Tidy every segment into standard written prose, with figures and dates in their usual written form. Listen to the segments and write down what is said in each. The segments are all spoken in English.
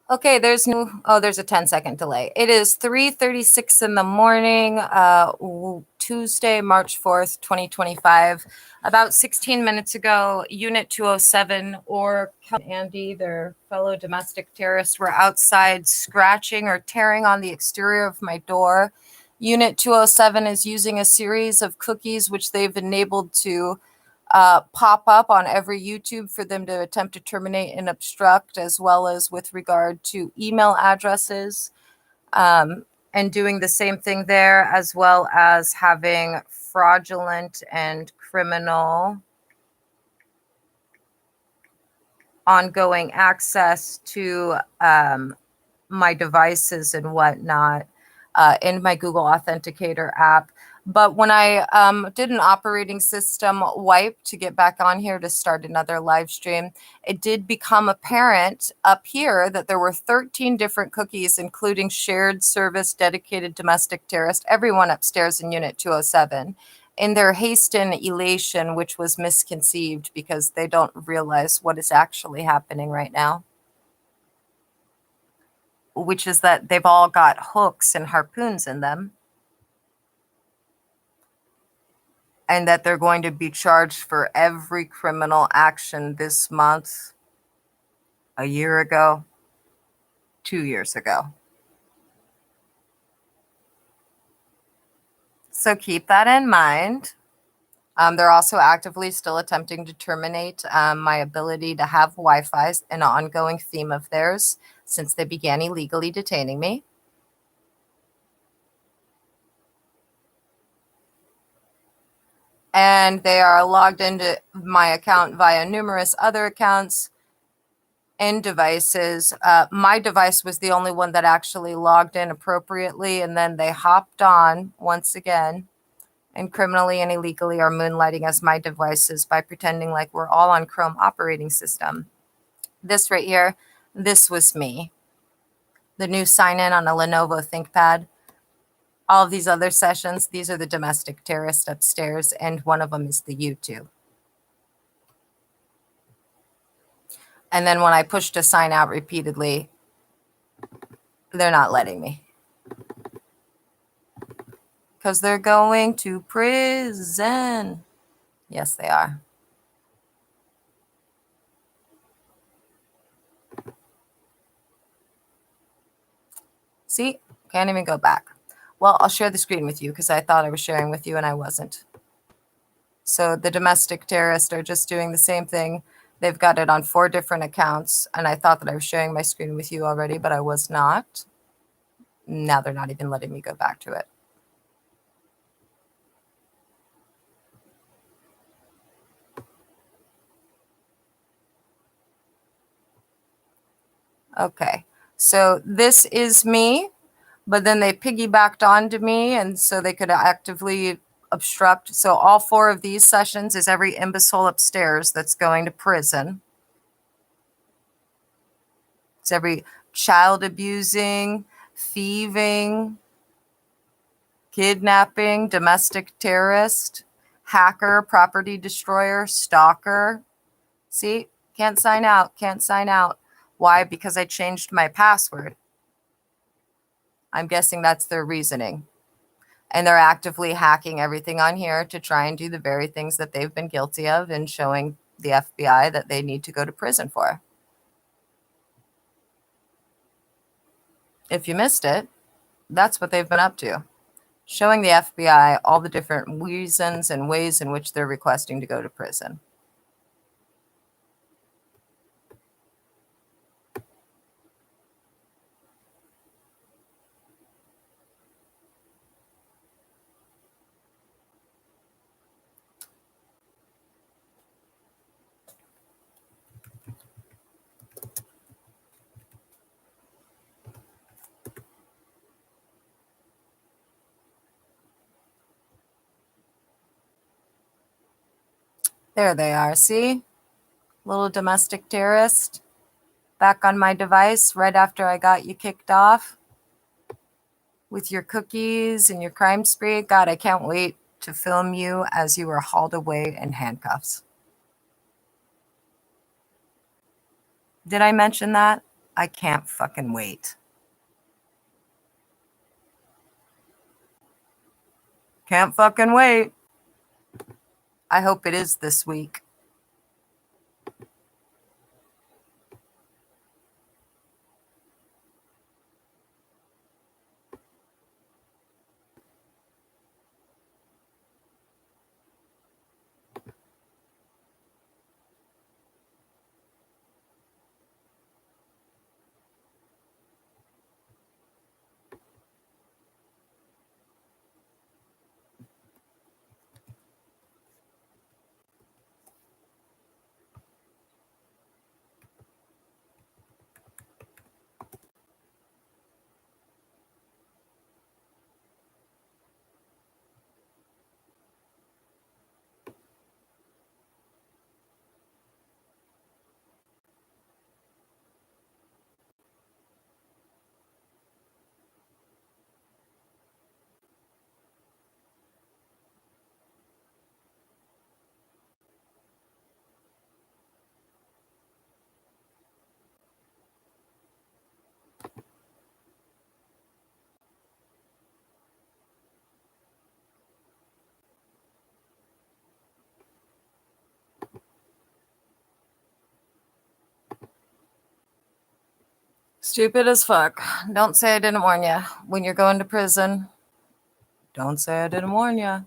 Okay, there's a 10-second delay. It is 3:36 in the morning, Tuesday, March 4th, 2025. About 16 minutes ago, Unit 207 or Andy, their fellow domestic terrorists, were outside scratching or tearing on the exterior of my door. Unit 207 is using a series of cookies which they've enabled to pop up on every YouTube for them to attempt to terminate and obstruct, as well as with regard to email addresses, and doing the same thing there, as well as having fraudulent and criminal ongoing access to my devices and whatnot in my Google Authenticator app. But when I did an operating system wipe to get back on here to start another live stream, it did become apparent up here that there were 13 different cookies, including shared service, dedicated domestic terrorist, everyone upstairs in Unit 207. In their haste and elation, which was misconceived because they don't realize what is actually happening right now, which is that they've all got hooks and harpoons in them, and that they're going to be charged for every criminal action this month, a year ago, 2 years ago. So keep that in mind. They're also actively still attempting to terminate my ability to have Wi-Fi, an ongoing theme of theirs since they began illegally detaining me. And they are logged into my account via numerous other accounts and devices. My device was the only one that actually logged in appropriately, and then they hopped on once again and criminally and illegally are moonlighting as my devices by pretending like we're all on Chrome operating system. This right here, this was me. The new sign-in on a Lenovo ThinkPad. All of these other sessions, these are the domestic terrorists upstairs, and one of them is the YouTube. And then when I push to sign out repeatedly, they're not letting me. Because they're going to prison. Yes, they are. See, can't even go back. Well, I'll share the screen with you because I thought I was sharing with you and I wasn't. So the domestic terrorists are just doing the same thing. They've got it on 4 different accounts, and I thought that I was sharing my screen with you already, but I was not. Now they're not even letting me go back to it. Okay, so this is me, but then they piggybacked onto me, and so they could actively obstruct. So all 4 of these sessions is every imbecile upstairs that's going to prison. It's every child abusing, thieving, kidnapping, domestic terrorist, hacker, property destroyer, stalker. See, can't sign out, can't sign out. Why? Because I changed my password. I'm guessing that's their reasoning. And they're actively hacking everything on here to try and do the very things that they've been guilty of and showing the FBI that they need to go to prison for. If you missed it, that's what they've been up to. Showing the FBI all the different reasons and ways in which they're requesting to go to prison. There they are, see? Little domestic terrorist. Back on my device right after I got you kicked off with your cookies and your crime spree. God, I can't wait to film you as you are hauled away in handcuffs. Did I mention that? I can't fucking wait. Can't fucking wait. I hope it is this week. Stupid as fuck. Don't say I didn't warn you. When you're going to prison, don't say I didn't warn you.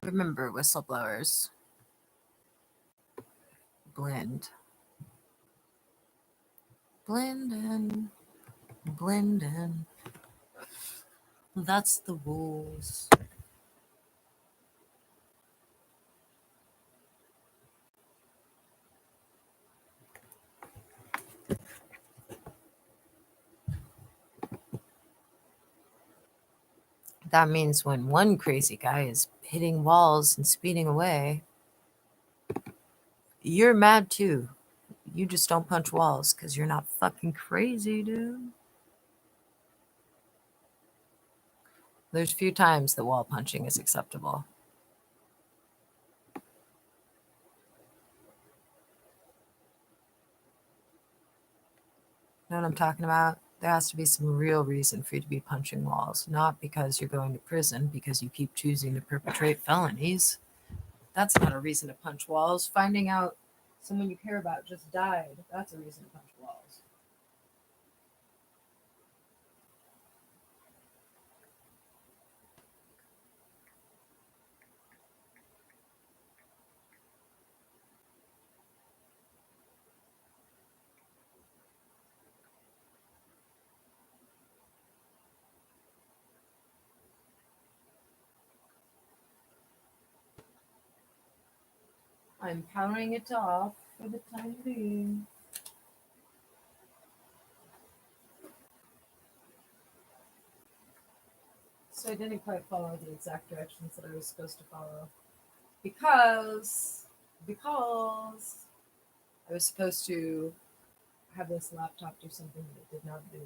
Remember, whistleblowers. Blend. Blend in. Blend in. That's the rules. That means when one crazy guy is hitting walls and speeding away, you're mad too. You just don't punch walls because you're not fucking crazy, dude. There's few times that wall punching is acceptable. You know what I'm talking about? There has to be some real reason for you to be punching walls, not because you're going to prison because you keep choosing to perpetrate felonies. That's not a reason to punch walls. Finding out someone you care about just died, that's a reason to punch walls. I'm powering it off for the time being. So I didn't quite follow the exact directions that I was supposed to follow because I was supposed to have this laptop do something that it did not do.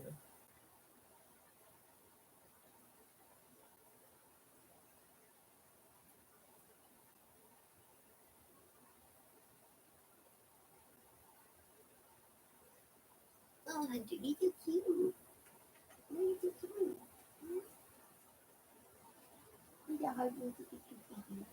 Oh, Hunter, you're so cute. You're so cute. Yeah, how do you think it's cute?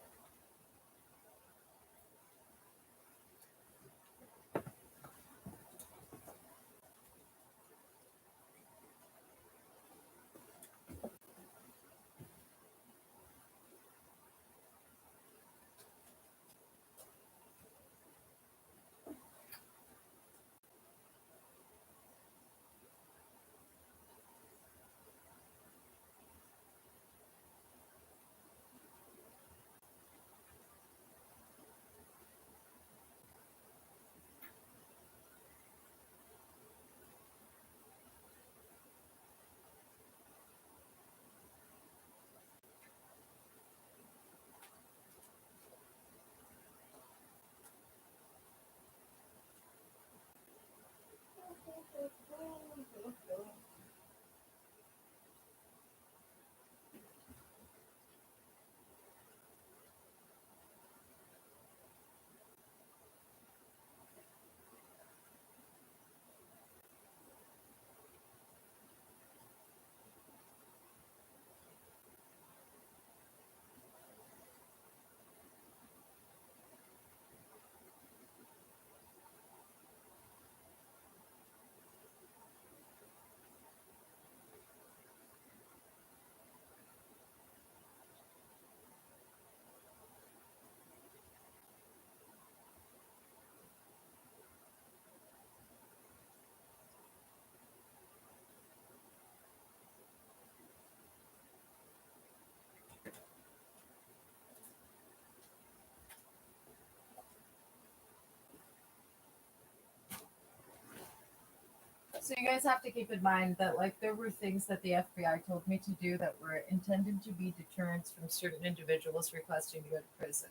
So you guys have to keep in mind that like there were things that the FBI told me to do that were intended to be deterrents from certain individuals requesting to go to prison.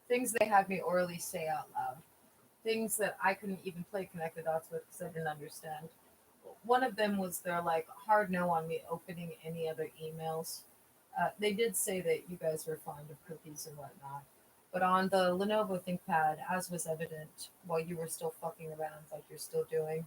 Things they had me orally say out loud. Things that I couldn't even play connect the dots with because I didn't understand. One of them was their like hard no on me opening any other emails. They did say that you guys were fond of cookies and whatnot, but on the Lenovo ThinkPad, as was evident while you were still fucking around like you're still doing,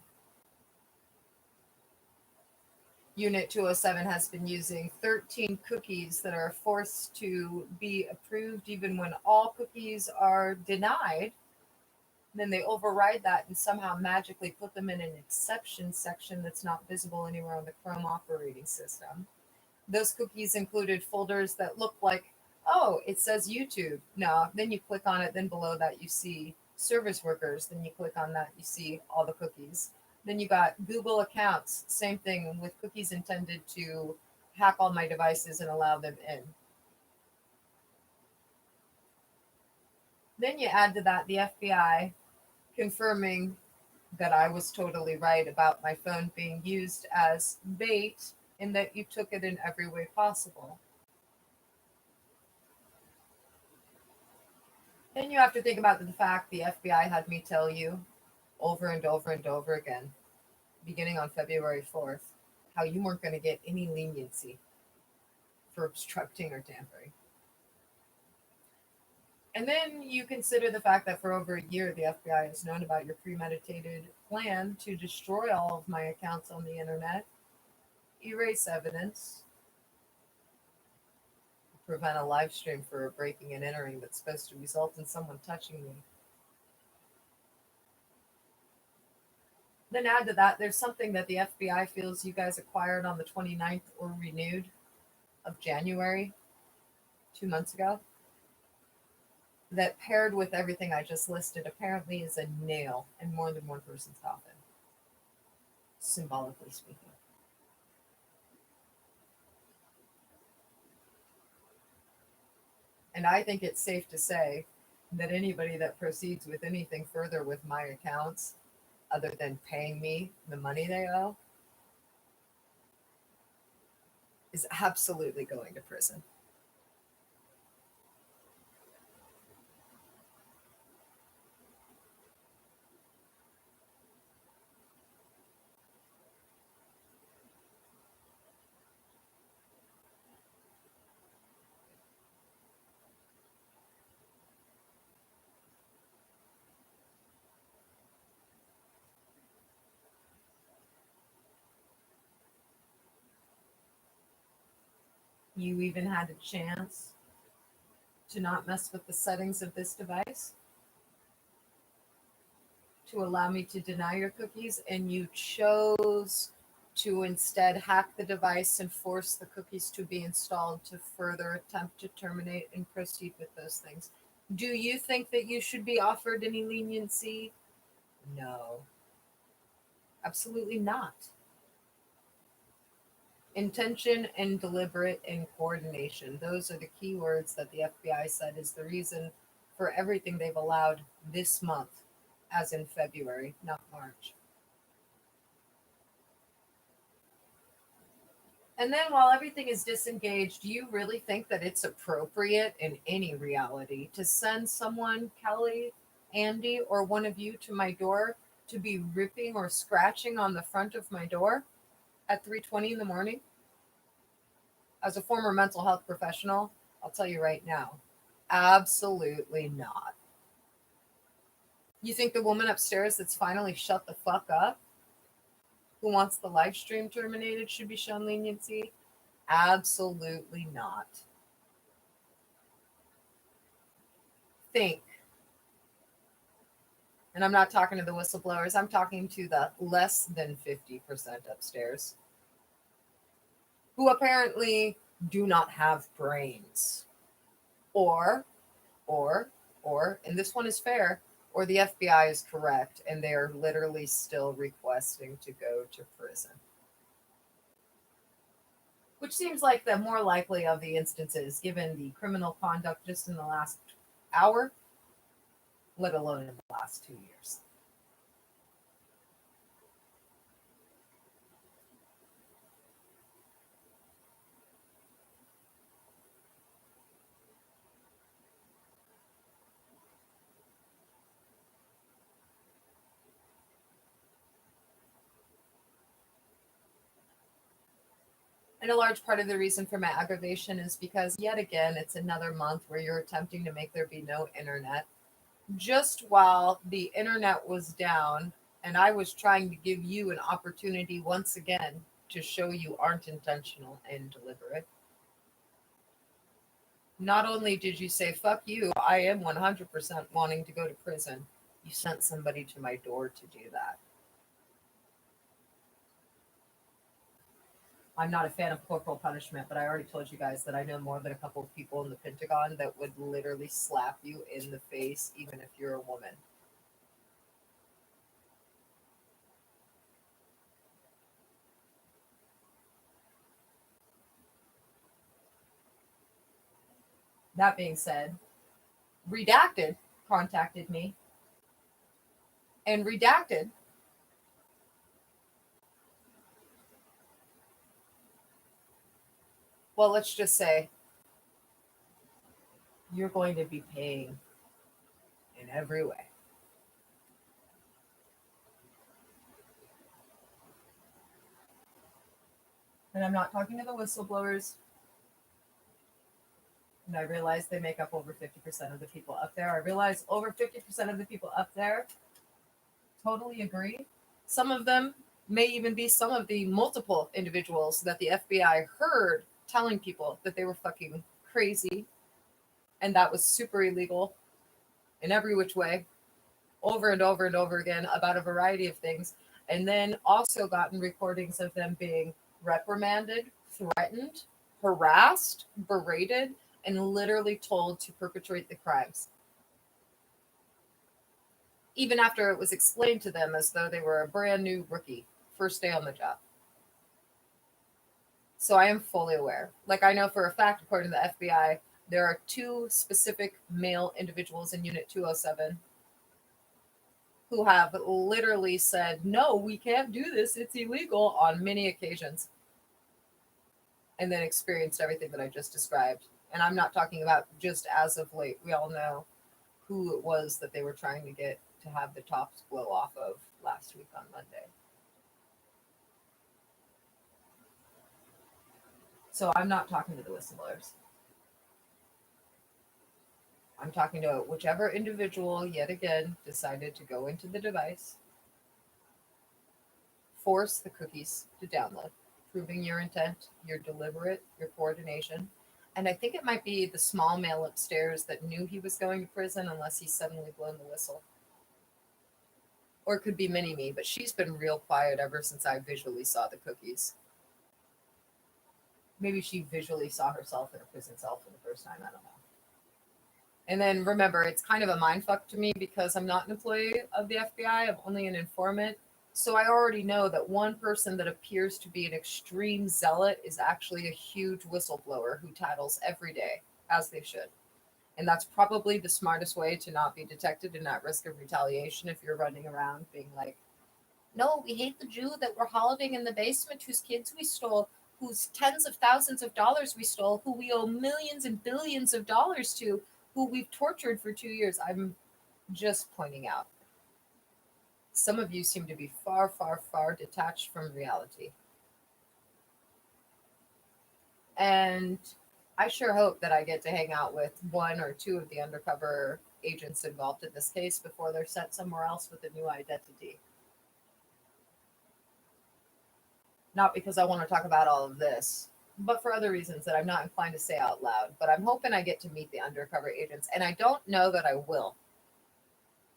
Unit 207 has been using 13 cookies that are forced to be approved even when all cookies are denied. Then they override that and somehow magically put them in an exception section that's not visible anywhere on the Chrome operating system. Those cookies included folders that looked like Oh, it says YouTube. No, then you click on it. Then below that, you see service workers. Then you click on that, you see all the cookies. Then you got Google accounts. Same thing with cookies intended to hack all my devices and allow them in. Then you add to that the FBI confirming that I was totally right about my phone being used as bait and that you took it in every way possible. Then you have to think about the fact the FBI had me tell you over and over and over again, beginning on February 4th, how you weren't going to get any leniency for obstructing or tampering. And then you consider the fact that for over a year, the FBI has known about your premeditated plan to destroy all of my accounts on the internet, erase evidence, prevent a live stream for breaking and entering that's supposed to result in someone touching me. Then add to that, there's something that the FBI feels you guys acquired on the 29th or renewed of January, 2 months ago, that paired with everything I just listed apparently is a nail in more than one person's coffin, symbolically speaking. And I think it's safe to say that anybody that proceeds with anything further with my accounts, other than paying me the money they owe, is absolutely going to prison. You even had a chance to not mess with the settings of this device, to allow me to deny your cookies, and you chose to instead hack the device and force the cookies to be installed to further attempt to terminate and proceed with those things. Do you think that you should be offered any leniency? No, absolutely not. Intention and deliberate and coordination. Those are the key words that the FBI said is the reason for everything they've allowed this month, as in February, not March. And then while everything is disengaged, do you really think that it's appropriate in any reality to send someone, Kelly, Andy, or one of you to my door to be ripping or scratching on the front of my door at 3:20 in the morning? As a former mental health professional, I'll tell you right now, absolutely not. You think the woman upstairs that's finally shut the fuck up, who wants the live stream terminated, should be shown leniency? Absolutely not. Think. And I'm not talking to the whistleblowers, I'm talking to the less than 50% upstairs who apparently do not have brains. Or, and this one is fair, or the FBI is correct and they are literally still requesting to go to prison. Which seems like the more likely of the instances, given the criminal conduct just in the last hour, let alone in the last 2 years. And a large part of the reason for my aggravation is because, yet again, it's another month where you're attempting to make there be no internet. Just while the internet was down, and I was trying to give you an opportunity once again to show you aren't intentional and deliberate. Not only did you say, fuck you, I am 100% wanting to go to prison, you sent somebody to my door to do that. I'm not a fan of corporal punishment, but I already told you guys that I know more than a couple of people in the Pentagon that would literally slap you in the face, even if you're a woman. That being said, Redacted contacted me, and Redacted well, let's just say you're going to be paying in every way. And I'm not talking to the whistleblowers. And I realize they make up over 50% of the people up there. I realize over 50% of the people up there totally agree. Some of them may even be some of the multiple individuals that the FBI heard telling people that they were fucking crazy and that was super illegal in every which way, over and over and over again about a variety of things. And then also gotten recordings of them being reprimanded, threatened, harassed, berated, and literally told to perpetrate the crimes. Even after it was explained to them as though they were a brand new rookie, first day on the job. So I am fully aware. Like, I know for a fact, according to the FBI, there are 2 specific male individuals in Unit 207 who have literally said, no, we can't do this, it's illegal, on many occasions, and then experienced everything that I just described. And I'm not talking about just as of late. We all know who it was that they were trying to get to have the tops blow off of last week on Monday. So I'm not talking to the whistleblowers. I'm talking to whichever individual, yet again, decided to go into the device, force the cookies to download, proving your intent, your deliberate, your coordination. And I think it might be the small male upstairs that knew he was going to prison unless he suddenly blown the whistle. Or it could be Mini-Me, but she's been real quiet ever since I visually saw the cookies. Maybe she visually saw herself in a prison cell for the first time. I don't know. And then remember, it's kind of a mindfuck to me because I'm not an employee of the FBI. I'm only an informant. So I already know that one person that appears to be an extreme zealot is actually a huge whistleblower who tattles every day, as they should. And that's probably the smartest way to not be detected and at risk of retaliation if you're running around being like, no, we hate the Jew that we're holidaying in the basement, whose kids we stole, whose tens of thousands of dollars we stole, who we owe millions and billions of dollars to, who we've tortured for 2 years. I'm just pointing out. Some of you seem to be far, far, far detached from reality. And I sure hope that I get to hang out with 1 or 2 of the undercover agents involved in this case before they're sent somewhere else with a new identity. Not because I want to talk about all of this, but for other reasons that I'm not inclined to say out loud. But I'm hoping I get to meet the undercover agents, and I don't know that I will.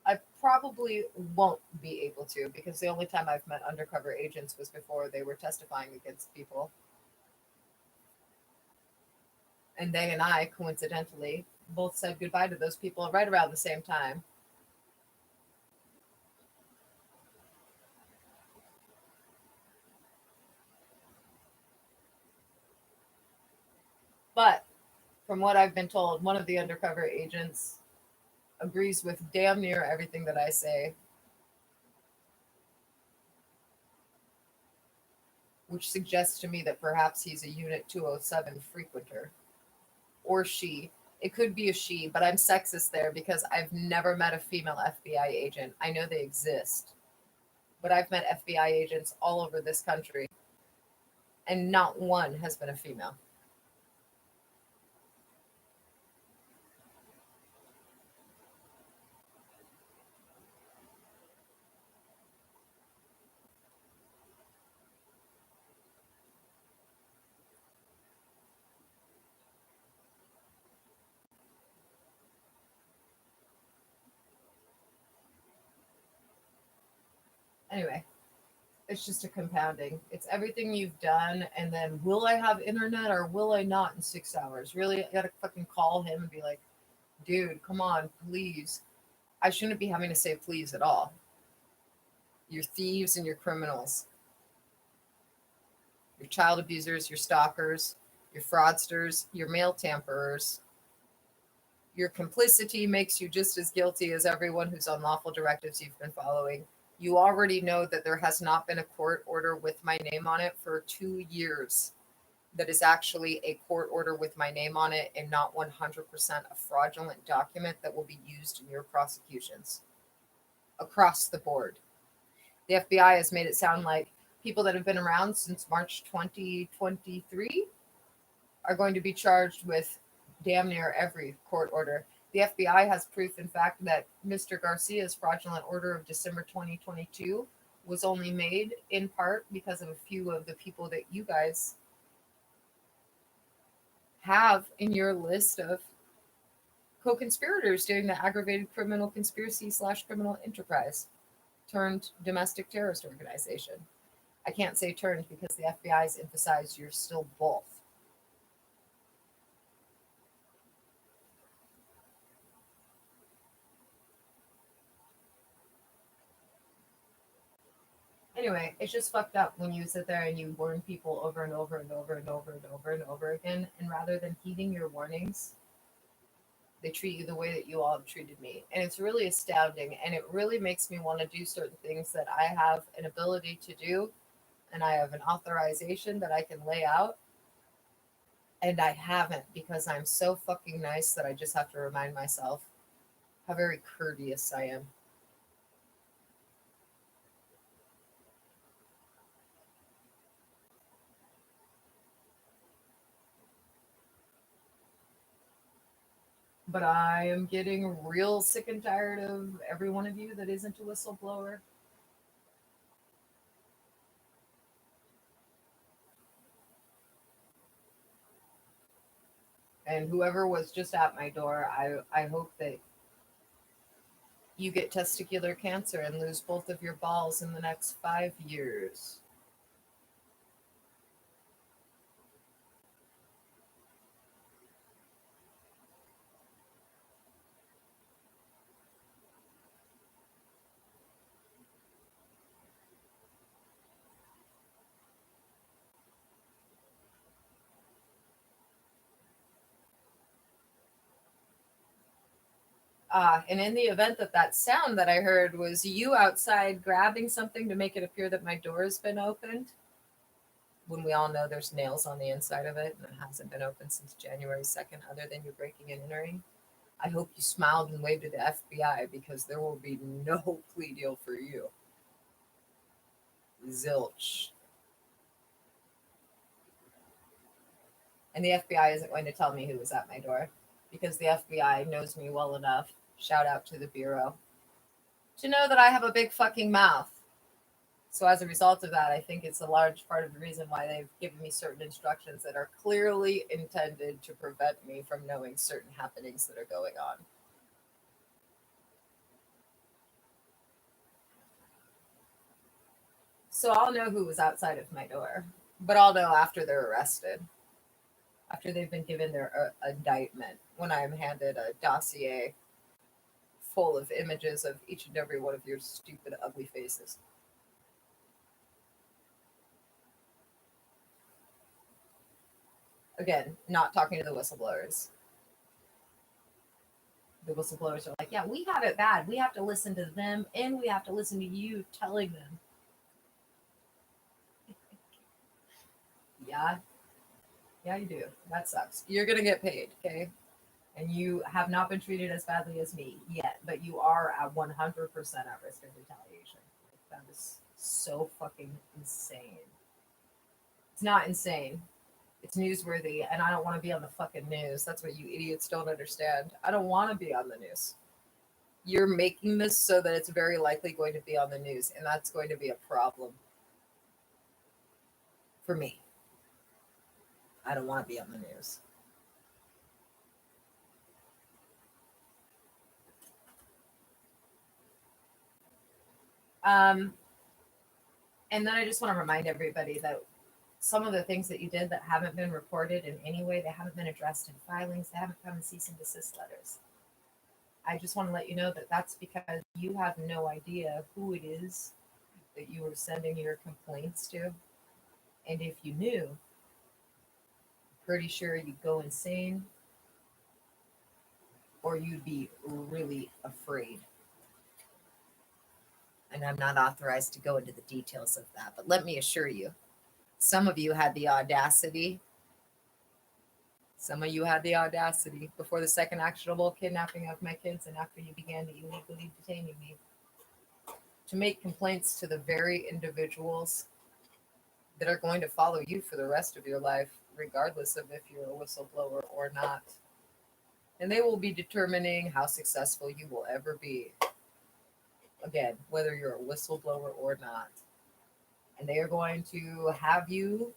I probably won't be able to because the only time I've met undercover agents was before they were testifying against people. And they and I, coincidentally, both said goodbye to those people right around the same time. But from what I've been told, one of the undercover agents agrees with damn near everything that I say, which suggests to me that perhaps he's a Unit 207 frequenter. Or she. It could be a she, but I'm sexist there because I've never met a female FBI agent. I know they exist, but I've met FBI agents all over this country, and not one has been a female. Anyway, It's just a compounding. It's everything you've done, and then will I have internet or will I not in 6 hours? Really, I gotta fucking call him and be like, dude, come on, please. I shouldn't be having to say please at all. You're thieves and you're criminals. You're child abusers, you're stalkers, you're fraudsters, you're mail tamperers. Your complicity makes you just as guilty as everyone whose unlawful directives you've been following. You already know that there has not been a court order with my name on it for 2 years. That is actually a court order with my name on it and not 100% a fraudulent document that will be used in your prosecutions across the board. The FBI has made it sound like people that have been around since March 2023 are going to be charged with damn near every court order. The FBI has proof, in fact, that Mr. Garcia's fraudulent order of December 2022 was only made in part because of a few of the people that you guys have in your list of co-conspirators during the aggravated criminal conspiracy / criminal enterprise turned domestic terrorist organization. I can't say turned because the FBI's emphasized you're still both. Anyway, it's just fucked up when you sit there and you warn people over and over and over and over and over and over again, and rather than heeding your warnings, they treat you the way that you all have treated me. And it's really astounding, and it really makes me want to do certain things that I have an ability to do, and I have an authorization that I can lay out, and I haven't because I'm so fucking nice that I just have to remind myself how very courteous I am. But I am getting real sick and tired of every one of you that isn't a whistleblower. And whoever was just at my door, I hope that you get testicular cancer and lose both of your balls in the next 5 years. And in the event that that sound that I heard was you outside grabbing something to make it appear that my door has been opened, when we all know there's nails on the inside of it and it hasn't been opened since January 2nd, other than you breaking and entering, I hope you smiled and waved at the FBI because there will be no plea deal for you. Zilch. And the FBI isn't going to tell me who was at my door because the FBI knows me well enough. Shout out to the Bureau to know that I have a big fucking mouth. So as a result of that, I think it's a large part of the reason why they've given me certain instructions that are clearly intended to prevent me from knowing certain happenings that are going on. So I'll know who was outside of my door, but I'll know after they're arrested, after they've been given their indictment, when I am handed a dossier full of images of each and every one of your stupid, ugly faces. Again, not talking to the whistleblowers. The whistleblowers are like, yeah, we have it bad. We have to listen to them and we have to listen to you telling them. Yeah. Yeah, you do. That sucks. You're going to get paid, okay? And you have not been treated as badly as me yet, but you are at 100% at risk of retaliation. That is so fucking insane. It's not insane. It's newsworthy, and I don't want to be on the fucking news. That's what you idiots don't understand. I don't want to be on the news. You're making this so that it's very likely going to be on the news, and that's going to be a problem for me. I don't want to be on the news. And then I just want to remind everybody that some of the things that you did that haven't been reported in any way, they haven't been addressed in filings, they haven't come in cease and desist letters. I just want to let you know that that's because you have no idea who it is that you were sending your complaints to. And if you knew, I'm pretty sure you'd go insane or you'd be really afraid. And I'm not authorized to go into the details of that, but let me assure you, some of you had the audacity. Some of you had the audacity before the second actionable kidnapping of my kids and after you began to illegally detaining me to make complaints to the very individuals that are going to follow you for the rest of your life, regardless of if you're a whistleblower or not. And they will be determining how successful you will ever be. Again, whether you're a whistleblower or not. And they are going to have you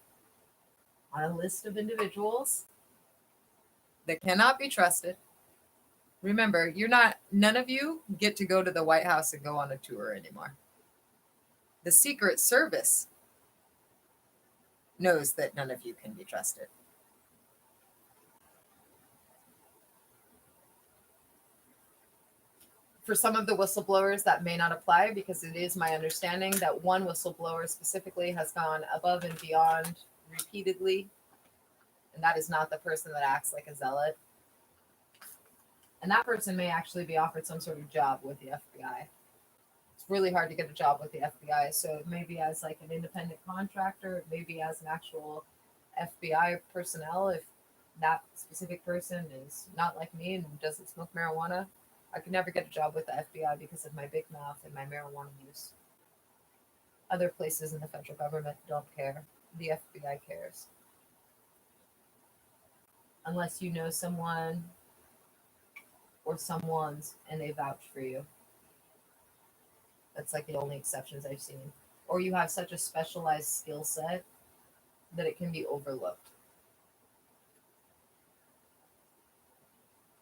on a list of individuals that cannot be trusted. Remember, none of you get to go to the White House and go on a tour anymore. The Secret Service knows that none of you can be trusted. For some of the whistleblowers, that may not apply because it is my understanding that one whistleblower specifically has gone above and beyond repeatedly, and that is not the person that acts like a zealot. And that person may actually be offered some sort of job with the FBI. It's really hard to get a job with the FBI, so maybe as like an independent contractor, maybe as an actual FBI personnel, if that specific person is not like me and doesn't smoke marijuana. I could never get a job with the FBI because of my big mouth and my marijuana use. Other places in the federal government don't care. The FBI cares. Unless you know someone or someone's and they vouch for you. That's like the only exceptions I've seen. Or you have such a specialized skill set that it can be overlooked.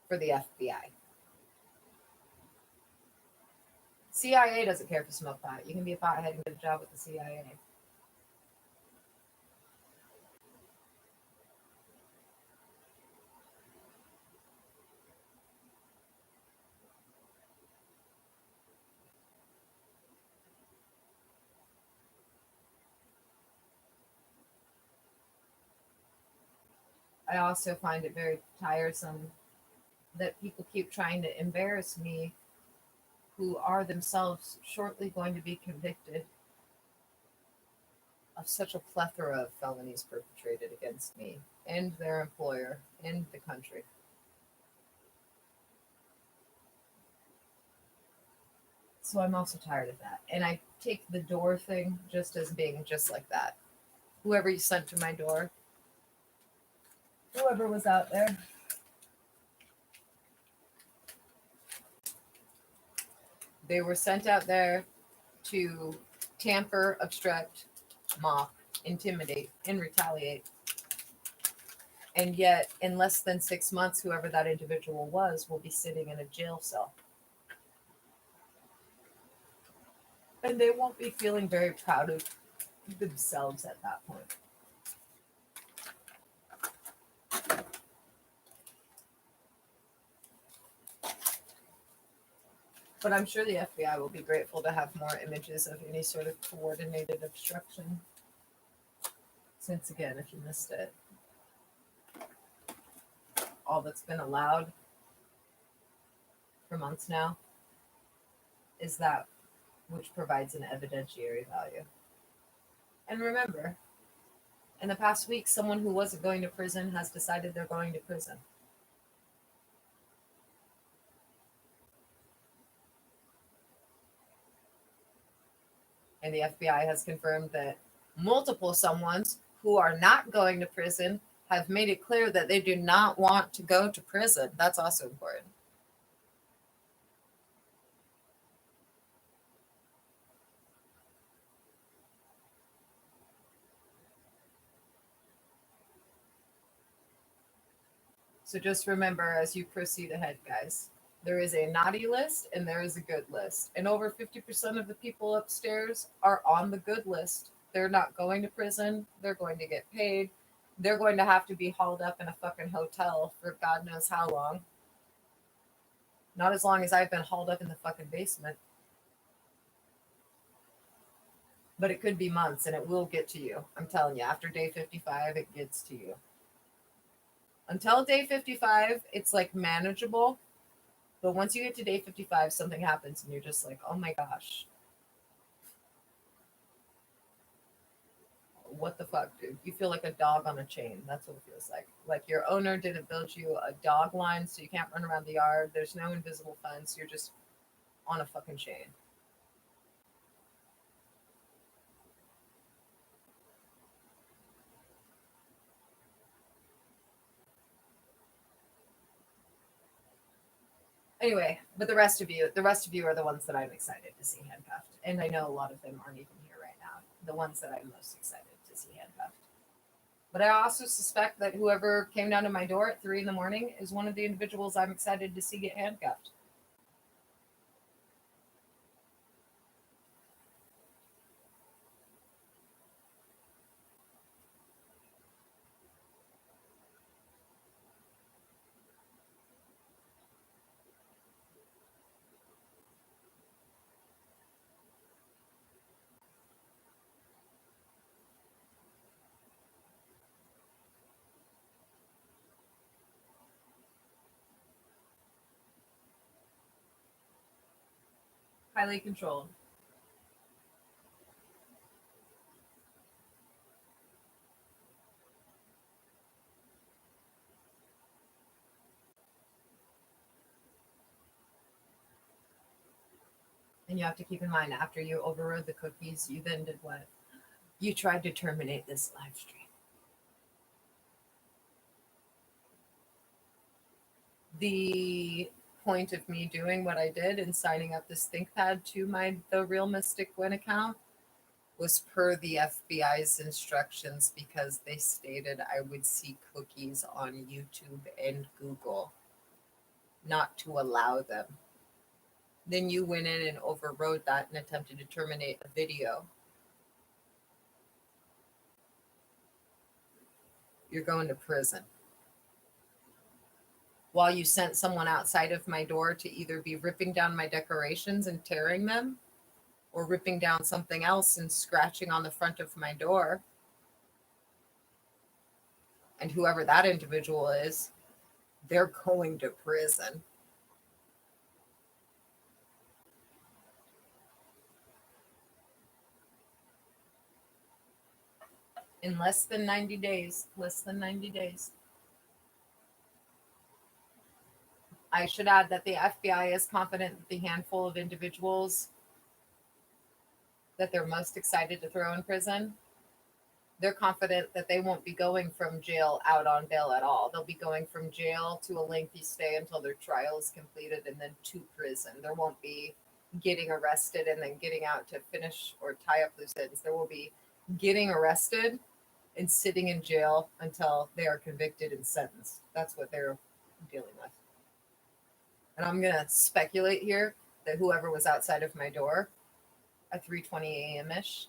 For the FBI. CIA doesn't care if you smoke pot. You can be a pothead and get a job with the CIA. I also find it very tiresome that people keep trying to embarrass me who are themselves shortly going to be convicted of such a plethora of felonies perpetrated against me and their employer and the country. So I'm also tired of that. And I take the door thing just as being just like that. Whoever you sent to my door, whoever was out there, they were sent out there to tamper, obstruct, mock, intimidate, and retaliate. And yet, in less than 6 months, whoever that individual was will be sitting in a jail cell. And they won't be feeling very proud of themselves at that point. But I'm sure the FBI will be grateful to have more images of any sort of coordinated obstruction. Since, again, if you missed it, all that's been allowed for months now is that which provides an evidentiary value. And remember, in the past week, someone who wasn't going to prison has decided they're going to prison. And the FBI has confirmed that multiple someones who are not going to prison have made it clear that they do not want to go to prison. That's also important. So just remember as you proceed ahead, guys, There is a naughty list and there is a good list. And over 50% of the people upstairs are on the good list. They're not going to prison. They're going to get paid. They're going to have to be hauled up in a fucking hotel for God knows how long. Not as long as I've been hauled up in the fucking basement. But it could be months and it will get to you. I'm telling you, after day 55, it gets to you. Until day 55, it's like manageable. But once you get to day 55, something happens and you're just like, oh my gosh. What the fuck, dude? You feel like a dog on a chain. That's what it feels like. Like your owner didn't build you a dog line so you can't run around the yard. There's no invisible fence. You're just on a fucking chain. Anyway, but the rest of you are the ones that I'm excited to see handcuffed. And I know a lot of them aren't even here right now. The ones that I'm most excited to see handcuffed. But I also suspect that whoever came down to my door at 3 a.m. is one of the individuals I'm excited to see get handcuffed. Highly controlled. And you have to keep in mind, after you overrode the cookies, you then did what? You tried to terminate this live stream. The point of me doing what I did and signing up this ThinkPad to the Real Mystic Gwen account was per the FBI's instructions because they stated I would see cookies on YouTube and Google, not to allow them. Then you went in and overrode that and attempted to terminate a video. You're going to prison. While you sent someone outside of my door to either be ripping down my decorations and tearing them, or ripping down something else and scratching on the front of my door. And whoever that individual is, they're going to prison. In less than 90 days. Less than 90 days. I should add that the FBI is confident that the handful of individuals that they're most excited to throw in prison, they're confident that they won't be going from jail out on bail at all. They'll be going from jail to a lengthy stay until their trial is completed and then to prison. There won't be getting arrested and then getting out to finish or tie up loose ends. There will be getting arrested and sitting in jail until they are convicted and sentenced. That's what they're dealing with. And I'm going to speculate here that whoever was outside of my door at 3:20 a.m.-ish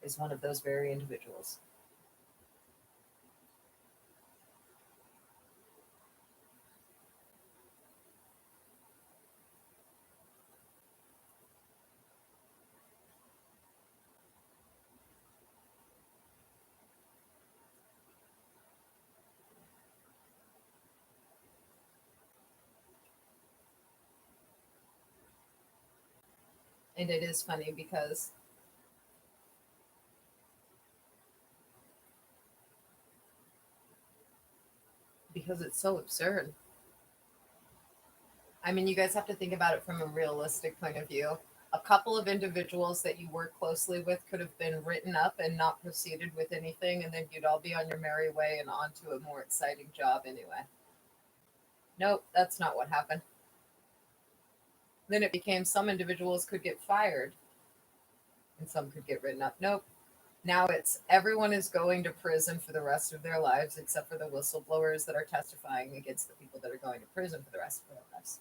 is one of those very individuals. And it is funny because it's so absurd. I mean, you guys have to think about it from a realistic point of view. A couple of individuals that you work closely with could have been written up and not proceeded with anything, and then you'd all be on your merry way and on to a more exciting job anyway. Nope, that's not what happened. Then it became some individuals could get fired and some could get written up. Nope, Now it's everyone is going to prison for the rest of their lives, except for the whistleblowers that are testifying against the people that are going to prison for the rest of their lives.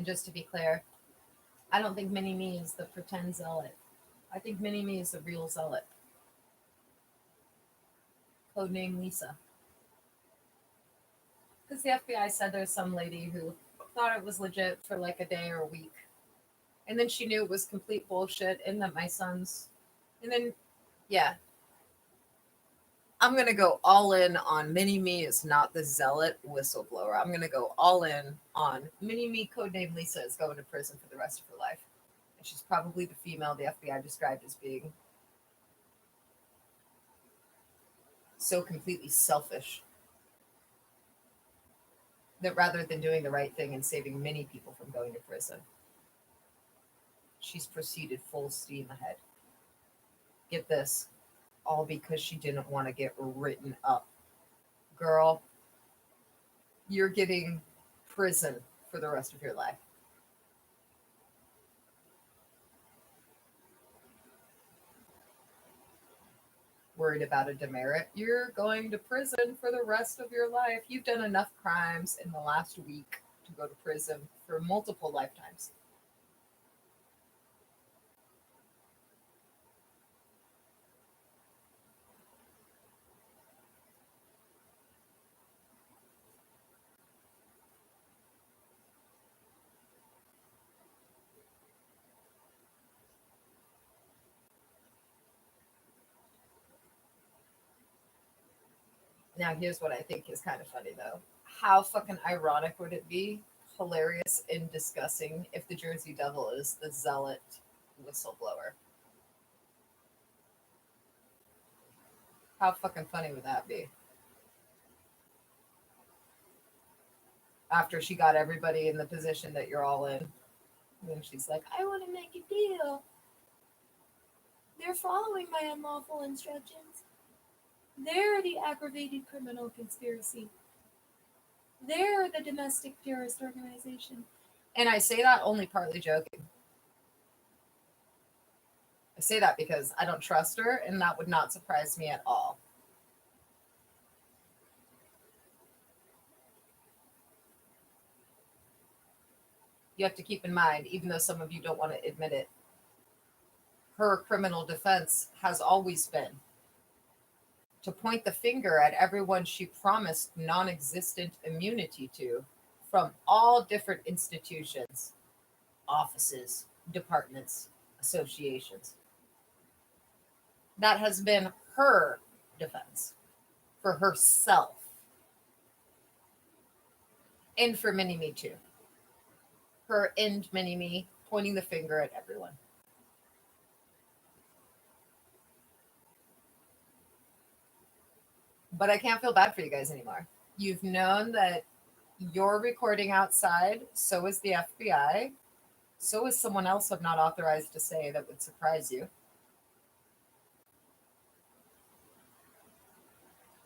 And just to be clear, I don't think Mini-Me is the pretend zealot. I think Mini-Me is the real zealot. Codename Lisa. Because the FBI said there's some lady who thought it was legit for like a day or a week. And then she knew it was complete bullshit and that my son's... And then, yeah. I'm going to go all in on Mini-Me is not the zealot whistleblower. I'm going to go all in on Mini-Me, codename Lisa, is going to prison for the rest of her life. And she's probably the female the FBI described as being so completely selfish that rather than doing the right thing and saving many people from going to prison, she's proceeded full steam ahead. Get this, all because she didn't want to get written up. Girl, you're getting prison for the rest of your life. Worried about a demerit? You're going to prison for the rest of your life. You've done enough crimes in the last week to go to prison for multiple lifetimes. Now, here's what I think is kind of funny, though. How fucking ironic would it be? Hilarious and disgusting if the Jersey Devil is the zealot whistleblower. How fucking funny would that be? After she got everybody in the position that you're all in. And she's like, I want to make a deal. They're following my unlawful instructions. They're the aggravated criminal conspiracy. They're the domestic terrorist organization. And I say that only partly joking. I say that because I don't trust her, and that would not surprise me at all. You have to keep in mind, even though some of you don't want to admit it, her criminal defense has always been to point the finger at everyone she promised non-existent immunity to from all different institutions, offices, departments, associations. That has been her defense for herself and for Mini-Me too. Her and Mini-Me pointing the finger at everyone. But I can't feel bad for you guys anymore. You've known that you're recording outside, so is the FBI, so is someone else I'm not authorized to say that would surprise you.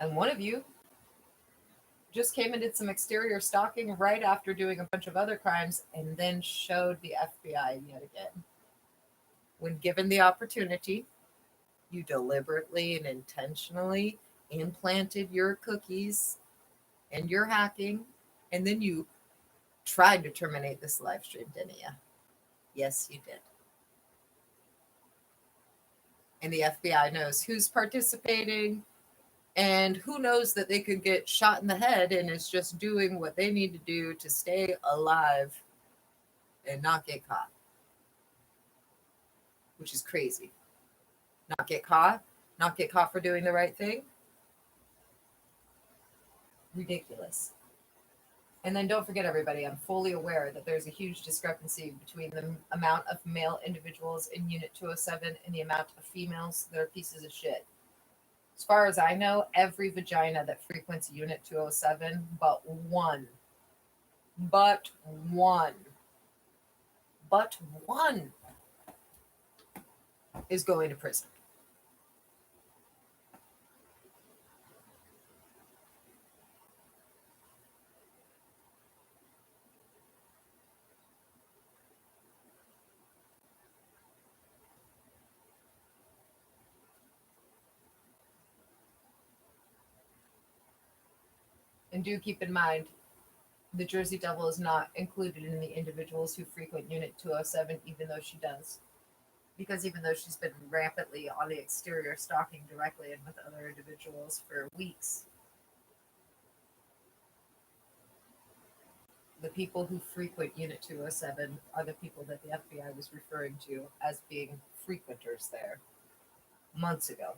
And one of you just came and did some exterior stalking right after doing a bunch of other crimes and then showed the FBI yet again. When given the opportunity, you deliberately and intentionally implanted your cookies and your hacking, and then you tried to terminate this live stream, didn't you? Yes, you did. And the FBI knows who's participating, and who knows that they could get shot in the head and is just doing what they need to do to stay alive and not get caught, which is crazy. Not get caught for doing the right thing. Ridiculous. And then don't forget, everybody, I'm fully aware that there's a huge discrepancy between the amount of male individuals in Unit 207 and the amount of females that are pieces of shit. As far as I know, every vagina that frequents Unit 207, but one is going to prison. And do keep in mind, the Jersey Devil is not included in the individuals who frequent Unit 207, even though she does. Because even though she's been rampantly on the exterior stalking directly and with other individuals for weeks, the people who frequent Unit 207 are the people that the FBI was referring to as being frequenters there months ago.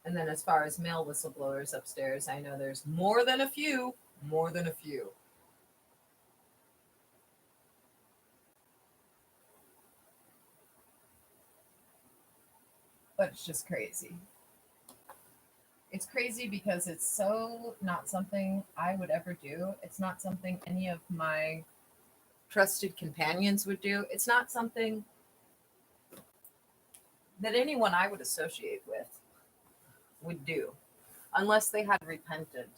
And then as far as male whistleblowers upstairs, I know there's more than a few. But it's just crazy. It's crazy because it's so not something I would ever do. It's not something any of my trusted companions would do. It's not something that anyone I would associate with would do unless they had repented,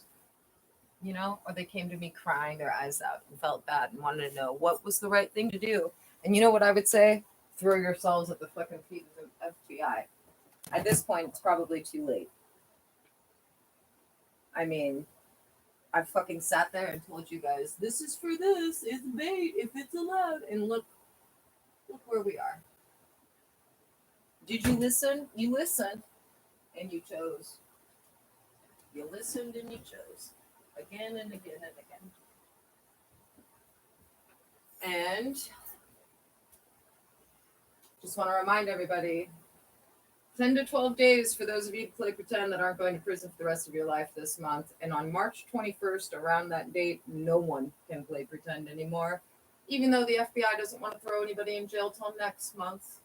or they came to me crying their eyes out and felt bad and wanted to know what was the right thing to do. And you know what I would say? Throw yourselves at the fucking feet of the FBI. At this point, it's probably too late. I mean, I fucking sat there and told you guys, this is for this, it's bait, if it's allowed. And look where we are. Did you listen? You listened, and you chose. You listened and you chose. Again and again and again. And just want to remind everybody, 10 to 12 days for those of you who play pretend that aren't going to prison for the rest of your life this month. And on March 21st, around that date, no one can play pretend anymore, even though the FBI doesn't want to throw anybody in jail till next month.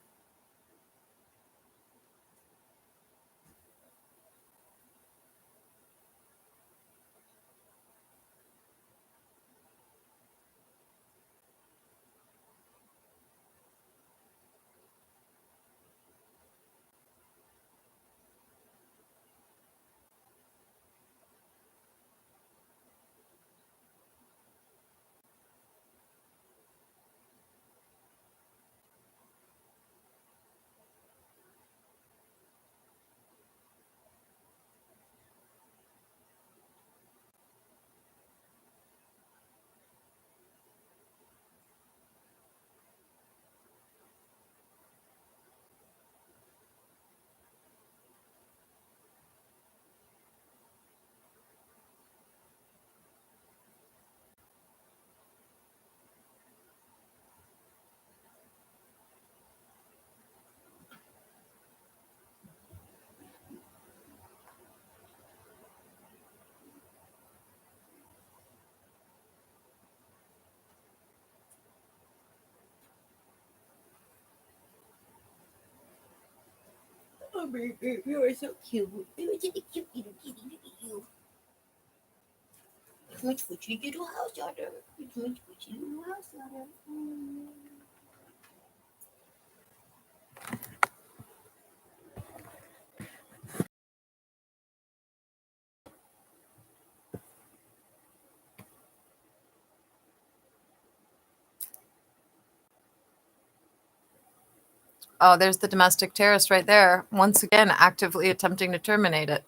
Oh, baby, you are so cute. You're such a cute little kitty. Look at you. It's my twitchy little house otter. It's my twitchy little house otter. Oh, there's the domestic terrorist right there. Once again, actively attempting to terminate it.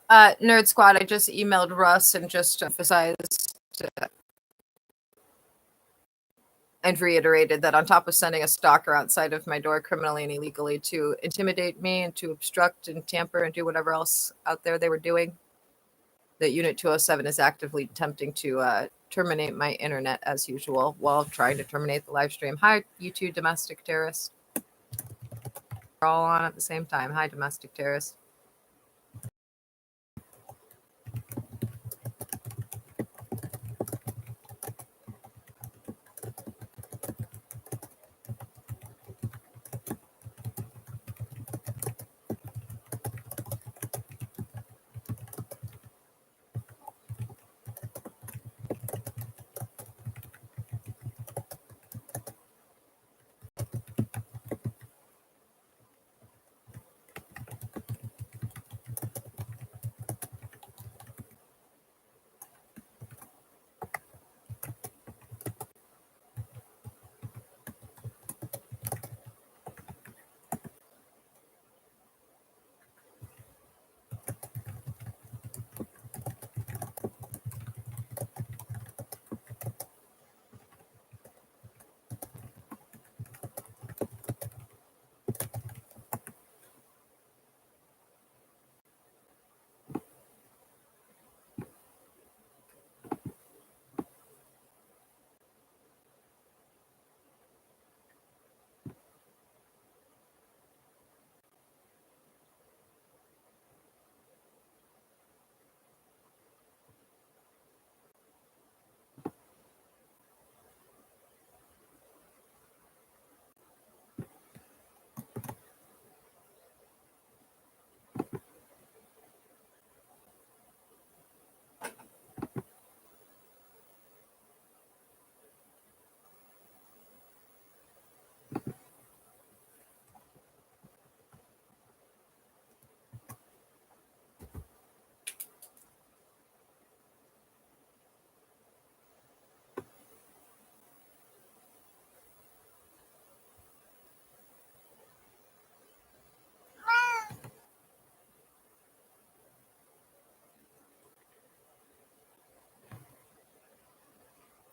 Nerd Squad, I just emailed Russ and just emphasized and reiterated that on top of sending a stalker outside of my door criminally and illegally to intimidate me and to obstruct and tamper and do whatever else out there they were doing, that Unit 207 is actively attempting to terminate my internet as usual while trying to terminate the live stream. Hi, you two domestic terrorists. We're all on at the same time. Hi, domestic terrorists.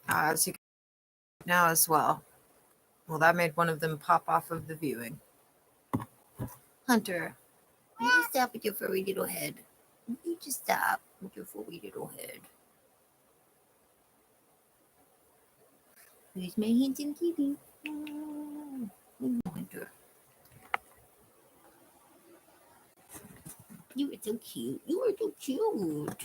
As you can now as well. Well, that made one of them pop off of the viewing. Hunter, will you stop with your furry little head? You just stop with your furry little head. Who's my handsome kitty? Oh, Hunter. You are so cute. You are so cute.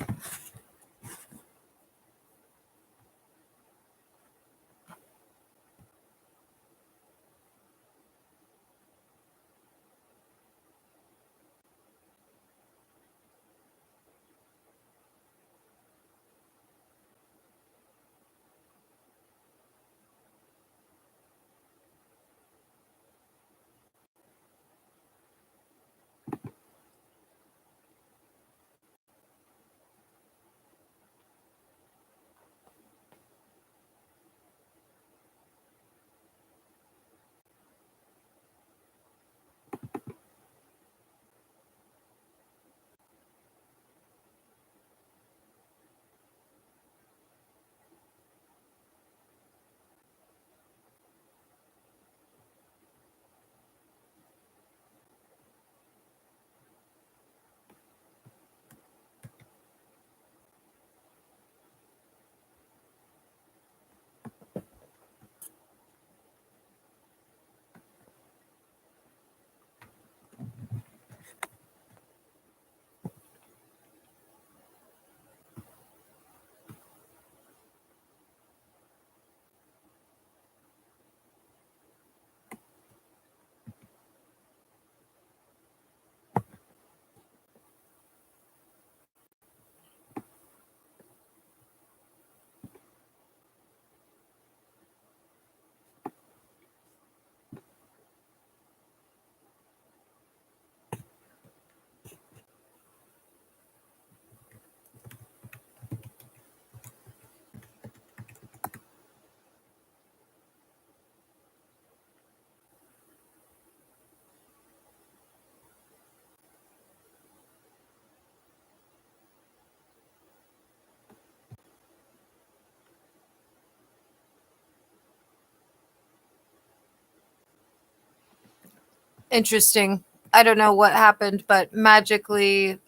Interesting. I don't know what happened, but magically,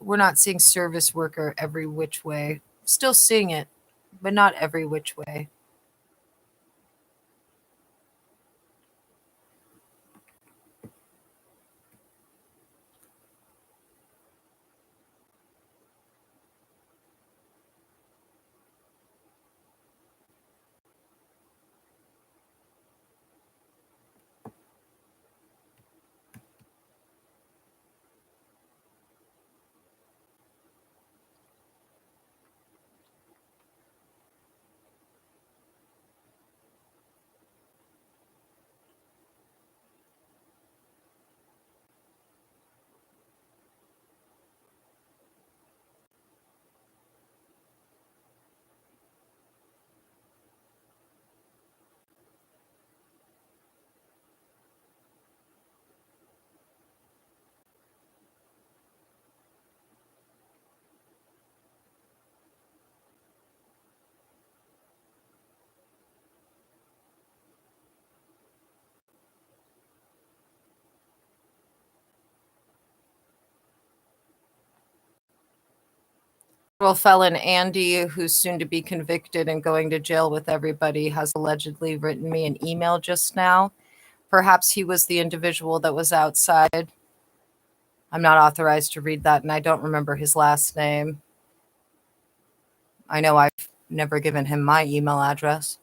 we're not seeing service worker every which way. Still seeing it, but not every which way. Well, felon Andy, who's soon to be convicted and going to jail with everybody, has allegedly written me an email just now. Perhaps he was the individual that was outside. I'm not authorized to read that, and I don't remember his last name. I know I've never given him my email address.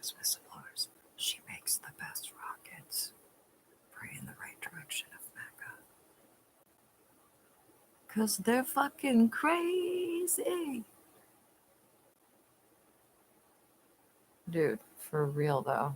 those whistleblowers. She makes the best rockets. Pray in the right direction of Mecca. 'Cause they're fucking crazy. Dude, for real though.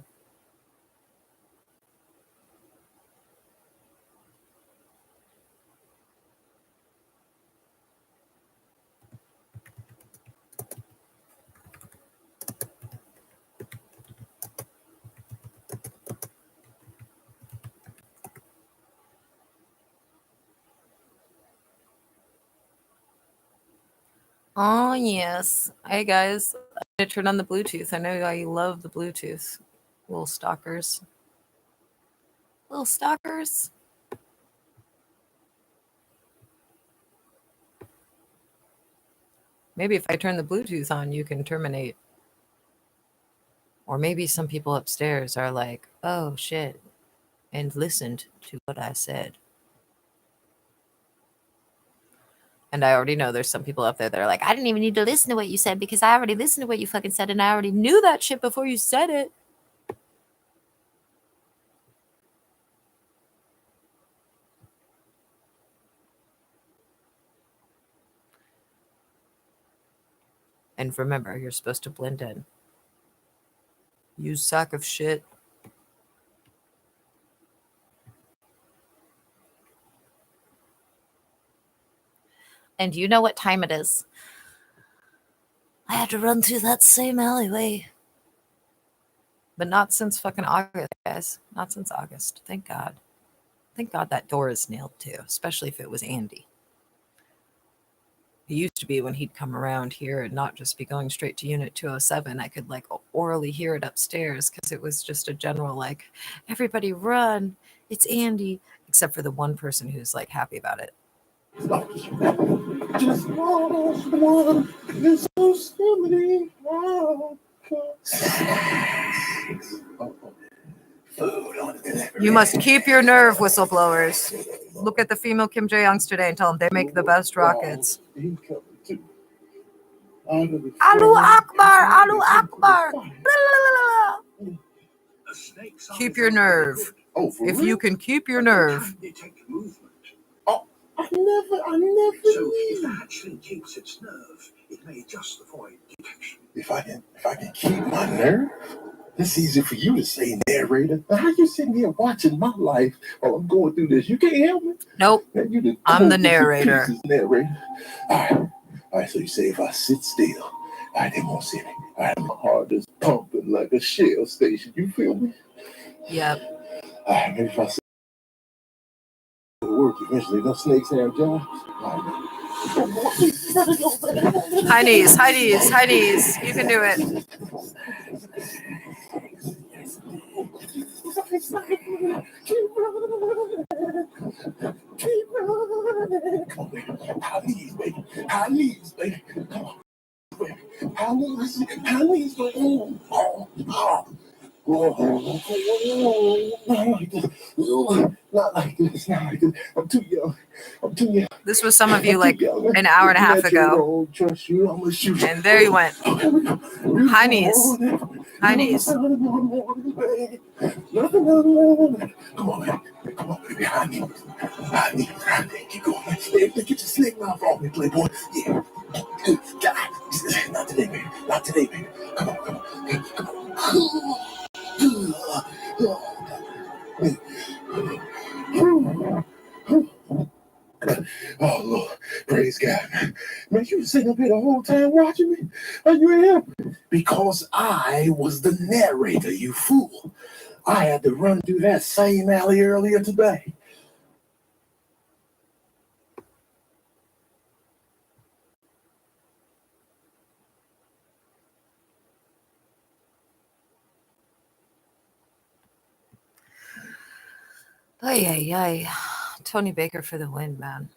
Oh, yes. Hey, guys. I'm going to turn on the Bluetooth. I know you love the Bluetooth. Little stalkers. Little stalkers. Maybe if I turn the Bluetooth on, you can terminate. Or maybe some people upstairs are like, oh, shit, and listened to what I said. And I already know there's some people up there that are like, I didn't even need to listen to what you said because I already listened to what you fucking said and I already knew that shit before you said it. And remember, you're supposed to blend in. You sack of shit. And you know what time it is. I had to run through that same alleyway. But not since fucking August, guys. Not since August. Thank God. Thank God that door is nailed too, especially if it was Andy. He used to be when he'd come around here and not just be going straight to Unit 207. I could like orally hear it upstairs because it was just a general like, everybody run. It's Andy. Except for the one person who's like happy about it. Just one exclusivity. You must keep your nerve, whistleblowers. Look at the female Kim Jae-youngs today and tell them they make the best rockets. Allahu Akbar! Allahu Akbar! Keep your nerve. If you can keep your nerve. I never. So if it actually keeps its nerve, it may just avoid detection. If I can keep my nerve, it's easy for you to say, narrator. How you sitting here watching my life while I'm going through this? You can't help me. Nope. I'm the narrator. All right. So you say if I sit still, all right, they won't see me. All right, my heart is pumping like a shell station. You feel me? Yep. All right, maybe if I sit work eventually, no snakes have jobs. High knees. You can do it. Keep running. Come on, baby. High knees, baby. Come on, baby. High knees, baby. Not like this. I'm too young. This was some of you like an hour and a half ago. And there you went. High knees. Come on, baby. High knees. Keep going. Get your snake mouth off me, playboy. Yeah. God. Not today, baby. Come on. Oh, Lord. Praise God. Man, you was sitting up here the whole time watching me? Are you here? Because I was the narrator, you fool. I had to run through that same alley earlier today. Ay. Tony Baker for the win, man.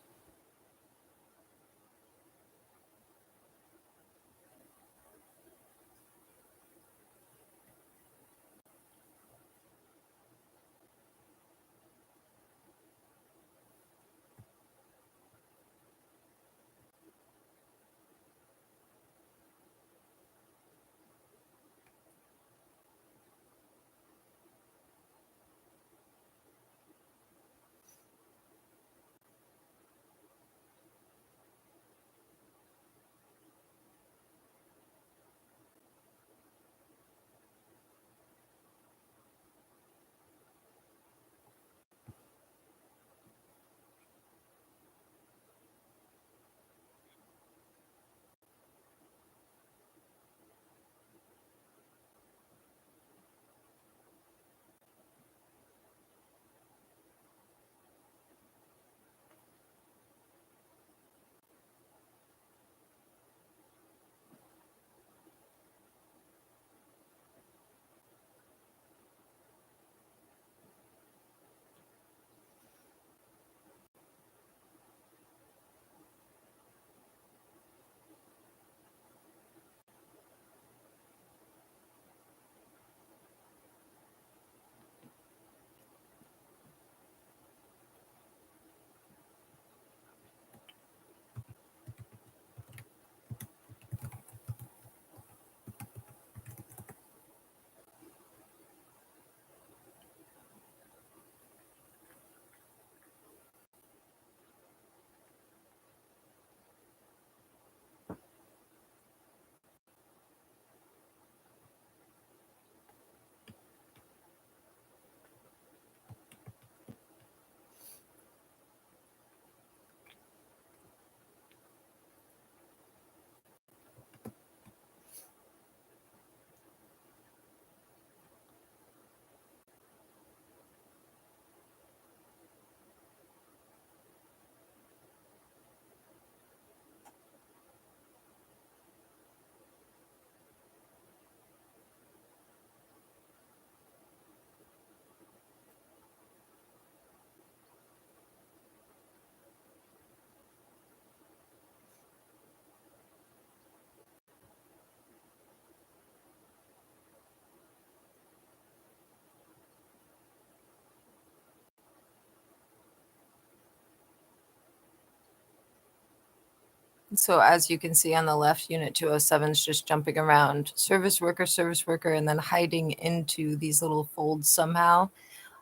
So as you can see on the left, Unit 207 is just jumping around service worker, and then hiding into these little folds somehow.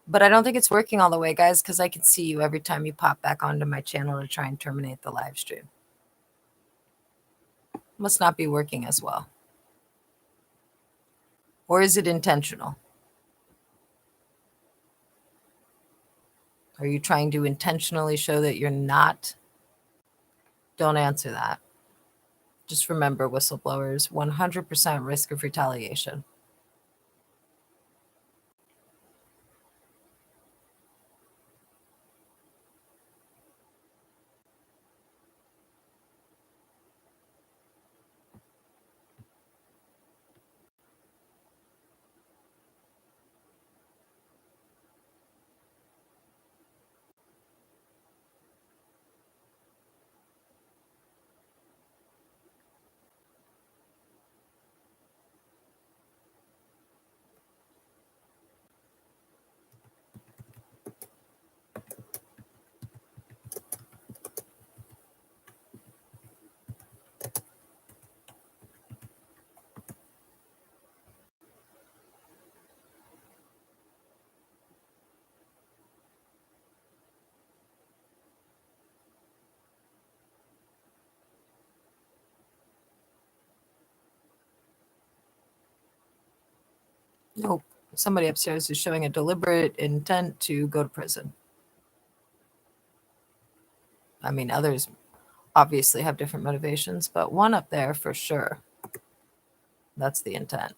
But I don't think it's working all the way, guys, because I can see you every time you pop back onto my channel to try and terminate the live stream. Must not be working as well. Or is it intentional? Are you trying to intentionally show that you're not? Don't answer that. Just remember, whistleblowers, 100% risk of retaliation. Nope. Somebody upstairs is showing a deliberate intent to go to prison. I mean, others obviously have different motivations, but one up there for sure. That's the intent.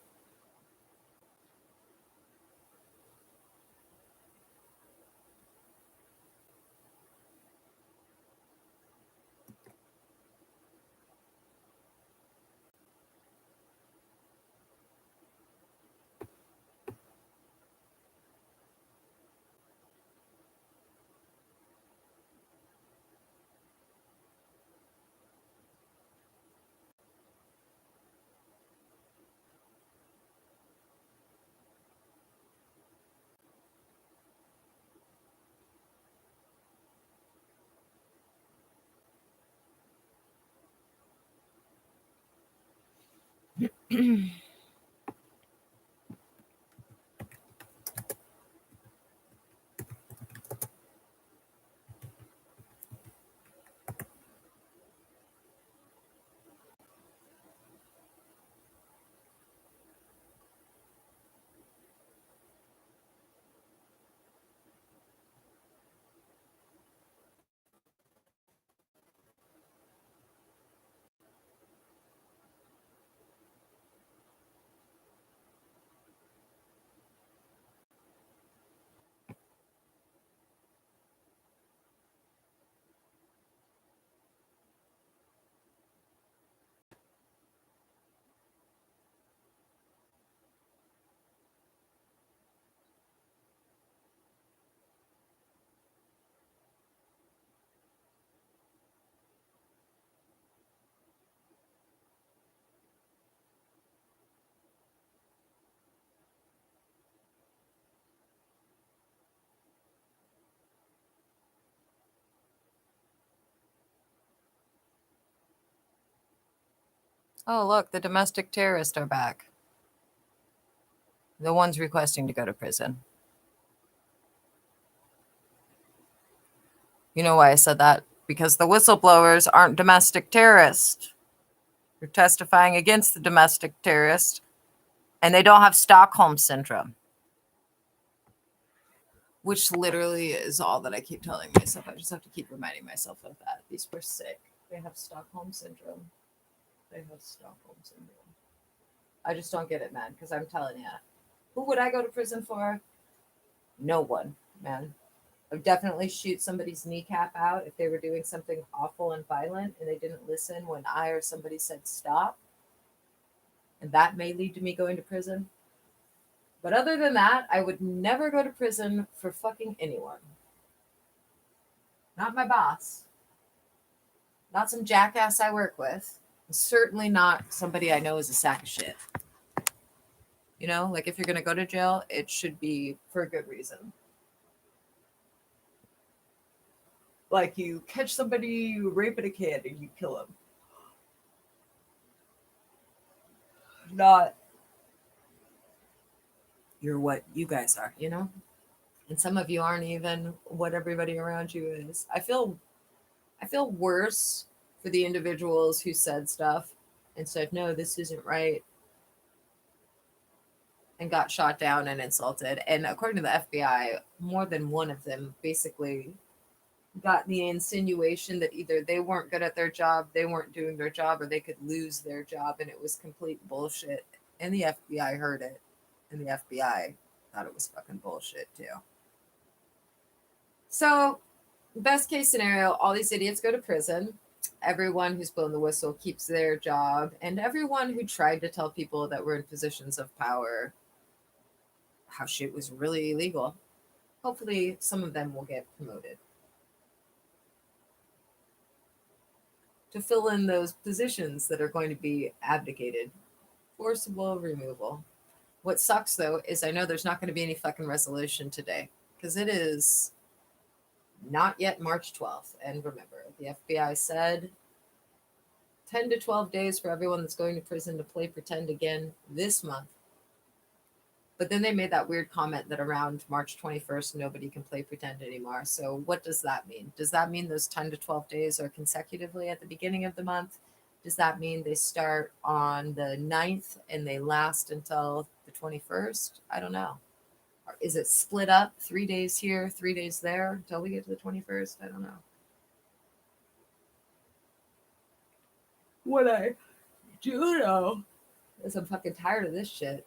Oh, look, the domestic terrorists are back. The ones requesting to go to prison. You know why I said that? Because the whistleblowers aren't domestic terrorists. They're testifying against the domestic terrorist, and they don't have Stockholm syndrome, which literally is all that I keep telling myself. I just have to keep reminding myself of that. These were sick. They have Stockholm syndrome. They have Stockholm syndrome. I just don't get it, man, because I'm telling you, who would I go to prison for? No one, man. I would definitely shoot somebody's kneecap out if they were doing something awful and violent and they didn't listen when I or somebody said stop. And that may lead to me going to prison. But other than that, I would never go to prison for fucking anyone. Not my boss. Not some jackass I work with. And certainly not somebody I know is a sack of shit. You know, like if you're going to go to jail, it should be for a good reason. Like you catch somebody raping a kid and you kill him. not you're what you guys are, you know? And some of you aren't even what everybody around you is. I feel worse for the individuals who said stuff and said, no, this isn't right, and got shot down and insulted. And according to the FBI, more than one of them basically got the insinuation that either they weren't good at their job, they weren't doing their job, or they could lose their job. And it was complete bullshit. And the FBI heard it. And the FBI thought it was fucking bullshit too. So, best case scenario, all these idiots go to prison. Everyone who's blown the whistle keeps their job. And everyone who tried to tell people that were in positions of power how shit was really illegal, hopefully some of them will get promoted to fill in those positions that are going to be abdicated. Forcible removal. What sucks though is I know there's not going to be any fucking resolution today because it is not yet March 12th. And remember, the FBI said 10 to 12 days for everyone that's going to prison to play pretend again this month. But then they made that weird comment that around March 21st, nobody can play pretend anymore. So what does that mean? Does that mean those 10 to 12 days are consecutively at the beginning of the month? Does that mean they start on the 9th and they last until the 21st? I don't know. Or is it split up 3 days here, 3 days there until we get to the 21st? I don't know. What I do know is I'm fucking tired of this shit.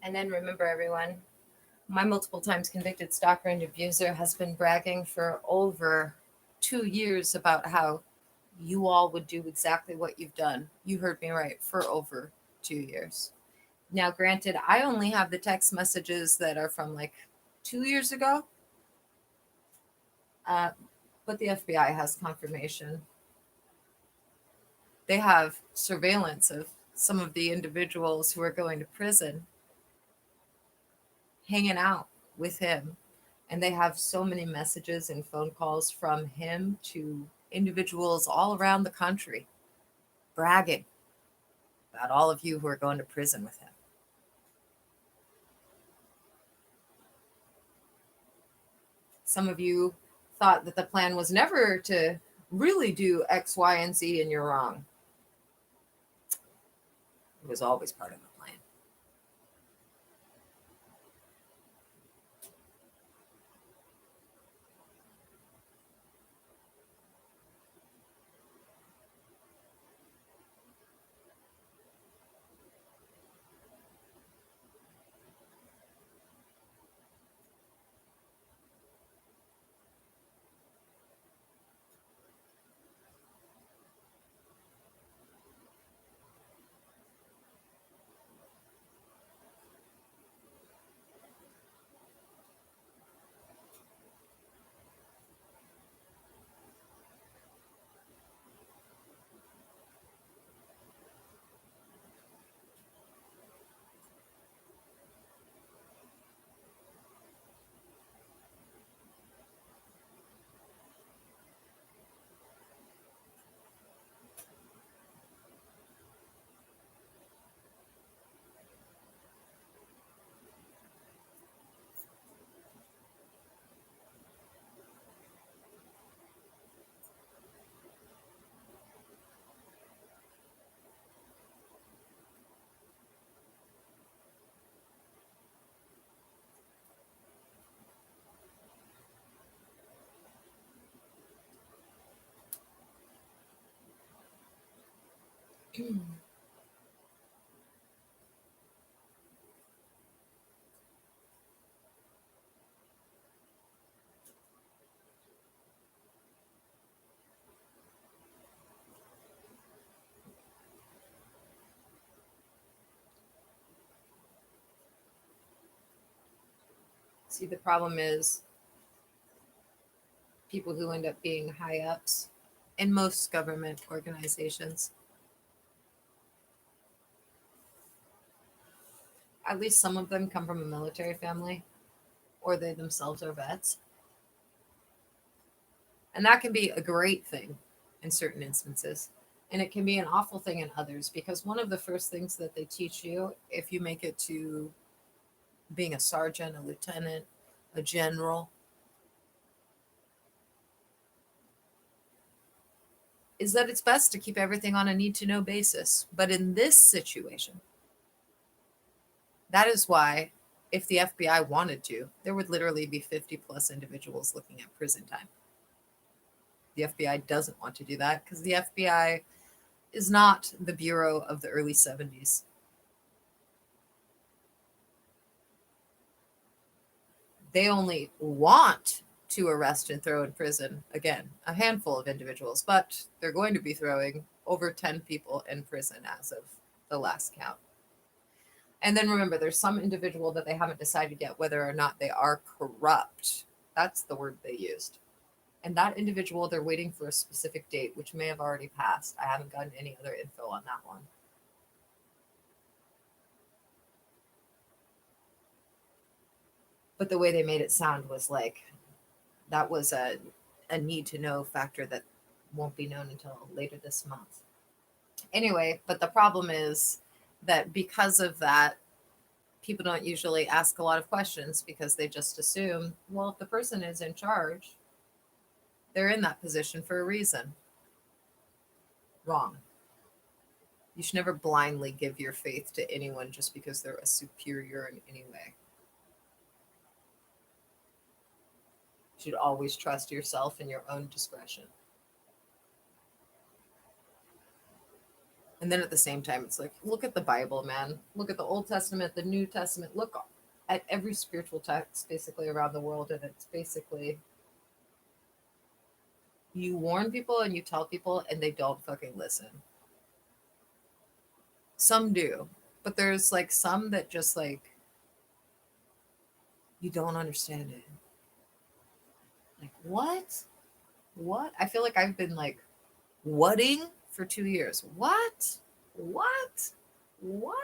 And then remember, everyone, my multiple times convicted stalker and abuser has been bragging for over 2 years about how you all would do exactly what you've done. You heard me right, for over 2 years. Now, granted, I only have the text messages that are from like 2 years ago, but the FBI has confirmation. They have surveillance of some of the individuals who are going to prison hanging out with him. And they have so many messages and phone calls from him to individuals all around the country bragging about all of you who are going to prison with him. Some of you thought that the plan was never to really do X, Y, and Z, and you're wrong. It was always part of the plan. See, the problem is people who end up being high ups in most government organizations, at least some of them come from a military family or they themselves are vets. And that can be a great thing in certain instances. And it can be an awful thing in others, because one of the first things that they teach you, if you make it to being a sergeant, a lieutenant, a general, is that it's best to keep everything on a need to know basis. But in this situation, that is why, if the FBI wanted to, there would literally be 50 plus individuals looking at prison time. The FBI doesn't want to do that because the FBI is not the Bureau of the early 70s. They only want to arrest and throw in prison, again, a handful of individuals, but they're going to be throwing over 10 people in prison as of the last count. And then remember, there's some individual that they haven't decided yet whether or not they are corrupt. That's the word they used. And that individual, they're waiting for a specific date, which may have already passed. I haven't gotten any other info on that one. But the way they made it sound was like that was a need to know factor that won't be known until later this month. Anyway, but the problem is that because of that, people don't usually ask a lot of questions because they just assume, well, if the person is in charge, they're in that position for a reason. Wrong. You should never blindly give your faith to anyone just because they're a superior in any way. You should always trust yourself and your own discretion. And then at the same time, it's like, look at the Bible, man. Look at the Old Testament, the New Testament. Look at every spiritual text basically around the world. And it's basically, you warn people and you tell people and they don't fucking listen. Some do, but there's like some that just like, you don't understand it. Like, what? What? I feel like I've been like, whatting for 2 years. What? What? What?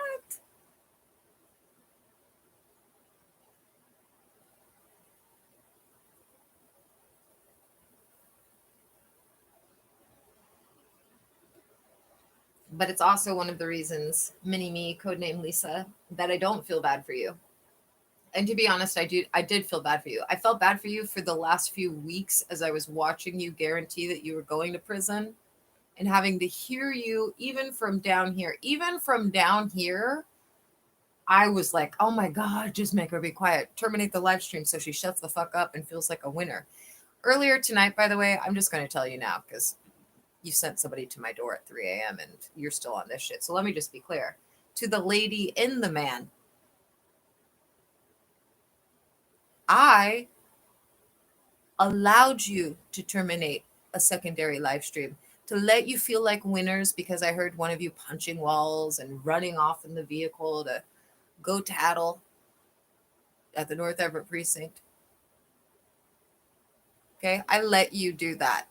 But it's also one of the reasons, mini me, codename Lisa, that I don't feel bad for you. And to be honest, I did feel bad for you. I felt bad for you for the last few weeks as I was watching you guarantee that you were going to prison and having to hear you even from down here. Even from down here, I was like, oh my God, just make her be quiet. Terminate the live stream so she shuts the fuck up and feels like a winner. Earlier tonight, by the way, I'm just going to tell you now because you sent somebody to my door at 3 a.m. and you're still on this shit. So let me just be clear. To the lady and the man, I allowed you to terminate a secondary live stream to let you feel like winners because I heard one of you punching walls and running off in the vehicle to go tattle at the North Everett Precinct. Okay, I let you do that.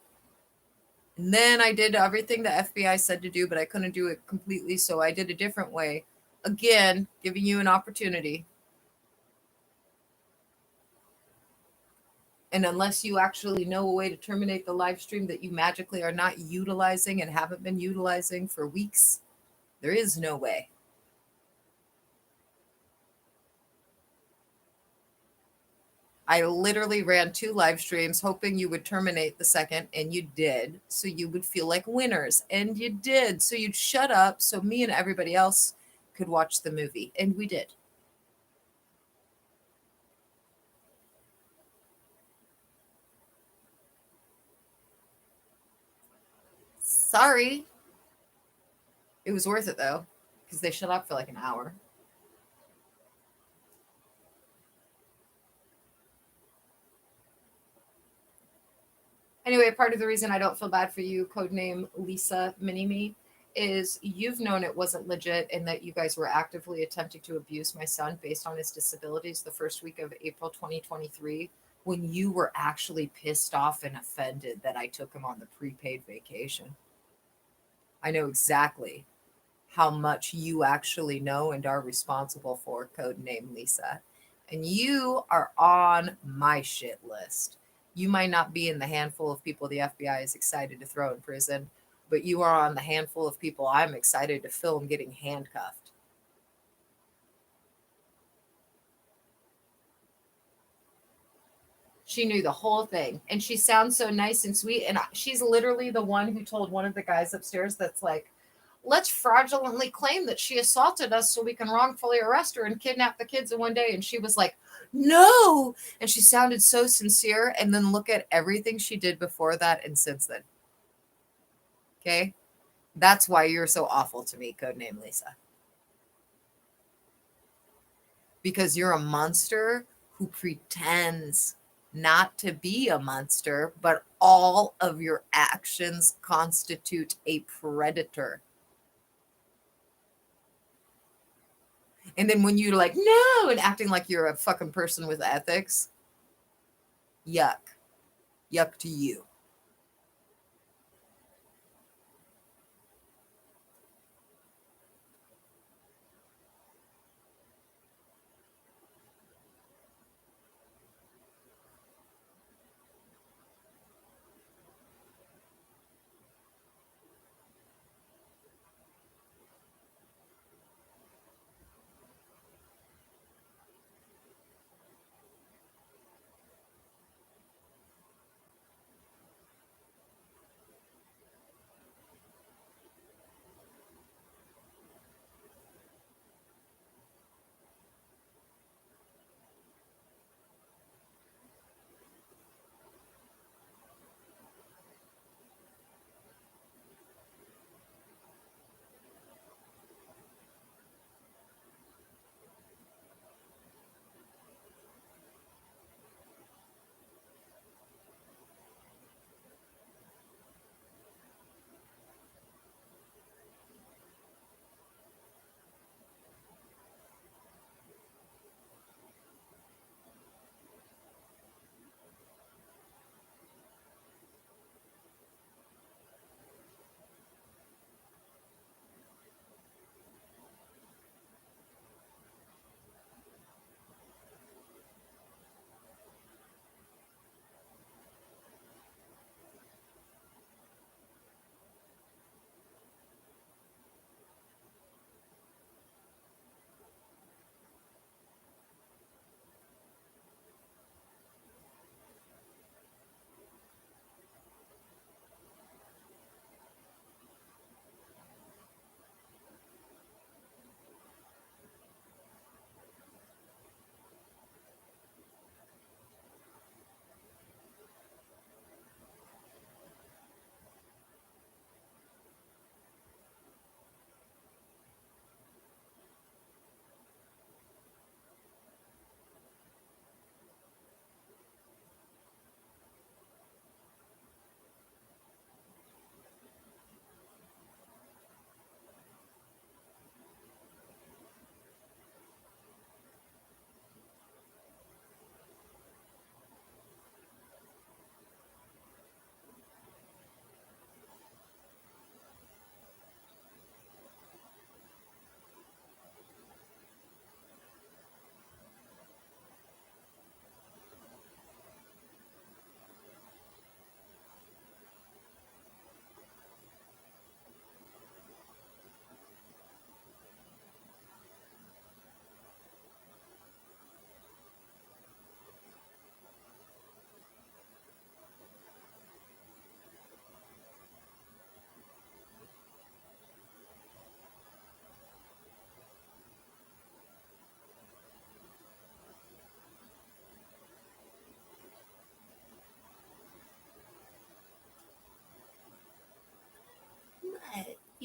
And then I did everything the FBI said to do, but I couldn't do it completely, so I did a different way. Again, giving you an opportunity. And unless you actually know a way to terminate the live stream that you magically are not utilizing and haven't been utilizing for weeks, there is no way. I literally ran 2 live streams hoping you would terminate the second, and you did. So you would feel like winners, and you did. So you'd shut up so me and everybody else could watch the movie, and we did. Sorry. It was worth it though, because they shut up for like an hour. Anyway, part of the reason I don't feel bad for you, codename Lisa Mini Me, is you've known it wasn't legit and that you guys were actively attempting to abuse my son based on his disabilities the first week of April 2023, when you were actually pissed off and offended that I took him on the prepaid vacation. I know exactly how much you actually know and are responsible for, codename Lisa. And you are on my shit list. You might not be in the handful of people the FBI is excited to throw in prison, but you are on the handful of people I'm excited to film getting handcuffed. She knew the whole thing. And she sounds so nice and sweet. And she's literally the one who told one of the guys upstairs that's like, let's fraudulently claim that she assaulted us so we can wrongfully arrest her and kidnap the kids in one day. And she was like, no. And she sounded so sincere. And then look at everything she did before that and since then. Okay. That's why you're so awful to me, codename Lisa. Because you're a monster who pretends not to be a monster, but all of your actions constitute a predator. And then when you're like, no, and acting like you're a fucking person with ethics, yuck. Yuck to you.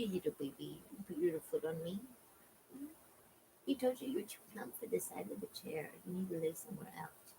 you, little baby. Put your little foot on me. He told you you're too plump for the side of the chair. You need to live somewhere else.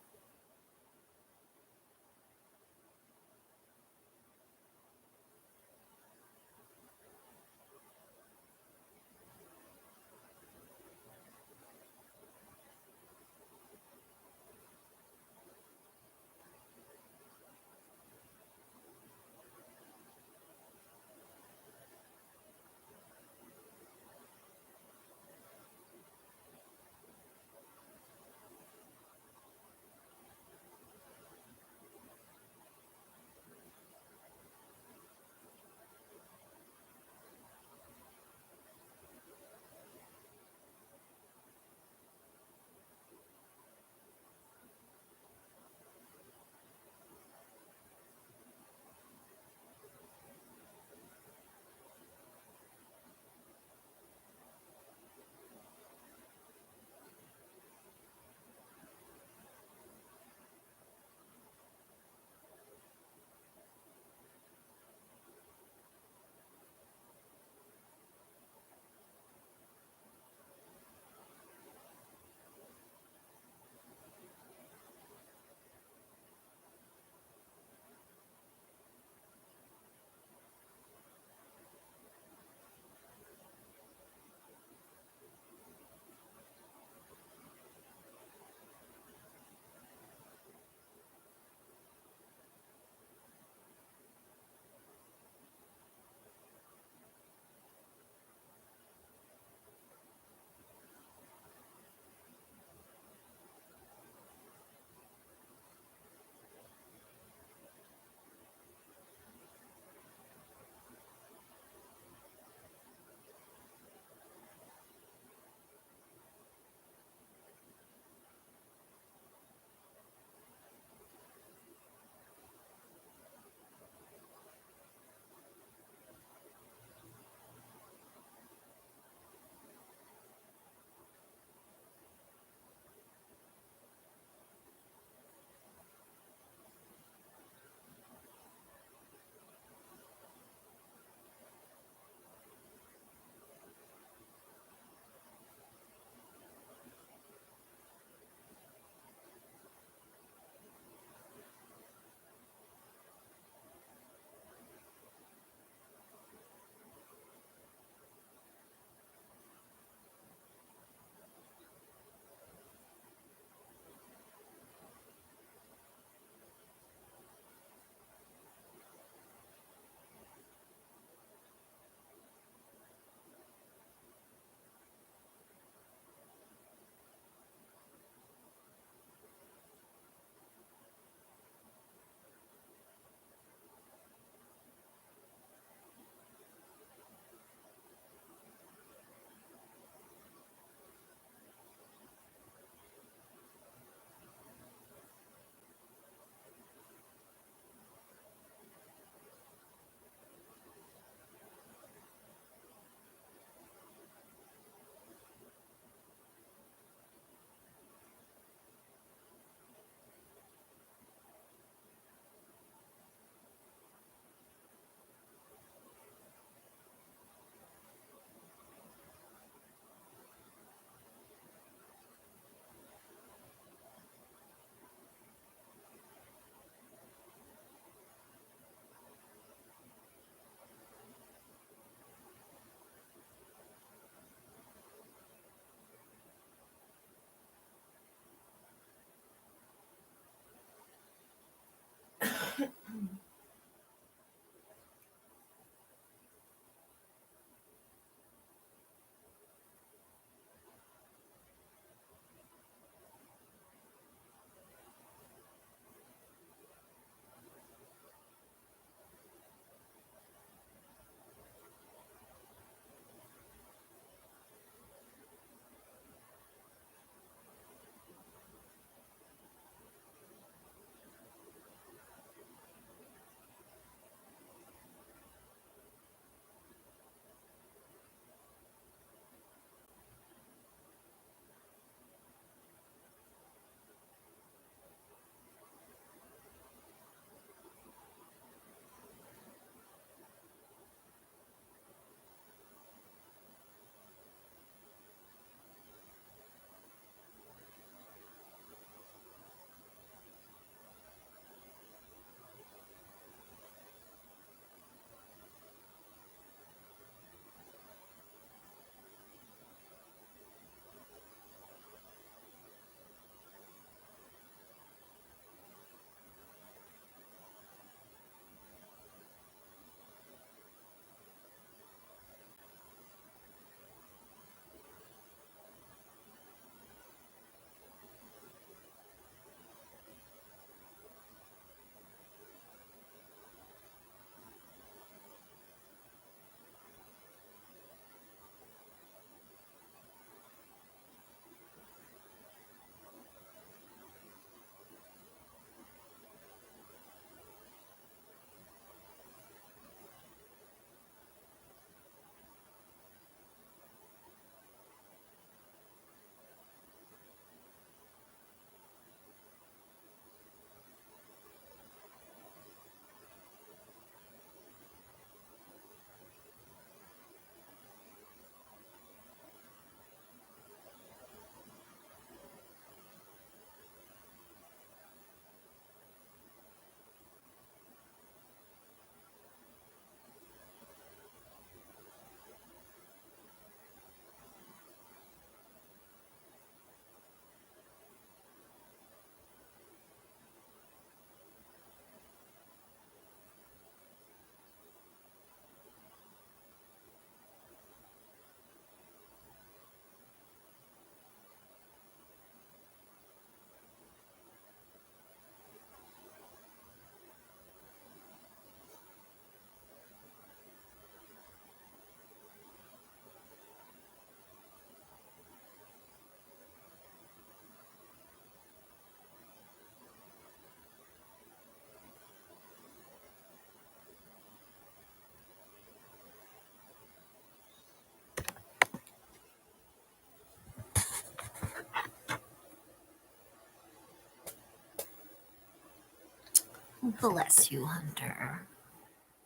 Bless you, Hunter.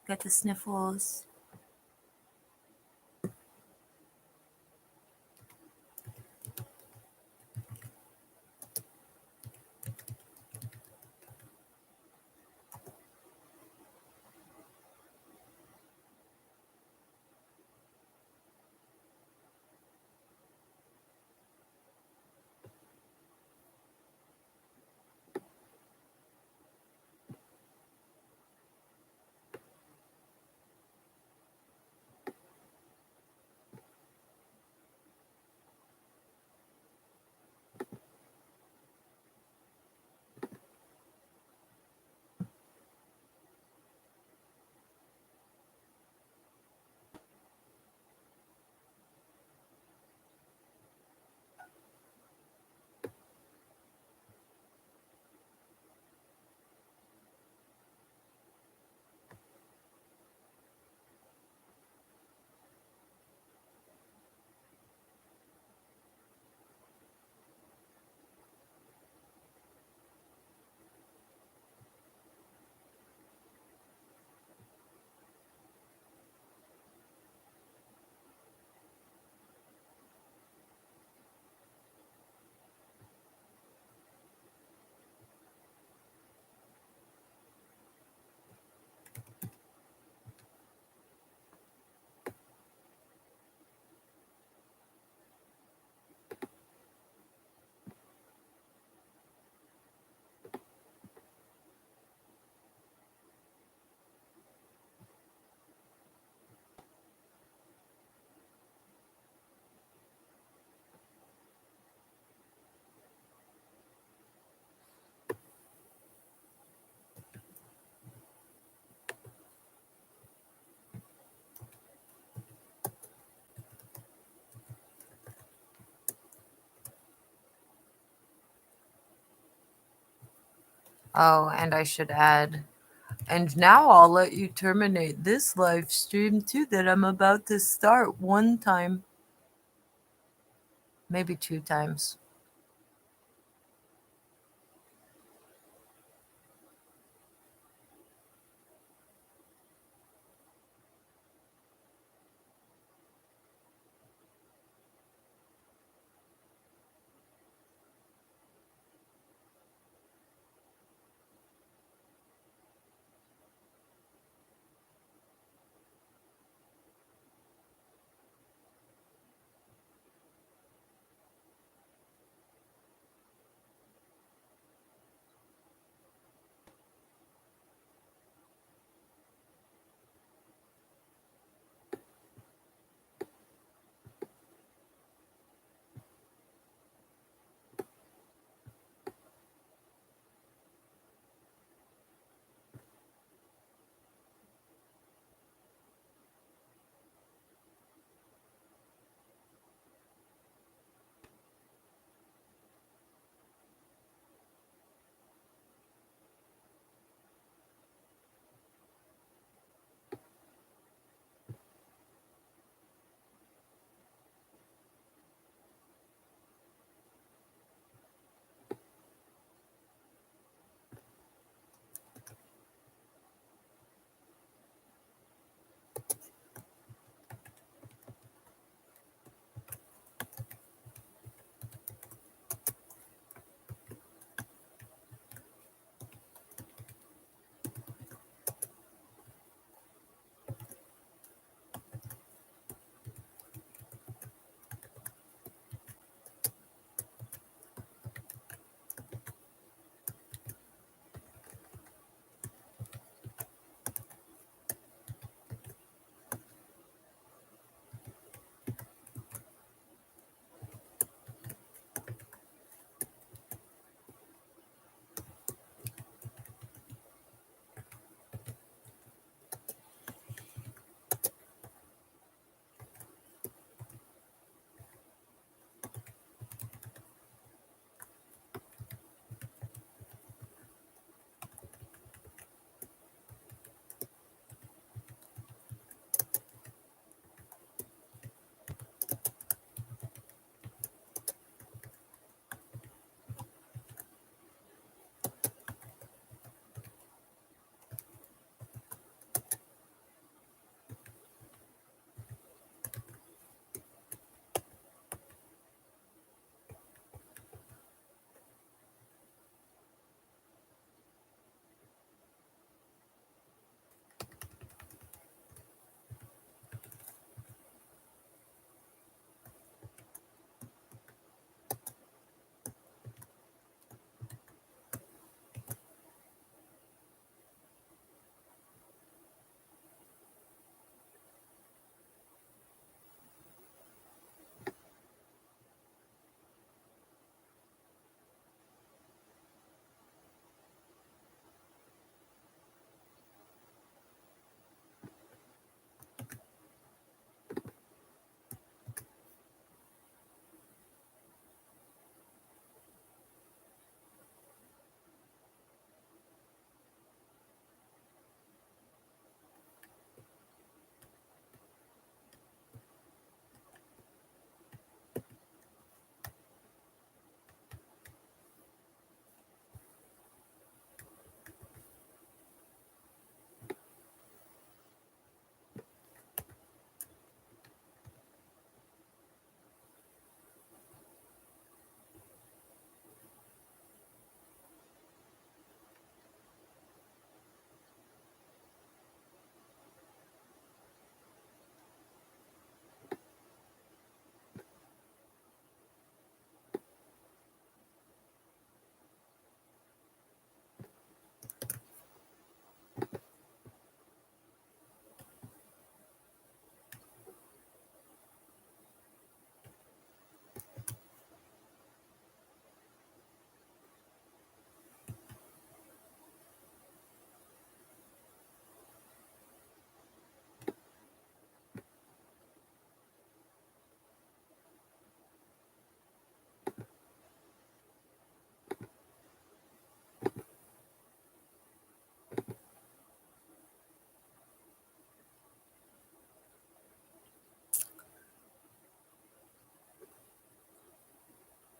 Got the sniffles. Oh, and I should add, and now I'll let you terminate this live stream too that I'm about to start one time. Maybe 2 times.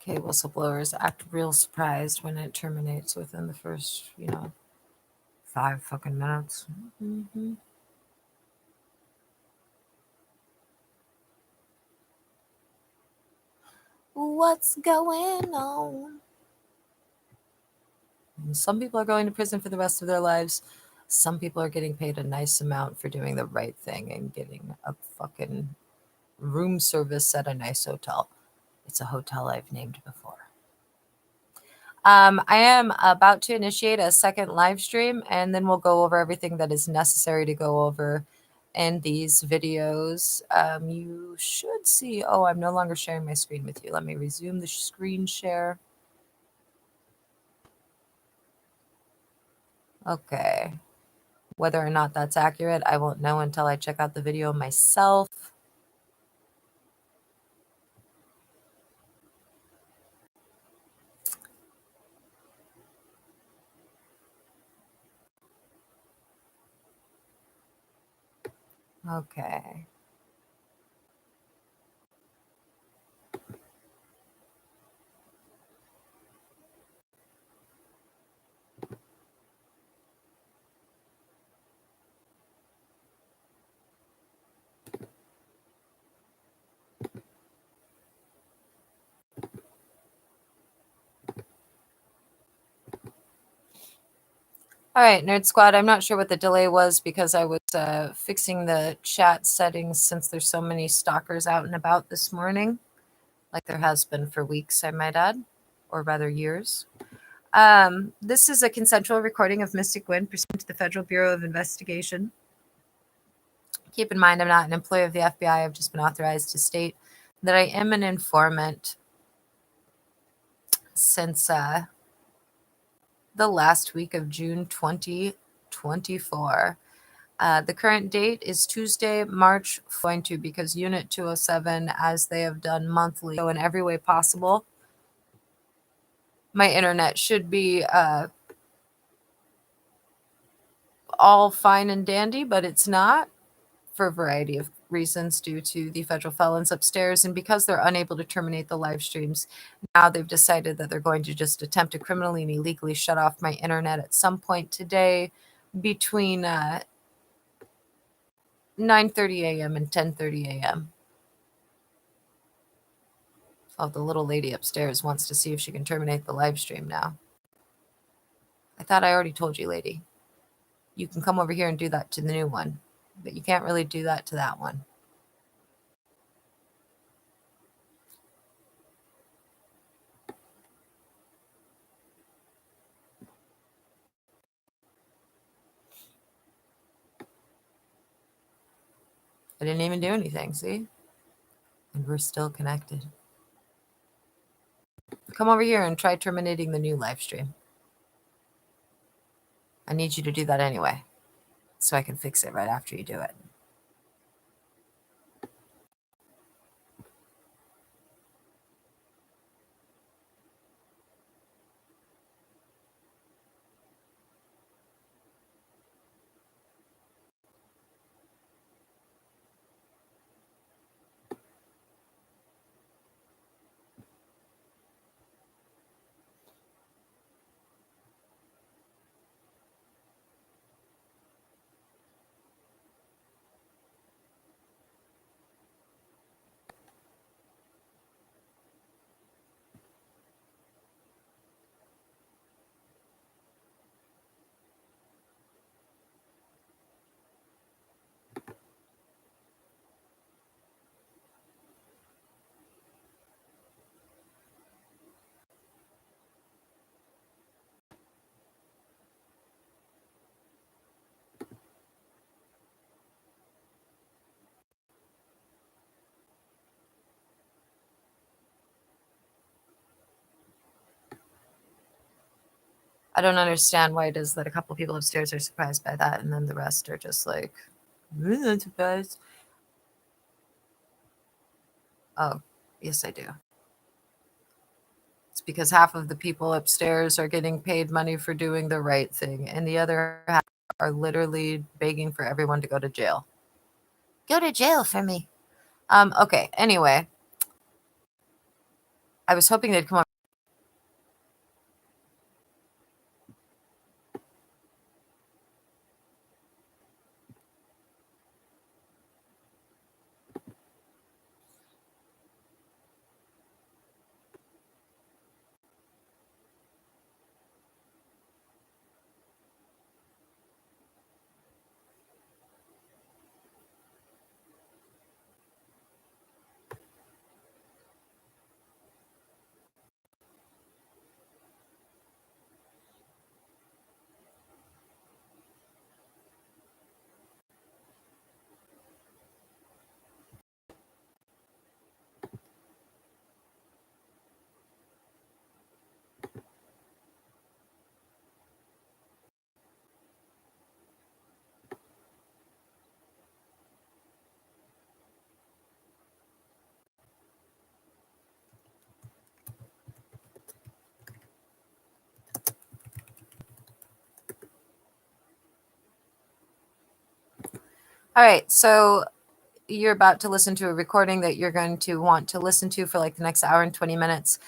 Okay, whistleblowers act real surprised when it terminates within the first, 5 fucking minutes. Mm-hmm. What's going on? Some people are going to prison for the rest of their lives. Some people are getting paid a nice amount for doing the right thing and getting a fucking room service at a nice hotel. It's a hotel I've named before. I am about to initiate a second live stream, and then we'll go over everything that is necessary to go over in these videos. You should see, oh, I'm no longer sharing my screen with you. Let me resume the screen share. Okay. Whether or not that's accurate, I won't know until I check out the video myself. Okay. All right, Nerd Squad, I'm not sure what the delay was because I was fixing the chat settings since there's so many stalkers out and about this morning, like there has been for weeks, I might add, or rather years. This is a consensual recording of Mystic Gwen pursuant to the Federal Bureau of Investigation. Keep in mind, I'm not an employee of the FBI. I've just been authorized to state that I am an informant since the last week of June 2024. The current date is Tuesday, March 4th, because Unit 207, as they have done monthly, so in every way possible, my internet should be all fine and dandy, but it's not for a variety of reasons due to the federal felons upstairs. And because they're unable to terminate the live streams, now they've decided that they're going to just attempt to criminally and illegally shut off my internet at some point today between 9:30 a.m. and 10:30 a.m. Oh, the little lady upstairs wants to see if she can terminate the live stream now. I thought I already told you, lady. You can come over here and do that to the new one, but you can't really do that to that one. I didn't even do anything, see? And we're still connected. Come over here and try terminating the new live stream. I need you to do that anyway, so I can fix it right after you do it. I don't understand why it is that a couple people upstairs are surprised by that, and then the rest are just like, I'm not surprised. Oh, yes, I do. It's because half of the people upstairs are getting paid money for doing the right thing, and the other half are literally begging for everyone to go to jail. Go to jail for me. Okay, anyway. I was hoping they'd come up. All right, so you're about to listen to a recording that you're going to want to listen to for like the next hour and 20 minutes.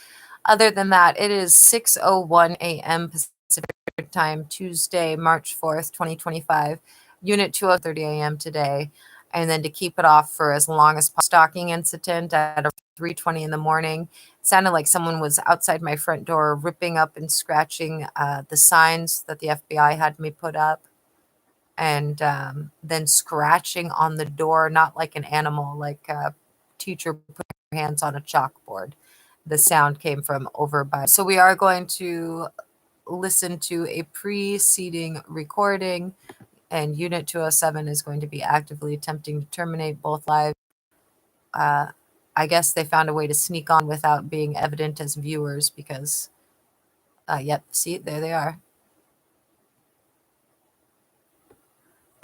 Other than that, it is 6:01 a.m. Pacific time, Tuesday, March 4th, 2025, Unit 2:30 a.m. today. And then to keep it off for as long as possible. Stalking incident at 3:20 in the morning. It sounded like someone was outside my front door ripping up and scratching the signs that the FBI had me put up. And then scratching on the door, not like an animal, like a teacher putting her hands on a chalkboard. The sound came from over by. So we are going to listen to a preceding recording, and Unit 207 is going to be actively attempting to terminate both live. I guess they found a way to sneak on without being evident as viewers because, yep, see, there they are.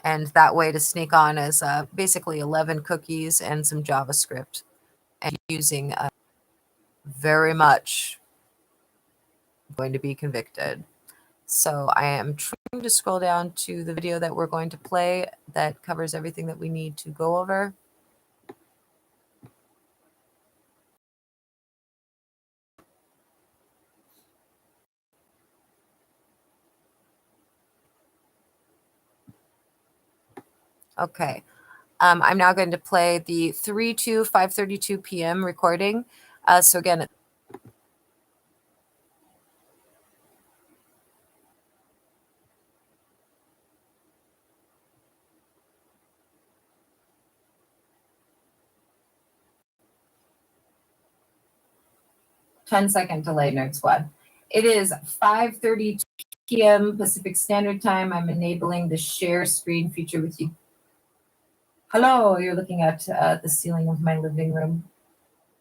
And that way to sneak on is basically 11 cookies and some JavaScript, and using very much going to be convicted. So I am trying to scroll down to the video that we're going to play that covers everything that we need to go over. Okay. I'm now going to play the 3/2/5:32 p.m. recording. So again, 10-second delay, Nerd Squad. It is 5:32 p.m. Pacific Standard Time. I'm enabling the share screen feature with you. Hello, you're looking at the ceiling of my living room.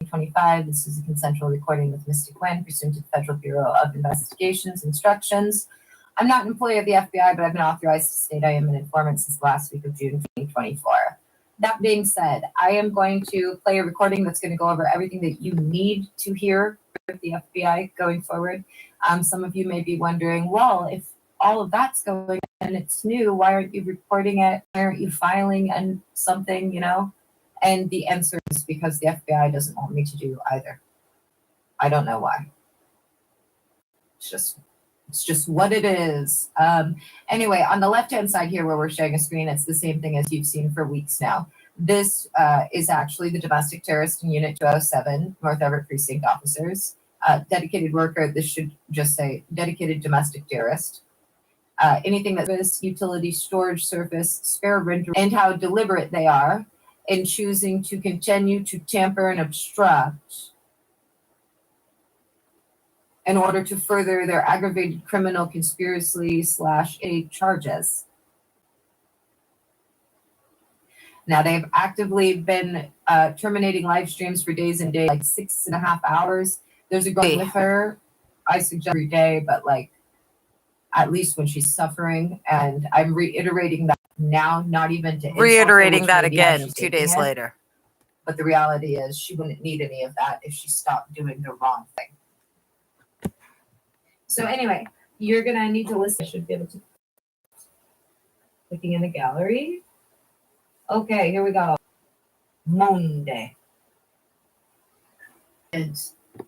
25. This is a consensual recording with Mr. Gwen, pursuant to the Federal Bureau of Investigation's instructions. I'm not an employee of the FBI, but I've been authorized to state I am an informant since the last week of June 2024. That being said, I am going to play a recording that's going to go over everything that you need to hear with the FBI going forward. Some of you may be wondering, well, if all of that's going and it's new, why aren't you reporting it? Why aren't you filing and something, you know? And the answer is because the FBI doesn't want me to do either. I don't know why. It's just what it is. Anyway, on the left-hand side here where we're sharing a screen, it's the same thing as you've seen for weeks now. This is actually the domestic terrorist in Unit 207, North Everett Precinct officers. Dedicated worker, this should just say dedicated domestic terrorist. Anything that is utility storage surface, spare render, and how deliberate they are in choosing to continue to tamper and obstruct in order to further their aggravated criminal conspiracy/A charges. Now, they've actively been terminating live streams for days and days, like 6.5 hours. There's a girl with her, I suggest every day, but like at least when she's suffering. And I'm reiterating that now, not even to reiterating that again 2 days later. But the reality is she wouldn't need any of that if she stopped doing the wrong thing. So anyway, you're going to need to listen. I should be able to. Clicking in the gallery. Okay, here we go. Monday. And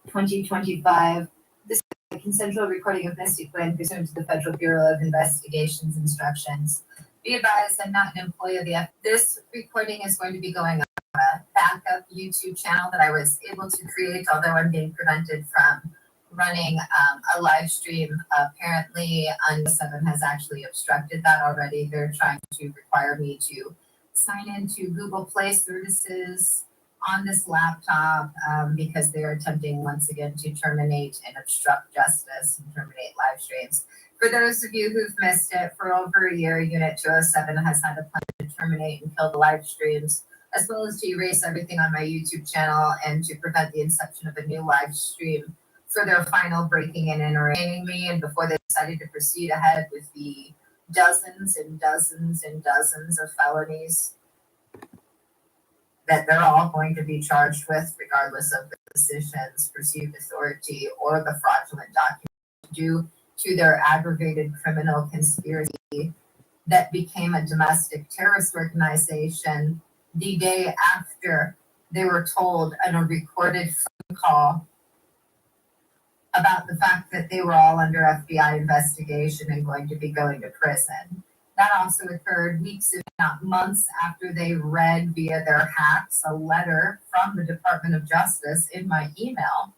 2025. This is a consensual recording of Misty Gwen pursuant to the Federal Bureau of Investigation's instructions. Be advised, I'm not an employee of the This recording is going to be going on a backup YouTube channel that I was able to create, although I'm being prevented from running a live stream. Apparently, Untitled has actually obstructed that already. They're trying to require me to sign into Google Play services on this laptop because they are attempting once again to terminate and obstruct justice and terminate live streams. For those of you who've missed it, for over a year, Unit 207 has had a plan to terminate and kill the live streams, as well as to erase everything on my YouTube channel and to prevent the inception of a new live stream for their final breaking in and arraigning me. And before they decided to proceed ahead with the dozens and dozens and dozens of felonies that they're all going to be charged with, regardless of the decisions, perceived authority, or the fraudulent document due to their aggravated criminal conspiracy that became a domestic terrorist organization the day after they were told in a recorded phone call about the fact that they were all under FBI investigation and going to be going to prison. That also occurred weeks, if not months, after they read via their hacks a letter from the Department of Justice in my email,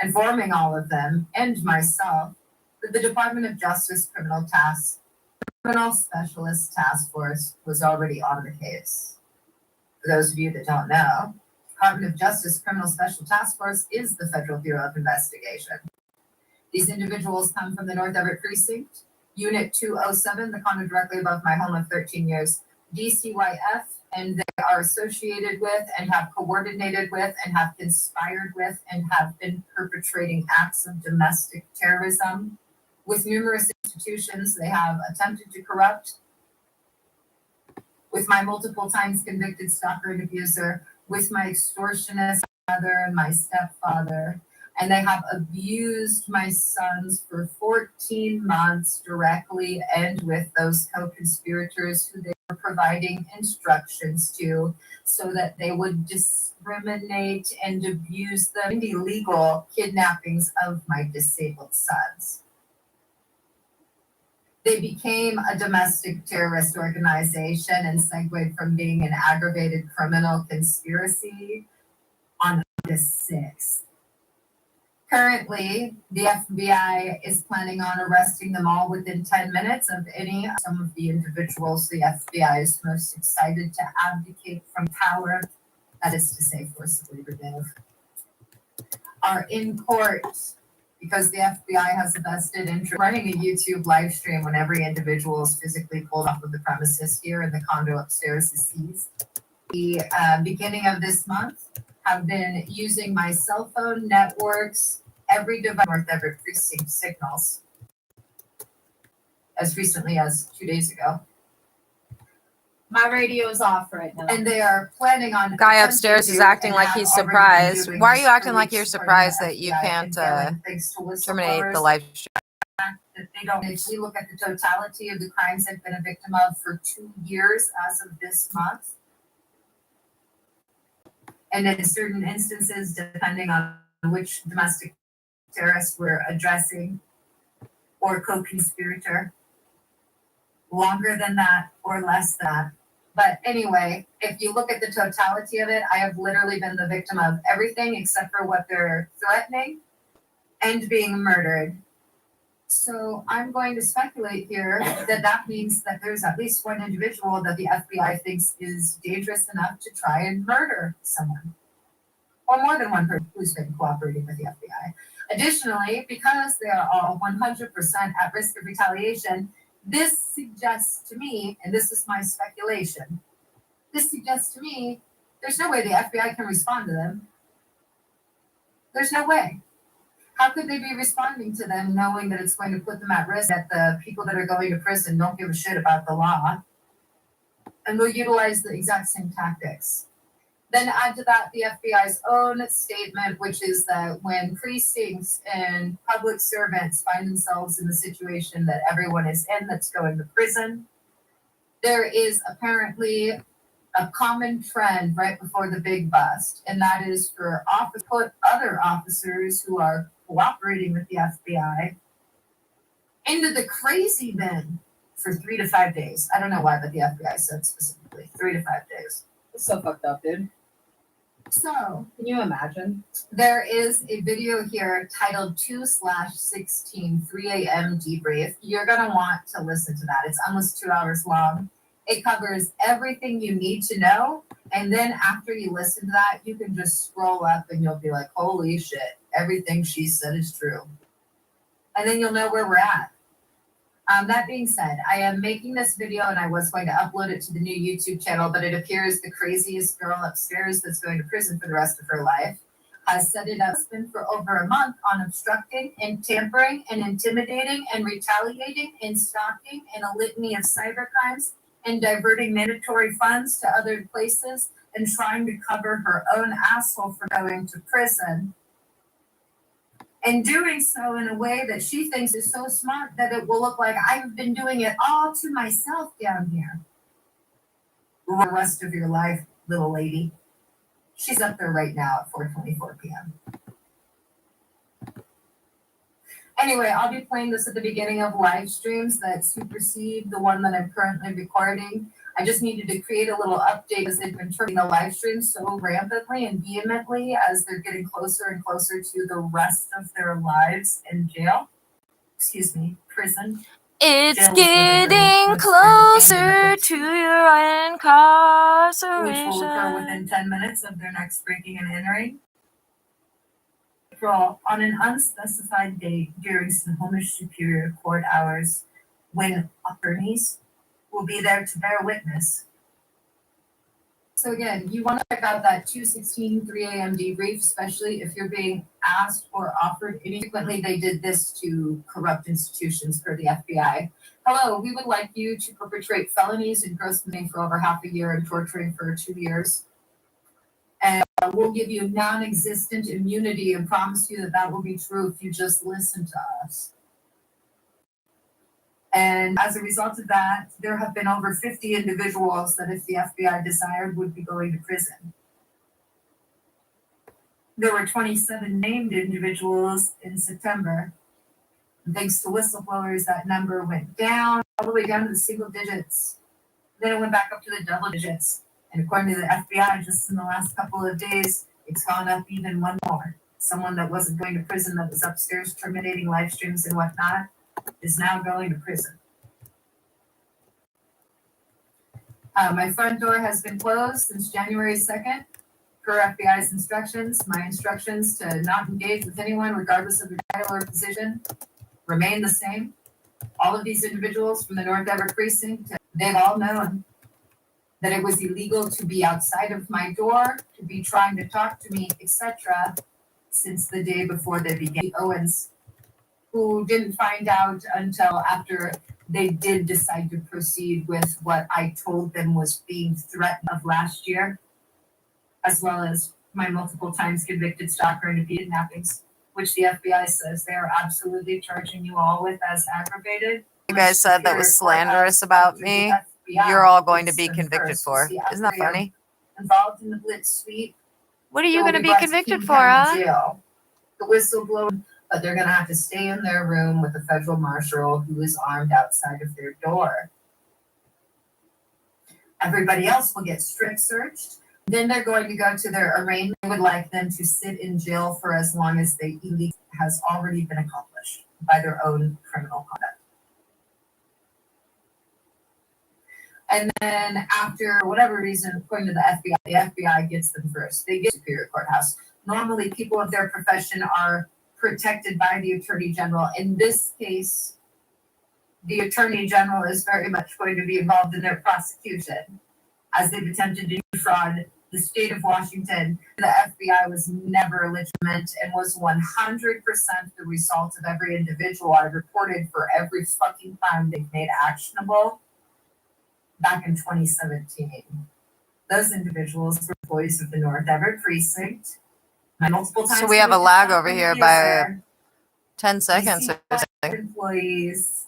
informing all of them and myself that the Department of Justice Criminal Specialist Task Force was already on the case. For those of you that don't know, Department of Justice Criminal Special Task Force is the Federal Bureau of Investigation. These individuals come from the North Everett Precinct, Unit 207, the condo directly above my home of 13 years, DCYF, and they are associated with and have coordinated with and have conspired with and have been perpetrating acts of domestic terrorism with numerous institutions they have attempted to corrupt, with my multiple times convicted stalker and abuser, with my extortionist mother and my stepfather, and they have abused my sons for 14 months directly and with those co-conspirators who they were providing instructions to so that they would discriminate and abuse them in illegal kidnappings of my disabled sons. They became a domestic terrorist organization and segued from being an aggravated criminal conspiracy on August 6th. Currently, the FBI is planning on arresting them all within 10 minutes of some of the individuals the FBI is most excited to abdicate from power, that is to say forcibly remove, are in court because the FBI has a vested interest running a YouTube live stream when every individual is physically pulled off of the premises here and the condo upstairs is seized. The beginning of this month, have been using my cell phone networks, every device, North Everett Precinct signals, as recently as 2 days ago. My radio is off right now. And they are planning on. Guy upstairs is acting like he's surprised. Why are you acting like you're surprised that you can't terminate the live stream? That they don't. If we look at the totality of the crimes they've been a victim of for 2 years as of this month, and in certain instances, depending on which domestic terrorist we're addressing or co-conspirator, longer than that or less than that. But anyway, if you look at the totality of it, I have literally been the victim of everything except for what they're threatening and being murdered. So I'm going to speculate here that that means that there's at least one individual that the FBI thinks is dangerous enough to try and murder someone, or more than one person who's been cooperating with the FBI. Additionally, because they are all 100% at risk of retaliation, this suggests to me, and this is my speculation, this suggests to me there's no way the FBI can respond to them. There's no way. How could they be responding to them knowing that it's going to put them at risk, that the people that are going to prison don't give a shit about the law and will utilize the exact same tactics? Then add to that the FBI's own statement, which is that when precincts and public servants find themselves in the situation that everyone is in that's going to prison, there is apparently a common trend right before the big bust, and that is for put other officers who are cooperating with the FBI into the crazy bin for 3 to 5 days. I don't know why, but the FBI said specifically 3 to 5 days. It's so fucked up, dude. So Can you imagine? there is a video here titled 2/16 3 a.m. debrief. You're gonna want to listen to that. It's almost 2 hours long. It covers everything you need to know. And then after you listen to that, you can just scroll up and you'll be like, holy shit, everything she said is true. And then you'll know where we're at. That being said, I am making this video and I was going to upload it to the new YouTube channel, but it appears the craziest girl upstairs that's going to prison for the rest of her life has set it up for over a month on obstructing and tampering and intimidating and retaliating and stalking and a litany of cyber crimes and diverting mandatory funds to other places and trying to cover her own asshole for going to prison. And doing so in a way that she thinks is so smart that it will look like I've been doing it all to myself down here. The rest of your life, little lady. She's up there right now at 4:24 p.m. Anyway, I'll be playing this at the beginning of live streams that supersede the one that I'm currently recording. I just needed to create a little update as they've been turning the live streams so rampantly and vehemently as they're getting closer and closer to the rest of their lives in jail. Excuse me, prison. It's Jail is where they bring getting what's closer entertainment, to your which will occur incarceration. within 10 minutes of their next breaking and entering. April, on an unspecified date during Snohomish Superior Court hours, when attorneys will be there to bear witness. So again, you want to check out that 2:16 3 a.m. debrief, especially if you're being asked or offered. Frequently, they did this to corrupt institutions for the FBI. Hello, we would like you to perpetrate felonies and gross misdemeanor for over half a year and torturing for 2 years. And we'll give you non-existent immunity and promise you that that will be true if you just listen to us. And as a result of that, there have been over 50 individuals that if the FBI desired would be going to prison. There were 27 named individuals in September. And thanks to whistleblowers, that number went down, all the way down to the single digits. Then it went back up to the double digits. And according to the FBI, just in the last couple of days, it's gone up even one more. Someone that wasn't going to prison that was upstairs terminating live streams and whatnot is now going to prison. My front door has been closed since January 2nd, per FBI's instructions. My instructions to not engage with anyone, regardless of their title or position, remain the same. All of these individuals from the North Everett Precinct, they've all known that it was illegal to be outside of my door, to be trying to talk to me, etc., since the day before they began. Owens, who didn't find out until after they did decide to proceed with what I told them was being threatened of last year, as well as my multiple times convicted stalker and kidnappings, which the FBI says they are absolutely charging you all with as aggravated. You guys said that was slanderous about me. You're all going to be convicted for. Isn't that funny? Involved in the Blitz sweep. What are you going to be convicted for, Jail. The whistleblower, but they're going to have to stay in their room with a federal marshal who is armed outside of their door. Everybody else will get strip searched. Then they're going to go to their arraignment. I would like them to sit in jail for as long as they illegally has already been accomplished by their own criminal conduct. And then after whatever reason, according to the FBI gets them first. They get Superior Courthouse. Normally, people of their profession are protected by the Attorney General. In this case, the Attorney General is very much going to be involved in their prosecution, as they've attempted to defraud the state of Washington. The FBI was never legitimate and was 100% the result of every individual I reported for every fucking crime they've made actionable back in 2017. Those individuals were employees of the North Everett Precinct. Multiple times. So we have a lag over here by 10 seconds or something. Employees.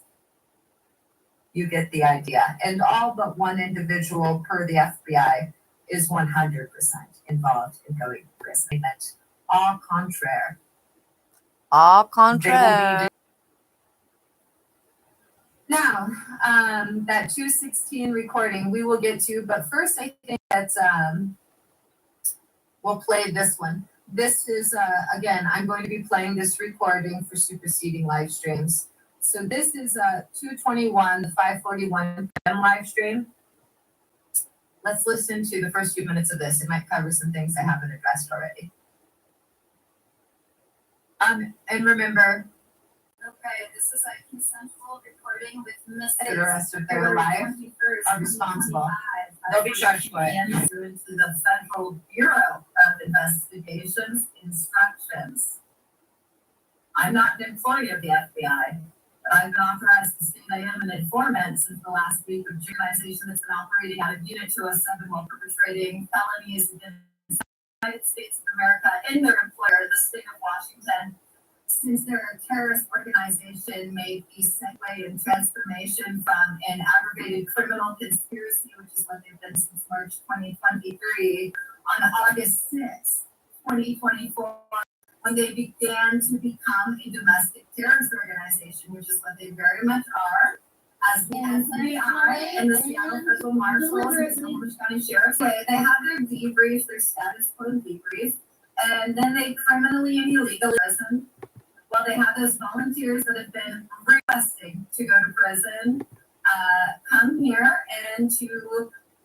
You get the idea. And all but one individual per the FBI is 100% involved in going to prison. That au contraire. Au They will contraire. Now, that 216 recording we will get to, but first I think that we'll play this one. This is, again, I'm going to be playing this recording for superseding live streams. So this is 221, the 541 PM live stream. Let's listen to the first few minutes of this. It might cover some things I haven't addressed already. And remember, Okay, this is a consensual recording with the rest of their life are responsible. 2025. They'll be charged for it. Into the Federal Bureau of Investigations instructions. I'm not an employee of the FBI, but I've been authorized to state I am an informant since the last week of the organization that's been operating out of Unit 207 while perpetrating felonies against the United States of America and their employer, the state of Washington. Since their terrorist organization made the segue and transformation from an aggravated criminal conspiracy, which is what they've been since March 2023, on August 6, 2024, when they began to become a domestic terrorist organization, which is what they very much are, as the FBI and the Seattle Federal Marshals and the Snohomish County Sheriff's. They have their debrief, their status quo debrief, and then they criminally and illegally prison. Well, they have those volunteers that have been requesting to go to prison, come here and to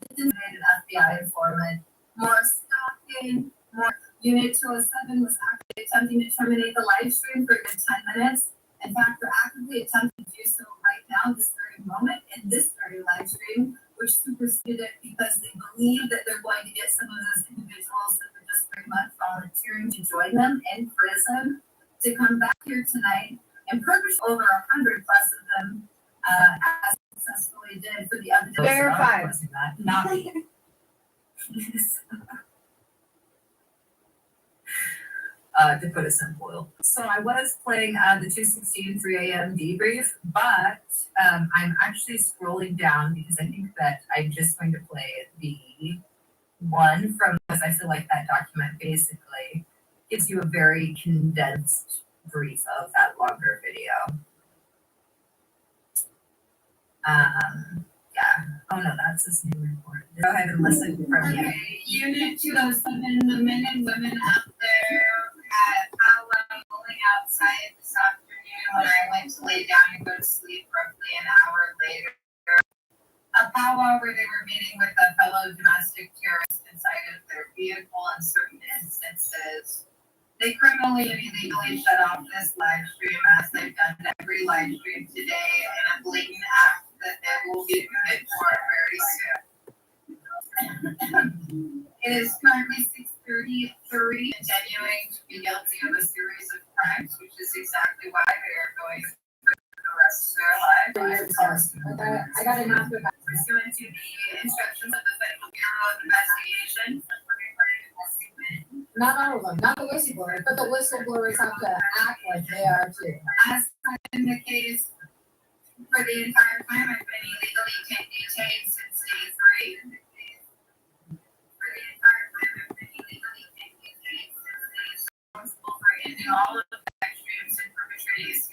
designated FBI informant. More stalking, more Unit 207 was actually attempting to terminate the live stream for a good 10 minutes. In fact, they're actively attempting to do so right now, this very moment, in this very live stream, which superseded it because they believe that they're going to get some of those individuals that are just very much volunteering to join them in prison to come back here tonight and purchase over 100 plus of them, as successfully did for the other. Verified. Not me. To put it simple. So I was playing the 216 3 a.m. debrief, but I'm actually scrolling down because I think that I'm just going to play the one from, because I feel like that document basically gives you a very condensed brief of that longer video. Yeah. Oh no, that's this new report. Go ahead and listen from you. Unit 207, the men and women out there at powwow going outside this afternoon when I went to lay down and go to sleep roughly an hour later. A powwow where they were meeting with a fellow domestic terrorist inside of their vehicle in certain instances. They criminally and illegally shut off this live stream as they've done every live stream today in a blatant act that they will be committed for very soon. It is currently 6:33, continuing to be guilty of a series of crimes, which is exactly why they are going for the rest of their lives. I got an answer. Pursuant to the instructions of the Federal Bureau of Investigation. Not all of them, not the whistleblowers, but the whistleblowers have to act like they are too. As in the case for the entire time, I've been illegally detained since day 3. For the entire time, I've been illegally detained since day 3. Responsible for ending all of the extremes and perpetrators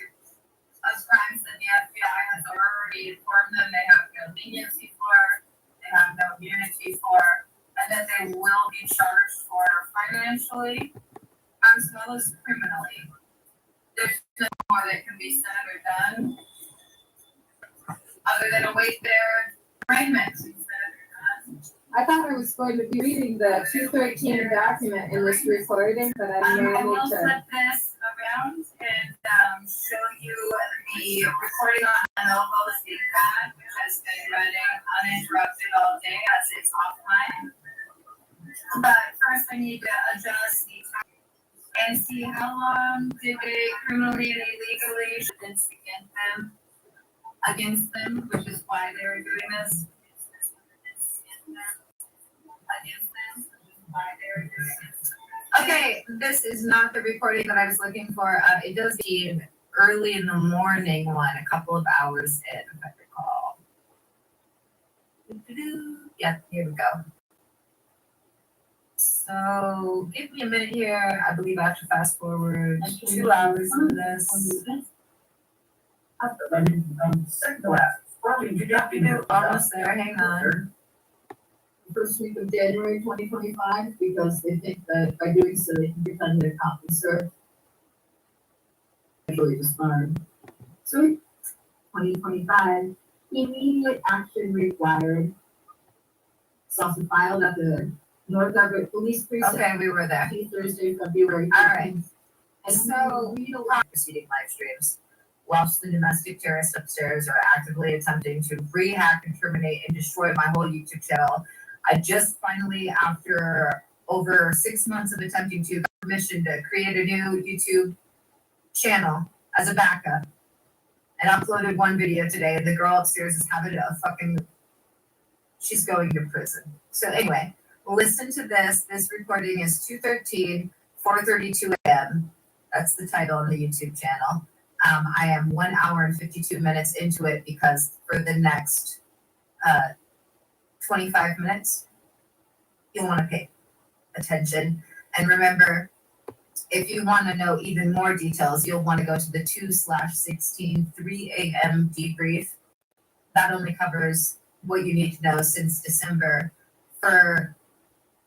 of crimes that the FBI has already informed them they have no leniency for, they have no immunity for, and that they will be charged for financially as well as criminally. There's no more that can be said or done other than await their arraignment. I thought I was going to be reading the 213 document in this recording, but I I managed will to. flip this around and show you the recording on Lenovo Pad, which has been running uninterrupted all day as it's offline. But first I need to adjust the time and see how long did they criminally and illegally sentence against them, which is why they were doing this. Okay, this is not the recording that I was looking for. It does be early in the morning one, a couple of hours in, if I recall. Yep, here we go. So give me a minute here. I believe I have to fast forward 2 hours of this. Almost there, hang on. First week of January 2025, because they think that by doing so, they can defend their officer. Actually, just fine. So, 2025, immediate action required. It's also filed at the North Everett Police Precinct. Okay, we were there. Thursday, February. All right. 15th. And so we don't have proceeding live streams. Whilst the domestic terrorists upstairs are actively attempting to rehack and terminate and destroy my whole YouTube channel, I just finally, after over 6 months of attempting to, got permission to create a new YouTube channel as a backup, and uploaded one video today. The girl upstairs is having a fucking, she's going to prison. So anyway, listen to this. This recording is 2:13, 4:32 a.m. That's the title on the YouTube channel. I am 1 hour and 52 minutes into it because for the next 25 minutes, you'll want to pay attention. And remember, if you want to know even more details, you'll want to go to the 2/16 3 a.m. debrief. That only covers what you need to know since December. For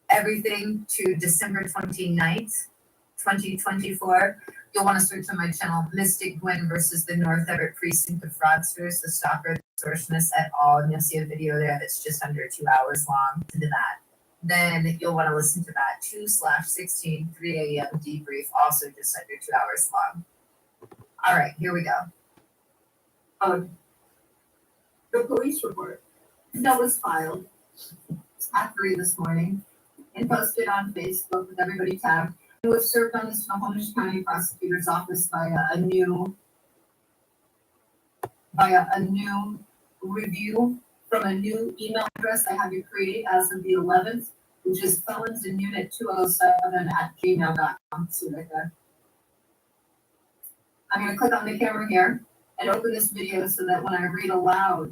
everything to December 29th, 2024, you'll want to search on my channel, Mystic Gwen versus the North Everett Precinct of Fraudsters, the Stalker, the Extortionist et al. And you'll see a video there that's just under 2 hours long to that. Then you'll want to listen to that 2/16 3 a.m. debrief, also just under 2 hours long. All right, here we go. The police report that was filed at 3 this morning and posted on Facebook with everybody tagged. It was served on the Snohomish County Prosecutor's Office via a new review from a new email address I had to create as of the 11th, which is felonsinunit207@gmail.com. See right there. I'm going to click on the camera here and open this video so that when I read aloud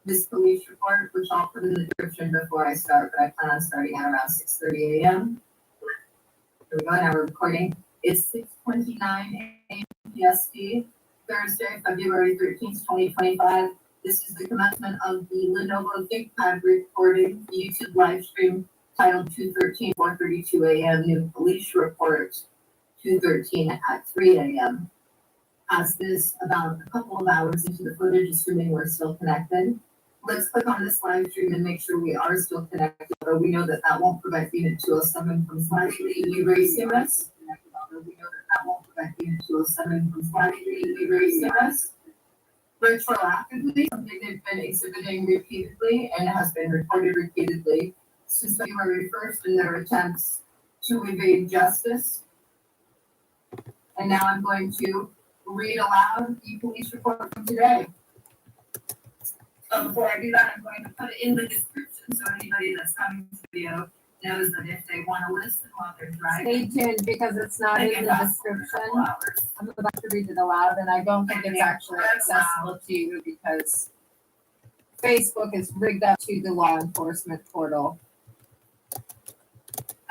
this police report, which I'll put in the description before I start, but I plan on starting at around 6:30 a.m. Here we go, now we're recording. It's 6:29 a.m. PST, Thursday, February 13th, 2025. This is the commencement of the Lenovo ThinkPad recording, the YouTube live stream titled 2:13, 4:32 a.m. New Police Report, 2:13 at 3 a.m. As this about a couple of hours into the footage, assuming we're still connected. Let's click on this live stream and make sure we are still connected, although we know that that won't prevent Unit 207 from slightly erasing us. Although we know that that won't prevent Unit 207 from slightly erasing us. Retroactively, something they've been exhibiting repeatedly and has been reported repeatedly since February 1st in their attempts to evade justice. And now I'm going to read aloud the police report from today. But before I do that, I'm going to put it in the description so anybody that's coming to the video knows that if they want to listen while they're driving. Stay tuned because it's not they in can the fast forward a description. couple hours. I'm about to read it aloud and I don't think it's actually accessible to you because Facebook is rigged up to the law enforcement portal.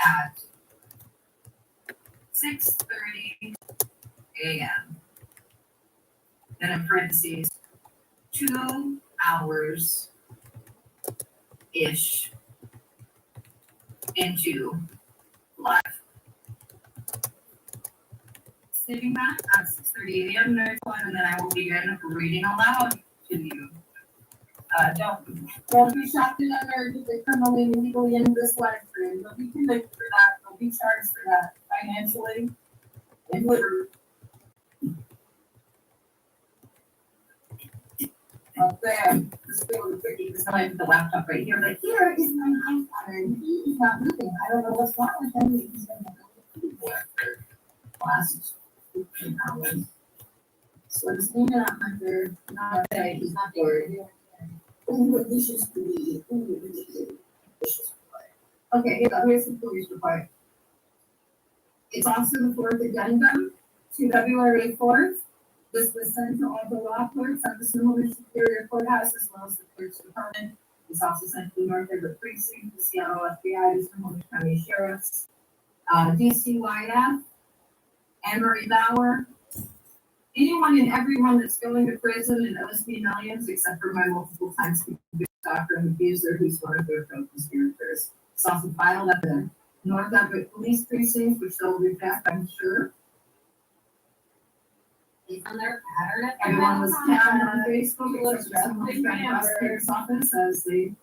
At 6:30 a.m. Then in parentheses, 2 hours-ish into live. Sitting back at 6:30 a.m. next one, and then I will begin reading aloud to you. Don't be shocked and unnerved if they criminally and illegally in this live stream. They'll be convicted for that. They'll be charged for that financially and literally. Up there, this feeling pretty. So I have the laptop right here, like, Here is my iPhone, and he's not moving. I don't know what's wrong with him. He's been last 15 hours. So it's in and out under, not that he's not bored. Vicious booty. Vicious boy. Okay, here's the police report. It's also the fourth addendum to February 4th. This was sent to all the law clerks at the Snohomish Superior Courthouse as well as the clerk's department was also sent to the North Everett Precinct, the Seattle FBI, the Snohomish County Sheriff's, DCYF, Anne Marie Bauer, anyone and everyone that's going to prison and owes me millions, except for my multiple times convicted stalker and abuser, who's one of their co-conspirators. It's also filed at the North Everett Police Precinct, which they'll reject, I'm sure. Based on their pattern of Everyone was criminal down on conduct. Facebook, except for some of the prosecutor's office, as they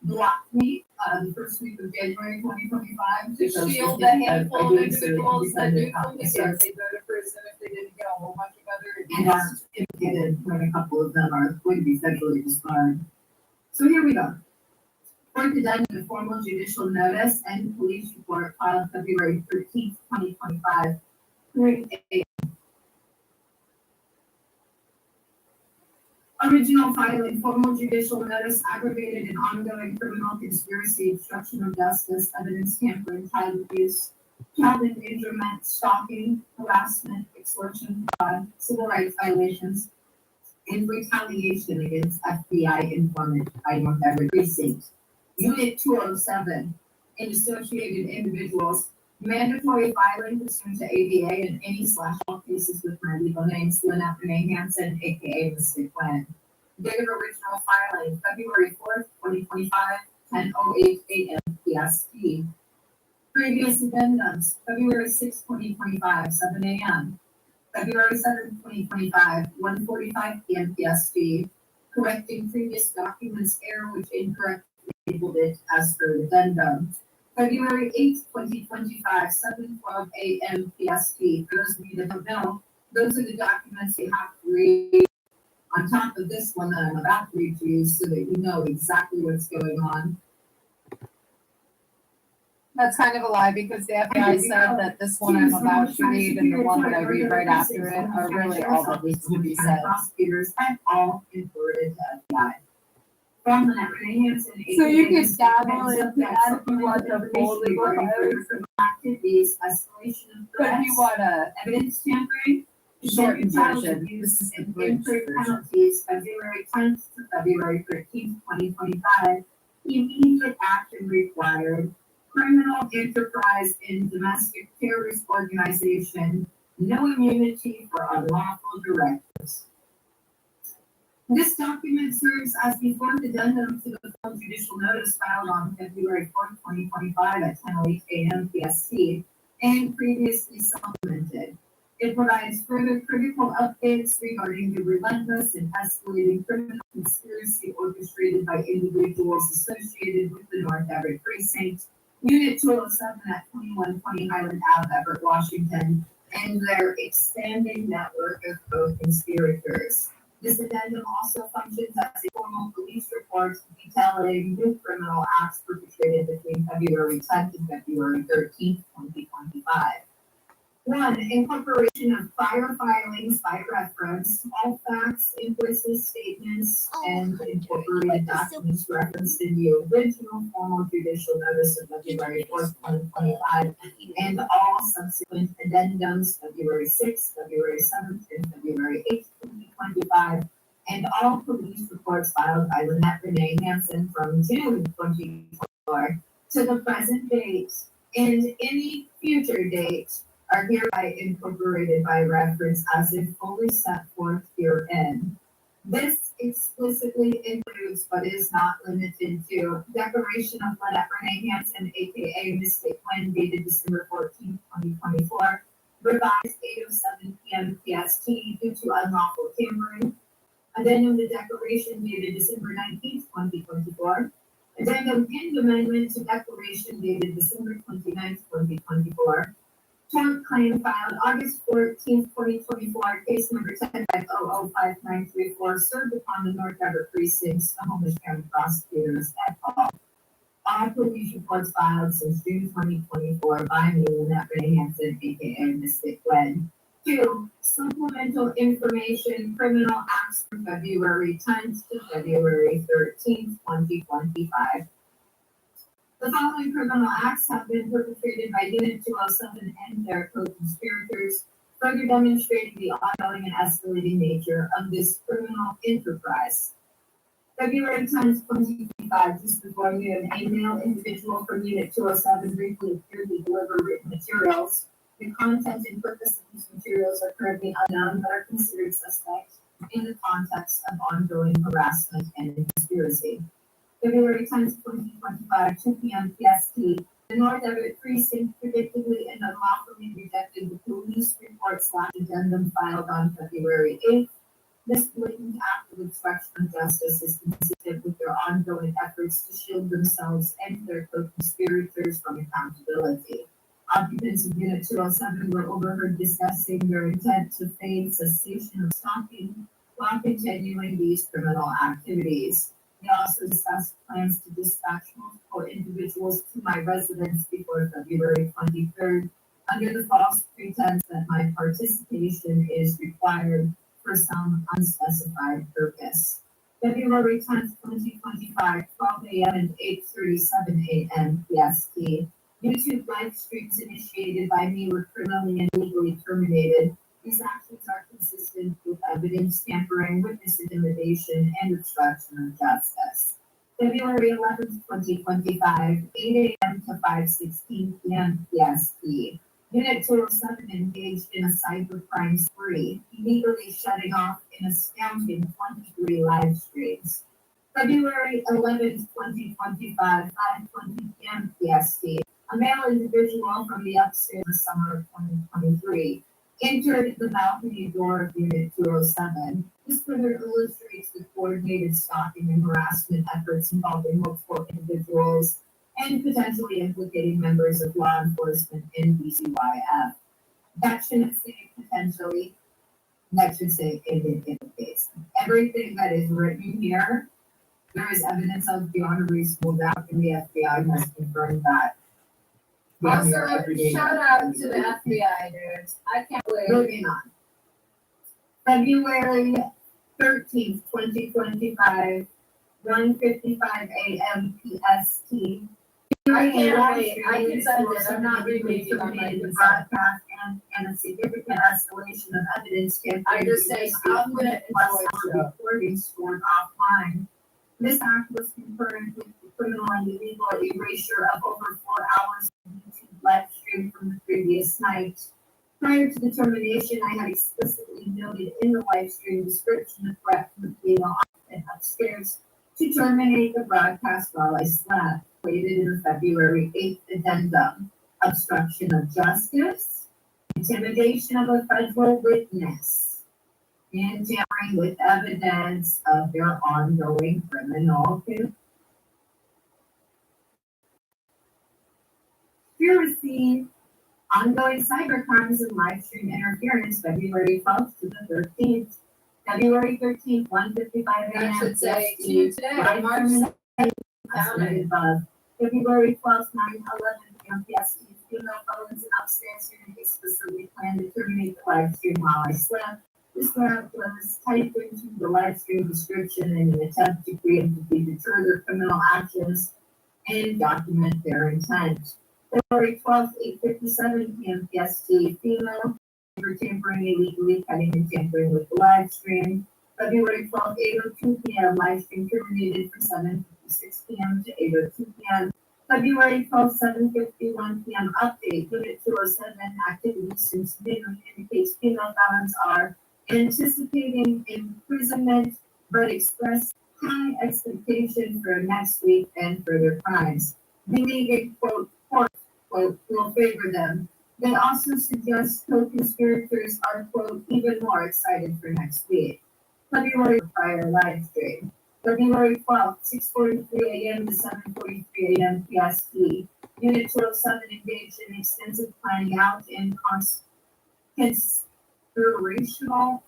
blocked me, the first week of January 2025. To shield the handful of individuals that do come to serve, they go to prison if they didn't get a whole bunch of other. And are implicated when a couple of them are going to be federally disbarred. So here we go. Court addendum to formal judicial notice and police report filed February 13th, 2025. 3 a.m. Original filing, formal judicial notice, aggravated and ongoing criminal conspiracy, obstruction of justice, evidence tampering, child abuse, child endangerment, stalking, harassment, extortion, fraud, civil rights violations, and retaliation against FBI informant by North Everett Precinct. Unit 207, and associated individuals, mandatory filing pursuant to ADA in any / all cases with my legal names, Lynette Renee Hansen, aka Mystic Gwen. Date of original filing, February 4th, 2025, 10:08 a.m. PST. Previous addendums, February 6th, 2025, 7 a.m. February 7th, 2025, 1:45 p.m. PST. Correcting previous documents error which incorrectly labeled it as per addendum. February 8th, 2025, 7:12 a.m. PST. For those of you that don't know, those are the documents you have to read on top of this one that I'm about to read to you so that you know exactly what's going on. That's kind of a lie because the FBI said that this one I'm about to read and the one that I read right after it are really all that needs to be said. Prosecutors and all imported to FBI. From Lynette Renee Hansen. So you can dabble in that if you want to full legal filings. Activities, escalation of But if threats, you want a evidence tampering, shortened child version, abuse, this is the and bridge incurred version. penalties, February 10th to February 13th, 2025. Immediate action required. Criminal enterprise in domestic terrorist organization. No immunity for unlawful directives. This document serves as the fourth addendum to the full judicial notice filed on February 4th, 2025 at 10:08 a.m. PST and previously supplemented. It provides further critical updates regarding the relentless and escalating criminal conspiracy orchestrated by individuals associated with the North Everett Precinct, Unit 207 at 2120 Highland Ave, Everett, Washington, and their expanding network of co-conspirators. This addendum also functions as a formal police report detailing new criminal acts perpetrated between February 10th and February 13th, 2025. 1. Incorporation of prior filings by reference, all facts, invoices, statements, and incorporated documents referenced in the original formal judicial notice of February 4th, 2025, and all subsequent addendums February 6th, February 7th, and February 8th, 2025, and all police reports filed by Lynette Renee Hansen from June 2024 to the present date, and any future date are hereby incorporated by reference as if fully set forth herein. This explicitly includes, but is not limited to, declaration of Lynette Renee Hansen, aka Mystic Gwen, dated December 14th, 2024, revised 8:07 p.m. PST due to unlawful tampering. Addendum to declaration dated December 19th, 2024. Addendum and amendment to declaration dated December 29th, 2024. Tort claim filed August 14th, 2024, case number 10-5005934, served upon the North Everett Precinct, Snohomish County prosecutors at all. All police reports filed since June 2024 by me, Lynette Renee Hansen, aka Mystic Gwen. 2. Supplemental information, criminal acts from February 10th to February 13th, 2025. The following criminal acts have been perpetrated by Unit 207 and their co-conspirators, further demonstrating the ongoing and escalating nature of this criminal enterprise. February 10th, 2025, just before noon, a male individual from Unit 207 briefly appeared to deliver written materials. The content and purpose of these materials are currently unknown, but are considered suspect in the context of ongoing harassment and conspiracy. February 10th, 2025, 2 p.m. PST, the North Everett Precinct predictably and unlawfully rejected the police report/addendum filed on February 8th. This blatant act of obstruction of justice is consistent with their ongoing efforts to shield themselves and their co-conspirators from accountability. Occupants of Unit 207 were overheard discussing their intent to feign cessation of stalking while continuing these criminal activities. They also discussed plans to dispatch multiple individuals to my residence before February 23rd under the false pretense that my participation is required for some unspecified purpose. February 10th, 2025, 12 a.m. and 8:37 a.m. PST. YouTube live streams initiated by me were criminally and legally terminated. These actions are consistent with evidence tampering, witness intimidation, and obstruction of justice. February 11th, 2025, 8 a.m. to 5:16 p.m. PST. Unit 207 engaged in a cybercrime spree, illegally shutting off in a stamping 23 live streams. February 11th, 2025, 5:20 p.m. PST. A male individual from the upstairs in the summer of 2023 entered the balcony door of Unit 207. This further illustrates the coordinated stalking and harassment efforts involving multiple individuals and potentially implicating members of law enforcement in BCYF. That shouldn't say potentially, that should say it implicates. Everything that is written here, there is evidence of beyond a reasonable doubt, and the FBI must confirm that. Also, shout out to the FBI, dudes. I can't wait. Moving on. February 13th, 2025, 1:55 a.m. PST. I can't wait. I can send it. I'm not reading it on my the broadcast and a significant escalation of evidence. I just say, I'm going to enjoy it. Recordings stored offline. This act was concurrent with the criminal and illegal erasure of over 4 hours of YouTube live stream from the previous night. Prior to the termination, I had explicitly noted in the live stream description the threat from the female occupant upstairs to terminate the broadcast while I slept, stated in the February 8th addendum. Obstruction of justice, intimidation of a federal witness, and tampering with evidence of their ongoing criminal conspiracy, ongoing cybercrimes and live stream interference, February 12th to the 13th. February 13th, 1:55 a.m. I should say to you today, March above. February 12th, 9:11 p.m. PST. Female phones and upstairs unit explicitly planned to terminate the live stream while I slept. This threat was typed into the live stream description in an attempt to preemptively deter their criminal actions and document their intent. February 12th, 8:57 p.m. PST. Female for tampering illegally, cutting and tampering with the live stream. February 12th, 8:02 p.m. Live stream terminated from 7:56 p.m. to 8:02 p.m. February 12th, 7:51 p.m. Update. Unit 207 activity since noon indicates female felons are anticipating imprisonment, but express high expectation for next week and further crimes. Believing, quote, will favor them. They also suggest co-conspirators are, quote, even more excited for next week. February prior live stream. February 12th, 6:43 a.m. to 7:43 a.m. PST. Unit 207 engaged in extensive planning out and conspiratorial.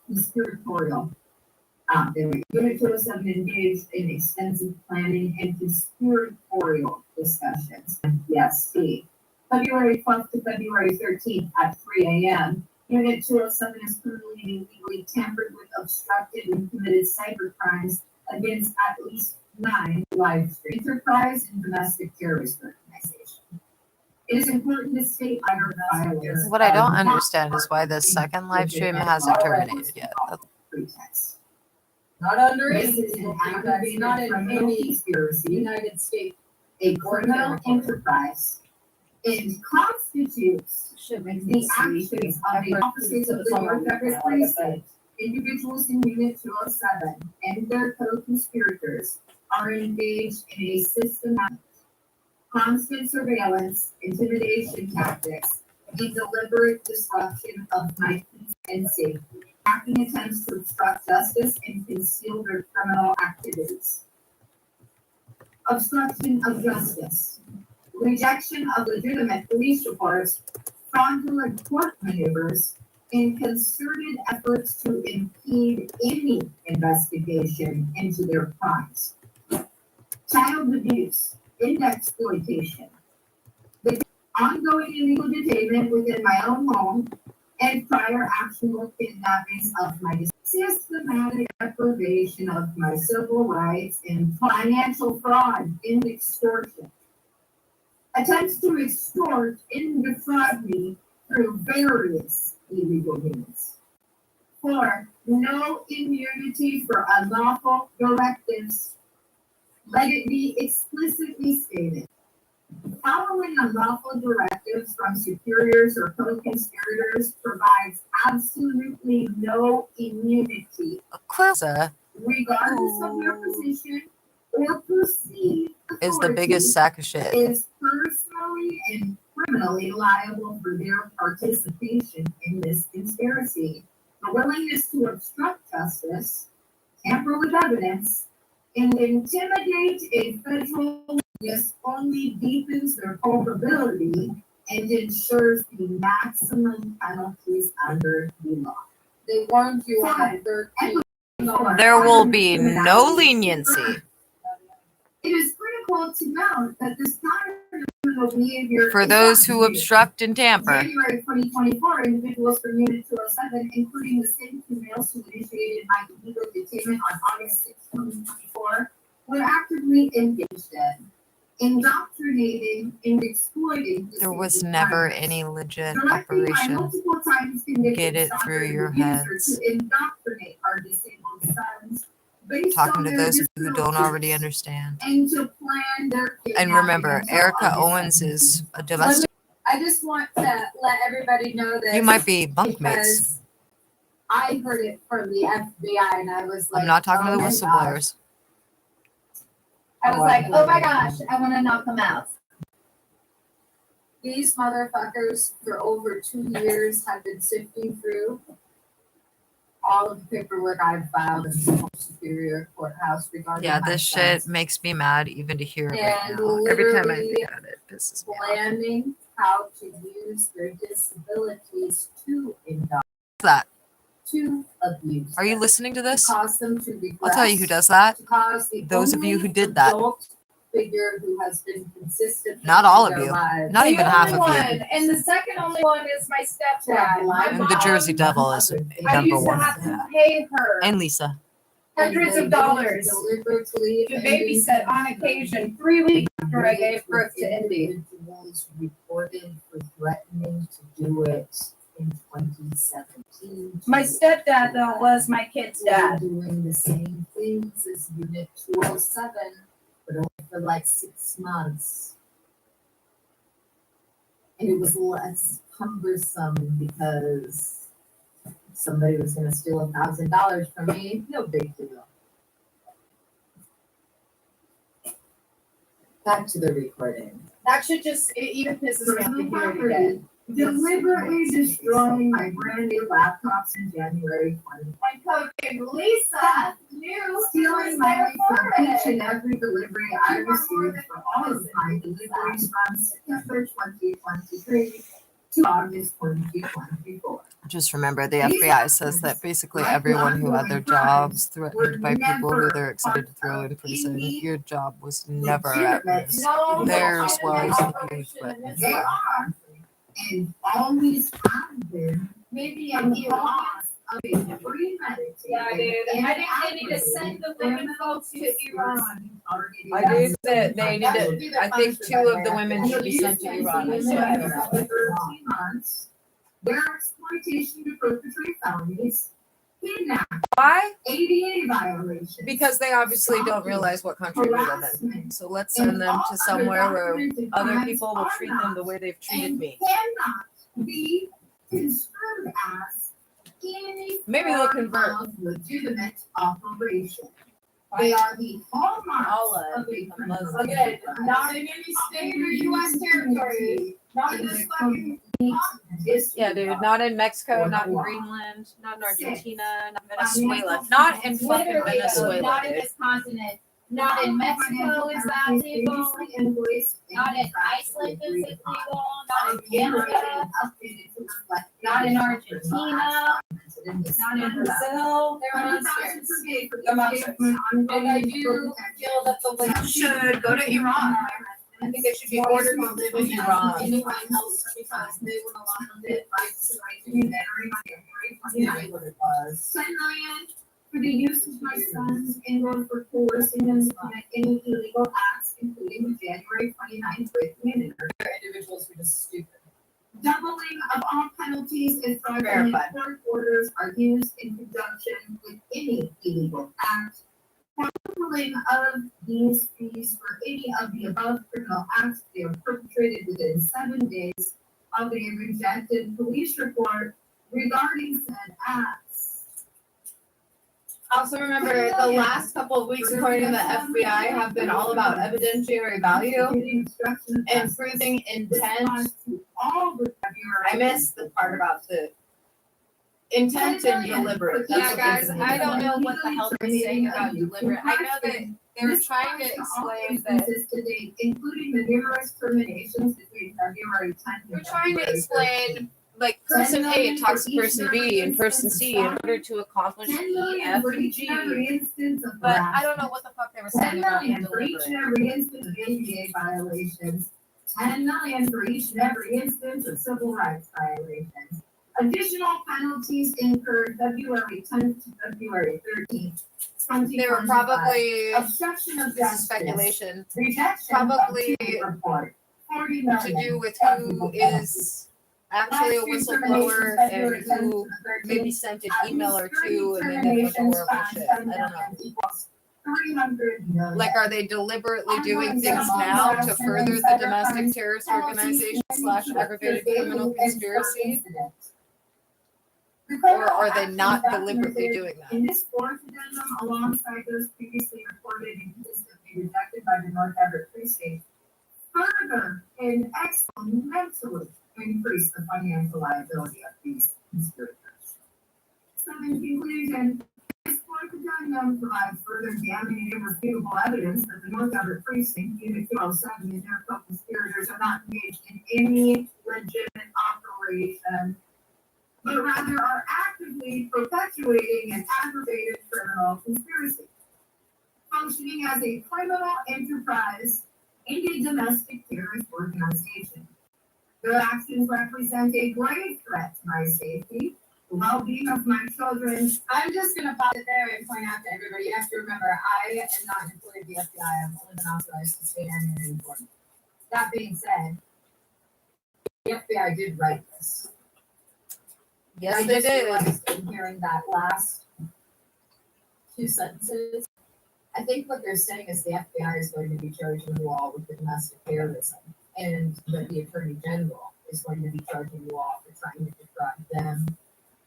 Unit 207 engaged in extensive planning and conspiratorial discussions. PST. February 12th to February 13th at 3 a.m. Unit 207 is criminally and illegally tampered with, obstructed, and committed cybercrimes against at least 9 live streams. Enterprise and domestic terrorist organization. It is important to state our violence. What I don't understand is why this second live stream hasn't terminated yet. Pretext. not under This any is an legal thing, that's aggravated not in criminal any conspiracy, United States. a criminal enterprise, and constitutes Shit makes the me sleepy. actions of the officers of the North Everett Precinct, individuals in Unit 207, and their co-conspirators are engaged in a systematic, constant surveillance, intimidation tactics, and deliberate disruption of my peace and safety, acting attempts to obstruct justice and conceal their criminal activities. Obstruction of justice, rejection of legitimate police reports, fraudulent court maneuvers, and concerted efforts to impede any investigation into their crimes. Child abuse and exploitation, the ongoing illegal detainment within my own home, and prior actionable kidnappings of my systematic deprivation of my civil rights and financial fraud and extortion. Attempts to extort and defraud me through various illegal means. 4. No immunity for unlawful directives. Let it be explicitly stated. Following unlawful directives from superiors or co-conspirators provides absolutely no immunity, Quilza regardless of their position or perceived is the authority, biggest sack of shit. is personally and criminally liable for their participation in this conspiracy. The willingness to obstruct justice, tamper with evidence, and intimidate a federal witness only deepens their culpability and ensures the maximum penalties under the law. They warned you on the 13th. There will be no leniency It is critical to note that this pattern of criminal behavior for is those not who new. obstruct and tamper. January 2024, individuals from Unit 207, including the same two males who initiated my illegal detainment on August 6, 2024, were actively engaged in indoctrinating and exploiting. There was never any legit Directing my operation. multiple times convicted Get it through stalker your abuser heads. to indoctrinate our disabled sons based Talking on to their those who don't disabilities already understand. and to plan their And remember, kidnapping Erica until Owens August is a domestic. I just want to let everybody know that You might be bunkmates. because I heard it from the FBI and I was like, I'm not talking to oh the my whistleblowers. gosh. I was like, oh my gosh, I want to knock them out. These motherfuckers for over 2 years have been sifting through all of the paperwork I've filed in the Superior Courthouse regarding Yeah, my this sons, shit makes me mad even to hear it right And now. Every time I literally think about it, it pisses me off. planning how to use their disabilities to indulge, That. to abuse. Are you them, listening to to this? cause them to regress, I'll tell you who does that. to cause the Those of you only who did that. adult figure who has been consistent. Not all in of their you. lives. Not The even half only of you. one, and the second only one is my stepdad. My And the mom, Jersey Devil is I number used to one. have to pay her And Lisa. hundreds of dollars to babysit on occasion 3 weeks after I gave birth to Indy. Individuals reported for threatening to do it in 2017. My stepdad, though, was my kid's Were dad. doing the same things as Unit 207, but only for like 6 months. And it was less cumbersome because somebody was gonna steal $1,000 from me, no big deal. Back to the recording. That should just, it even pisses me off to hear it again. deliberately destroying my brand new laptops in January 2020. My coach, Lisa, knew Stealing money from each and every delivery I received for all of my deliveries from September 2023 to August 2024. Just remember, the FBI says that basically everyone who had their jobs threatened by people who they're excited to throw in prison, your job was never at risk. No, Theirs was the people threatened They you. are, and always have been, maybe in I'm the loss of a premeditated. Yeah, dude. I think they need to send the women folks to Iran. I do that they need to, I think 2 of the women should be sent to Iran. I said that. 13 months, their exploitation to perpetrate felonies, kidnapping, Why? ADA violations. Because they obviously don't realize what country we live in. harassment, So let's send them to somewhere where documented other crimes people will are treat them the not way they've treated and me. cannot be construed as any Maybe they'll form convert. of legitimate operation. They are the hallmarks Allah, of a a criminal Muslim. Again, enterprise. not in any state or US territory, not in this fucking Yeah, dude. Not in Mexico, not in Greenland, not in Argentina, not Venezuela. Not in fucking literally, Venezuela, not in dude. this continent, not in Mexico is that legal, not in Iceland is it legal, not in Canada, not in Argentina, not in Brazil. They're monsters. They're monsters. And I do feel that the women should go to Iran. I think they should be ordered to live in Iran. Anyone else because they would allow it What it was. 10 million for the use of my sons and or for coercing them to commit any illegal acts, including the January 29th rape committed. Individuals who are just stupid. Doubling of all penalties if fraudulent Verified. court orders are used in conjunction with any illegal act. Quadrupling of these fees for any of the above criminal acts they are perpetrated within 7 days of a rejected police report regarding said acts. Also remember, the last couple of weeks according to the FBI have been all about evidentiary value and proving intent. To all the I missed the part about the intent and deliberate. That's Yeah, what guys, incident I is. don't know what the hell they're saying about deliberate. I know that they're trying to explain that to date, including the numerous terminations between February 10th and they're trying to February 13th. explain like person A talks to person B and person C in order to accomplish 10 E, million F, for and each G. and every instance of But I harassment. don't know what the fuck they were 10 saying about million for each and deliberate. every instance of ADA violations. 10 million for each and every instance of civil rights violations. Additional penalties incurred February 10th to February 13th. They were probably, Obstruction of this is justice. speculation, Rejection probably of TAPE report. 40 to million. do with who is actually a whistleblower and who maybe sent an email or two and then did like horrible shit. I don't know. 300 million. Like, are they deliberately doing things now to further the domestic terrorist organization / aggravated criminal conspiracy? Or are they not deliberately doing that? In this fourth addendum, alongside those previously reported and consistently rejected by the North Everett Precinct, further and exponentially increase the financial liability of these conspirators. So in conclusion, this fourth addendum provides further damning and irrefutable evidence that the North Everett Precinct, Unit 207, and their co-conspirators are not engaged in any legitimate operation, but rather are actively perpetuating an aggravated criminal conspiracy, functioning as a criminal enterprise and a domestic terrorist organization. Their actions represent a grave threat to my safety, the well-being of my children. I'm just gonna pause it there and point out to everybody, you have to remember, I am not an employee of the FBI, I'm only been authorized to stay on your informant. That being said, the FBI did write this. Yes, I they just did. realized in hearing that last two sentences, I think what they're saying is the FBI is going to be charging you all with the domestic terrorism, and that the Attorney General is going to be charging you all for trying to defraud them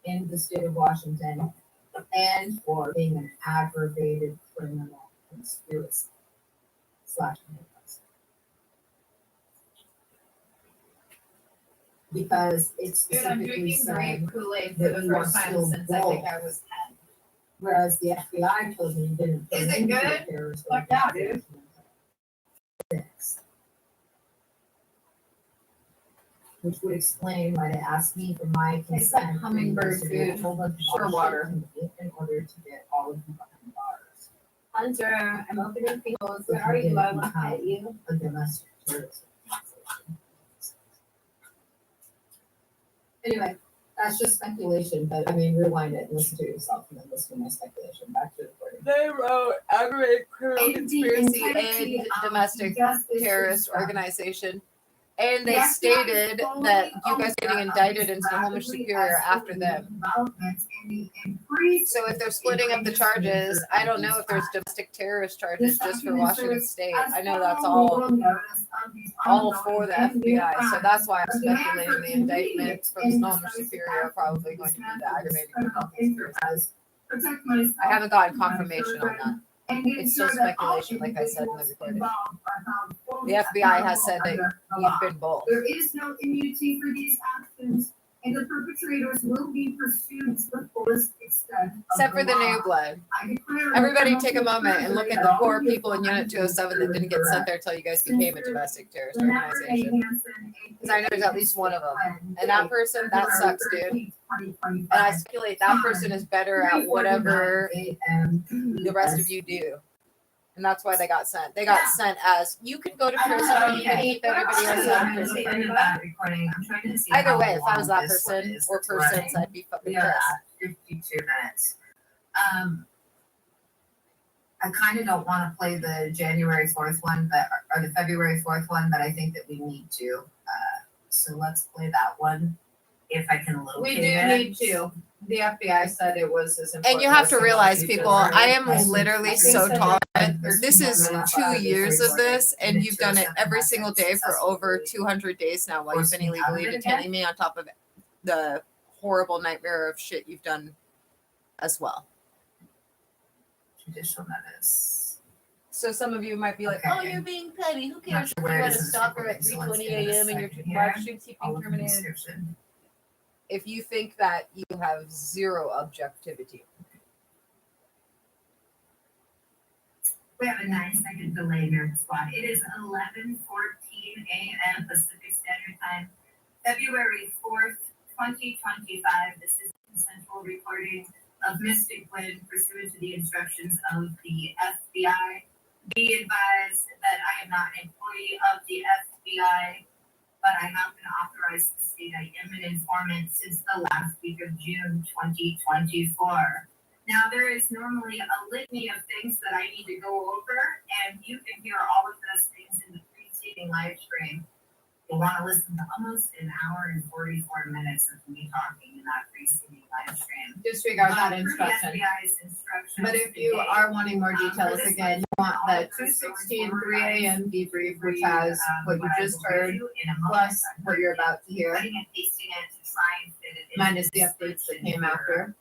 in the state of Washington and for being an aggravated criminal conspiracy / enterprise. Because it's Dude, I'm specifically drinking saying grape Kool-Aid for that the you are first time still since I think woke. I was 10. Whereas the FBI told me you didn't. Is it good? Fuck yeah, dude. Which would explain why they asked me for my consent. hummingbird food. Sure water. In order to get all of you behind bars. Hunter, I'm opening people's. Where are you? I want to pet you. A domestic terrorist organization. Anyway, that's just speculation, but I mean, rewind it and listen to yourself and then listen to my speculation. Back to the recording. They wrote aggravated criminal And the conspiracy entirety and of domestic justice terrorist system. organization. And they The FBI stated fully that you guys aware getting of indicted these into the Homeland rapidly Superior after escalating them. Developments in the increasing So if they're splitting up the charges, I don't know if there's domestic terrorist charges just for Washington State. I know that's all for the FBI. So that's why I'm speculating the indictment from Stalker Superior are probably going to be the aggravated criminal conspiracy. I haven't gotten confirmation on that. It's still speculation, like I said in the recording. The FBI has said that you've been both. There is no immunity for these actions, and the perpetrators will be pursued to the fullest extent. Except for the new blood. Everybody take a moment and look at the poor people in Unit 207 that didn't get sent there until you guys became a domestic terrorist organization. Because I know there's at least one of them. And that person, that sucks, dude. And I speculate that person is better at whatever the rest of you do. And that's why they got sent. They got sent as, you can go to prison or you can keep everybody else out of prison. Either way, if I was that person or persons, I'd be fucking pissed. 52 minutes. I kind of don't want to play the January 4th one, or the February 4th one, but I think that we need to. So let's play that one if I can locate We do it. need to. The FBI said it was as important. And you have to realize, people, I am literally so tolerant. This is 2 years of this, and you've done it every single day for over 200 days now while you've been illegally detaining me, on top of the horrible nightmare of shit you've done as well. Judicial notice. So some of you might be like, Okay. oh, you're being petty. Who cares if you Where got a is this stalker at recording? So let's 3:20 give it a a.m. and your second live here. stream All keeping of the terminated? description. If you think that, you have zero objectivity. We have a 9-second delay here, squad. It is 11:14 a.m. Pacific Standard Time, February 4th, 2025. This is a consensual recording of Mystic Gwen pursuant to the instructions of the FBI. Be advised that I am not an employee of the FBI, but I have been authorized to state I am an informant since the last week of June 2024. Now, there is normally a litany of things that I need to go over, and you can hear all of those things in the preceding live stream. You'll want to listen to almost an hour and 44 minutes of me talking in that preceding live stream. Disregard that Per the instruction. FBI's instructions But if you today, are wanting more details, this again, you want the 2:16 3 a.m. debrief, which has what you just heard, plus what you're about to hear, cutting and pasting it to try and fit it into minus the updates that came after.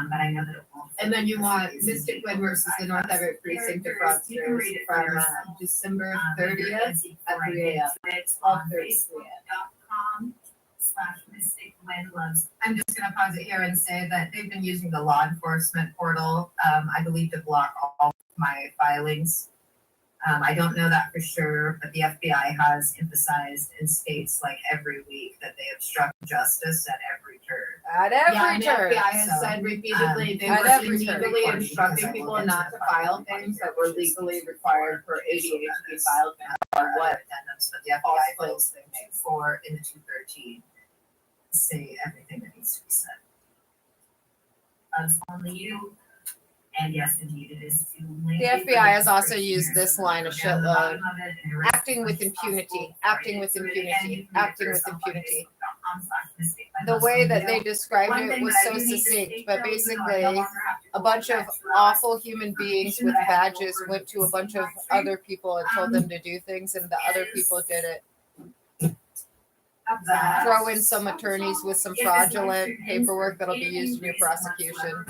But I know that it won't. And then you want Mystic Gwen versus the North Everett Precinct of Fraudsters from December 30th at 3 a.m. 12:30 p.m. Facebook.com/Mystic I'm just going to pause it here and say that they've been using the law enforcement portal, I believe, to block all of my filings. I don't know that for sure, but the FBI has emphasized and states like every week that they obstruct justice at every turn. At Yeah, every and the turn. FBI has said repeatedly they at were every turn. illegally instructing people not to file things that were legally required for ADA to be filed or what addendums, but the FBI feels they make for in the 213 say everything that needs to be said. Loves only you. And yes, indeed, it is too late. The FBI has also used this line a shitload. Acting with impunity, acting with impunity, acting with impunity. The way that they described it was so succinct, but basically, a bunch of awful human beings with badges went to a bunch of other people and told them to do things, and the other people did it. Throw in some attorneys with some fraudulent paperwork that'll be used in your prosecution.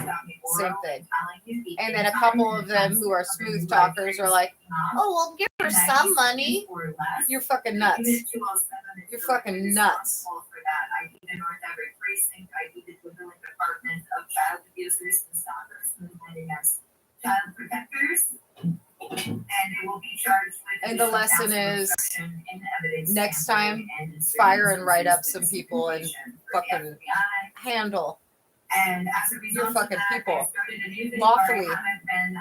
Same thing. And then a couple of them who are smooth talkers are like, oh, well, give her some money. You're fucking nuts. You're fucking nuts. I do the North Everett Precinct. I do the Woodland Department of Child Abusers and Stalkers, and as child protectors. And they will be charged with. And the lesson is, obstruction in evidence next tampering time, and fire and write up services some people and information for the fucking FBI. handle And as a result of fucking that, people. I started a new video Lawfully. where I haven't been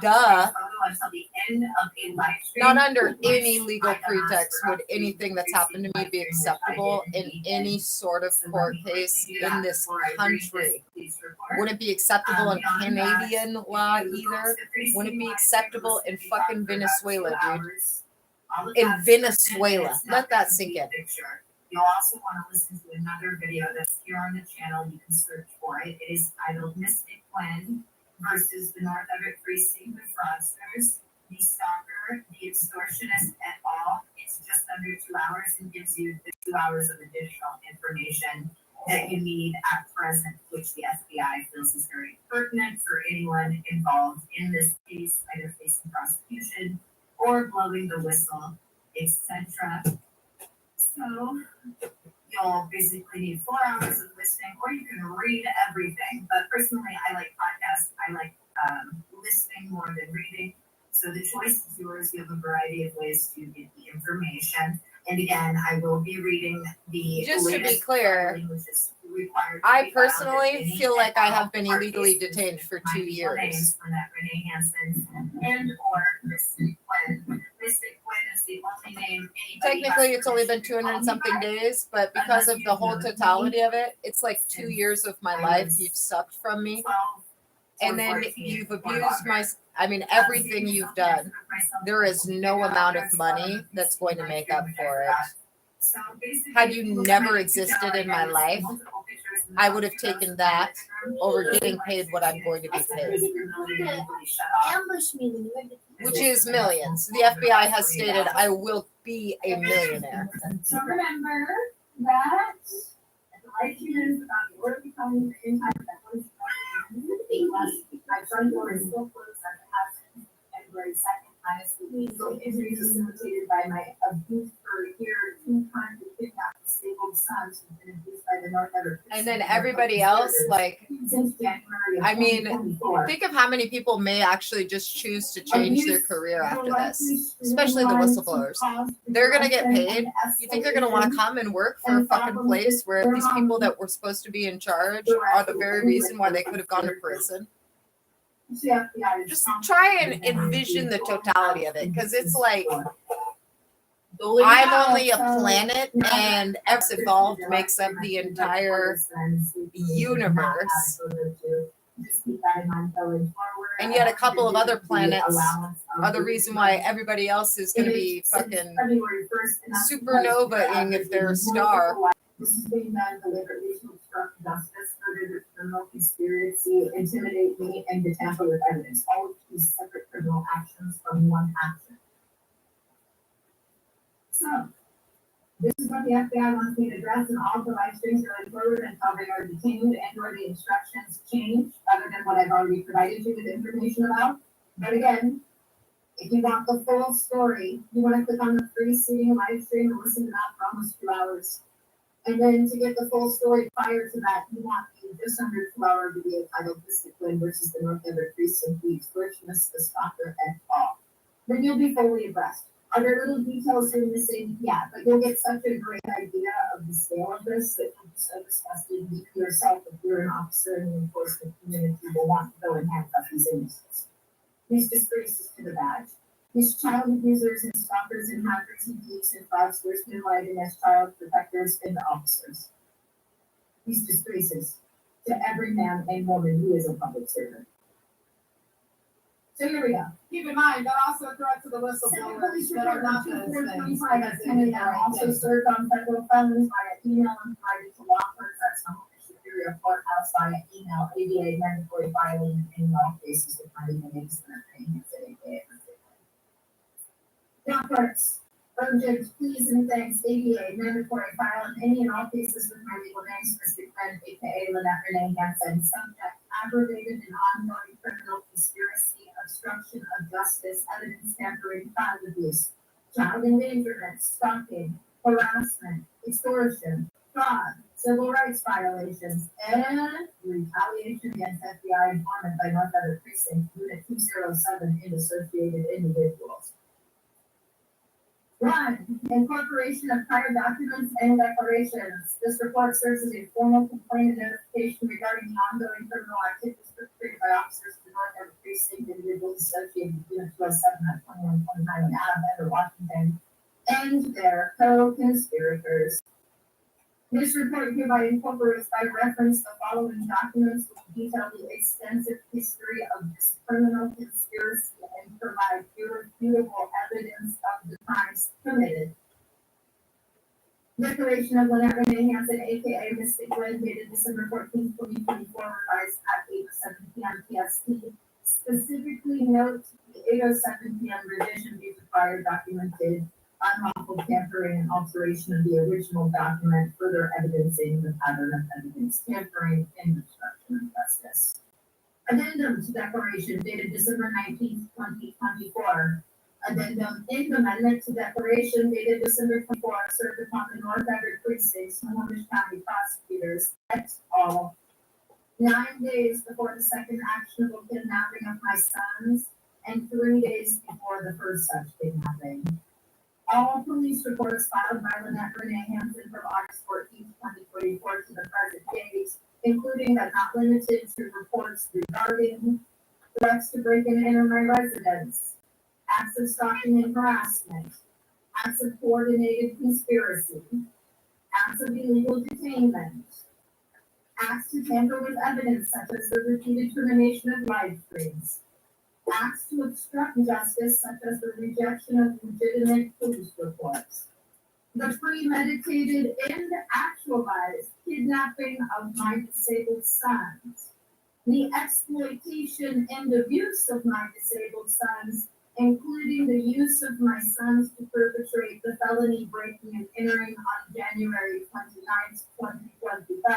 Duh. uploading photo until the end of a live stream. Not under which any legal I have asked pretext for would up to anything that's happened to me be 60 acceptable live stream, in which I did any sort of So court let me case quickly do that in this before I read country. this police report. Would it be acceptable in Beyond that, Canadian law if you either? post a preceding Wouldn't it be live acceptable stream, in we'll fucking be talking for Venezuela, about 2 dude? hours. All of In that's Venezuela. it's not Let that a sink in. complete picture. You'll also want to listen to another video that's here on the channel. You can search for it. It is titled Mystic Gwen versus the North Everett Precinct with fraudsters, the stalker, the extortionist et al. It's just under 2 hours and gives you the 2 hours of additional information that you need at present, which the FBI feels is very pertinent for anyone involved in this case, either facing prosecution or blowing the whistle, etc. So you'll basically need 4 hours of listening, or you can read everything. But personally, I like podcasts. I like listening more than reading. So the choice is yours. You have a variety of ways to get the information. And again, I will be reading the Just to be latest clear, filing, which is required to I be filed personally at any feel like I have been court illegally cases. detained for My 2 legal years. names are that Renee Hansen and or Mystic Gwen. Mystic Gwen is the only name anybody Technically, has it's only been permission to 200 call and me something by. days, but because of the whole totality of it, it's like 2 years of my life you've sucked from me. 12 And or then 14 you've or abused longer. everything you've done. There is no amount of money that's going to make up for it. So basically, Had you we'll never try to existed tell in my you life, multiple pictures and I would have multiple taken videos that from over the getting paid what I'm going to be paid, Ambush me when you were the which is millions. The FBI has stated I will be a millionaire. So remember that the life is about the order becoming the impact that was my front door is still closed at the house February 2nd. So injuries facilitated by my abuse for a year, 2 times kidnapped disabled sons who've been abused by the North Everett. And then everybody else, like, Since January of I mean, 2024. think of how many people may actually just choose to change their career after this, especially the whistleblowers. They're gonna get paid. You think they're gonna want to come and work for a fucking place where these people that were supposed to be in charge are the very reason why they could have gone to prison? Just try and envision the totality of it, because it's like I'm only a planet, and X evolved makes up the entire universe, and yet a couple of other planets are the reason why everybody else is going to be fucking supernova-ing if they're a star. This is being done deliberately to obstruct justice, further the criminal conspiracy, intimidate me, and to tamper with evidence. All of these separate criminal actions from one action. So, this is what the FBI wants me to address in all the live streams going forward until they are detained and or the instructions change, other than what I've already provided you with information about. But again, if you want the full story, you want to click on the free seating live stream and listen to that for almost 2 hours. And then to get the full story prior to that, you want the just under 2 hour video titled Mystic Gwen versus the North Everett Precinct, the extortionist, the stalker, et al. Then you'll be fully abreast. Are there little details you're missing? Yeah, but you'll get such a great idea of the scale of this that you'll be so disgusted with yourself if you're an officer in the enforcement community will want to go and handcuff these innocents. These disgraces to the badge. These child abusers and stalkers and hackers and thieves and fraudsters moonlighting as child protectors and officers. These disgraces to every man and woman who is a public servant. So here we go. Keep in mind, that also a threat to the whistleblowers that are not those things. because they did the right Also thing. served on federal felonies via email and provided to law clerks at some Superior Courthouse via email, ABA mandatory filing in all cases with money and incident paying law clerks, urgent pleas and thanks, ABA mandatory file in any and all cases with my legal name, Mystic Gwen, aka Lynette Renee Hansen, subject aggravated and ongoing criminal conspiracy, obstruction of justice, evidence tampering, child abuse, child endangerment, stalking, harassment, extortion, fraud, civil rights violations, and retaliation against FBI informant by North Everett Precinct, Unit 207 and associated individuals. 1. Incorporation of prior documents and declarations. This report serves as a formal complaint and notification regarding the ongoing criminal activities perpetrated by officers of the North Everett Precinct, individuals associated with Unit 207 at 2129 and out of Everett, Washington, and their co-conspirators. This report hereby incorporates by reference the following documents which detail the extensive history of this criminal conspiracy and provide irrefutable evidence of the crimes committed. The Declaration of Lynette Renee Hansen, aka Mystic Gwen, dated December 14th, 2024, revised at 8:07 p.m. PST. Specifically note the 8:07 p.m. revision be required documented unlawful tampering and alteration of the original document, further evidencing the pattern of evidence tampering and obstruction of justice. Addendum to declaration dated December 19th, 2024. Addendum in amendment to declaration dated December 24, served upon the North Everett Precinct, Snohomish County prosecutors et al. 9 days before the second actionable kidnapping of my sons and 3 days before the first such kidnapping. All police reports filed by Lynette Renee Hansen from August 14th, 2024 to the present date, including but not limited to reports regarding threats to break and enter my residence, acts of stalking and harassment, acts of coordinated conspiracy, acts of illegal detainment, acts to tamper with evidence such as the repeated termination of live streams, acts to obstruct justice such as the rejection of legitimate police reports, the premeditated and actualized kidnapping of my disabled sons, the exploitation and abuse of my disabled sons, including the use of my sons to perpetrate the felony breaking and entering on January 29th, 2025.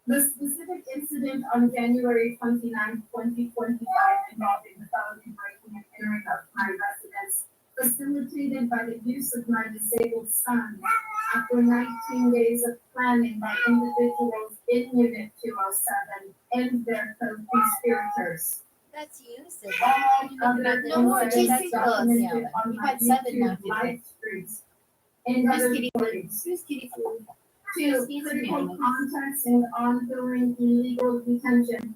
The specific incident on January 29th, 2025 involving the felony breaking and entering of my residence facilitated by the use of my disabled son after 19 days of planning by individuals in Unit 207 and their co-conspirators. That's you, Sid. All other No more, incidents just people. documented on You've my had 7 now YouTube today. live streams and Who's other kitty recordings. food? Who's kitty food? Two, He's critical animals. context and ongoing illegal detention.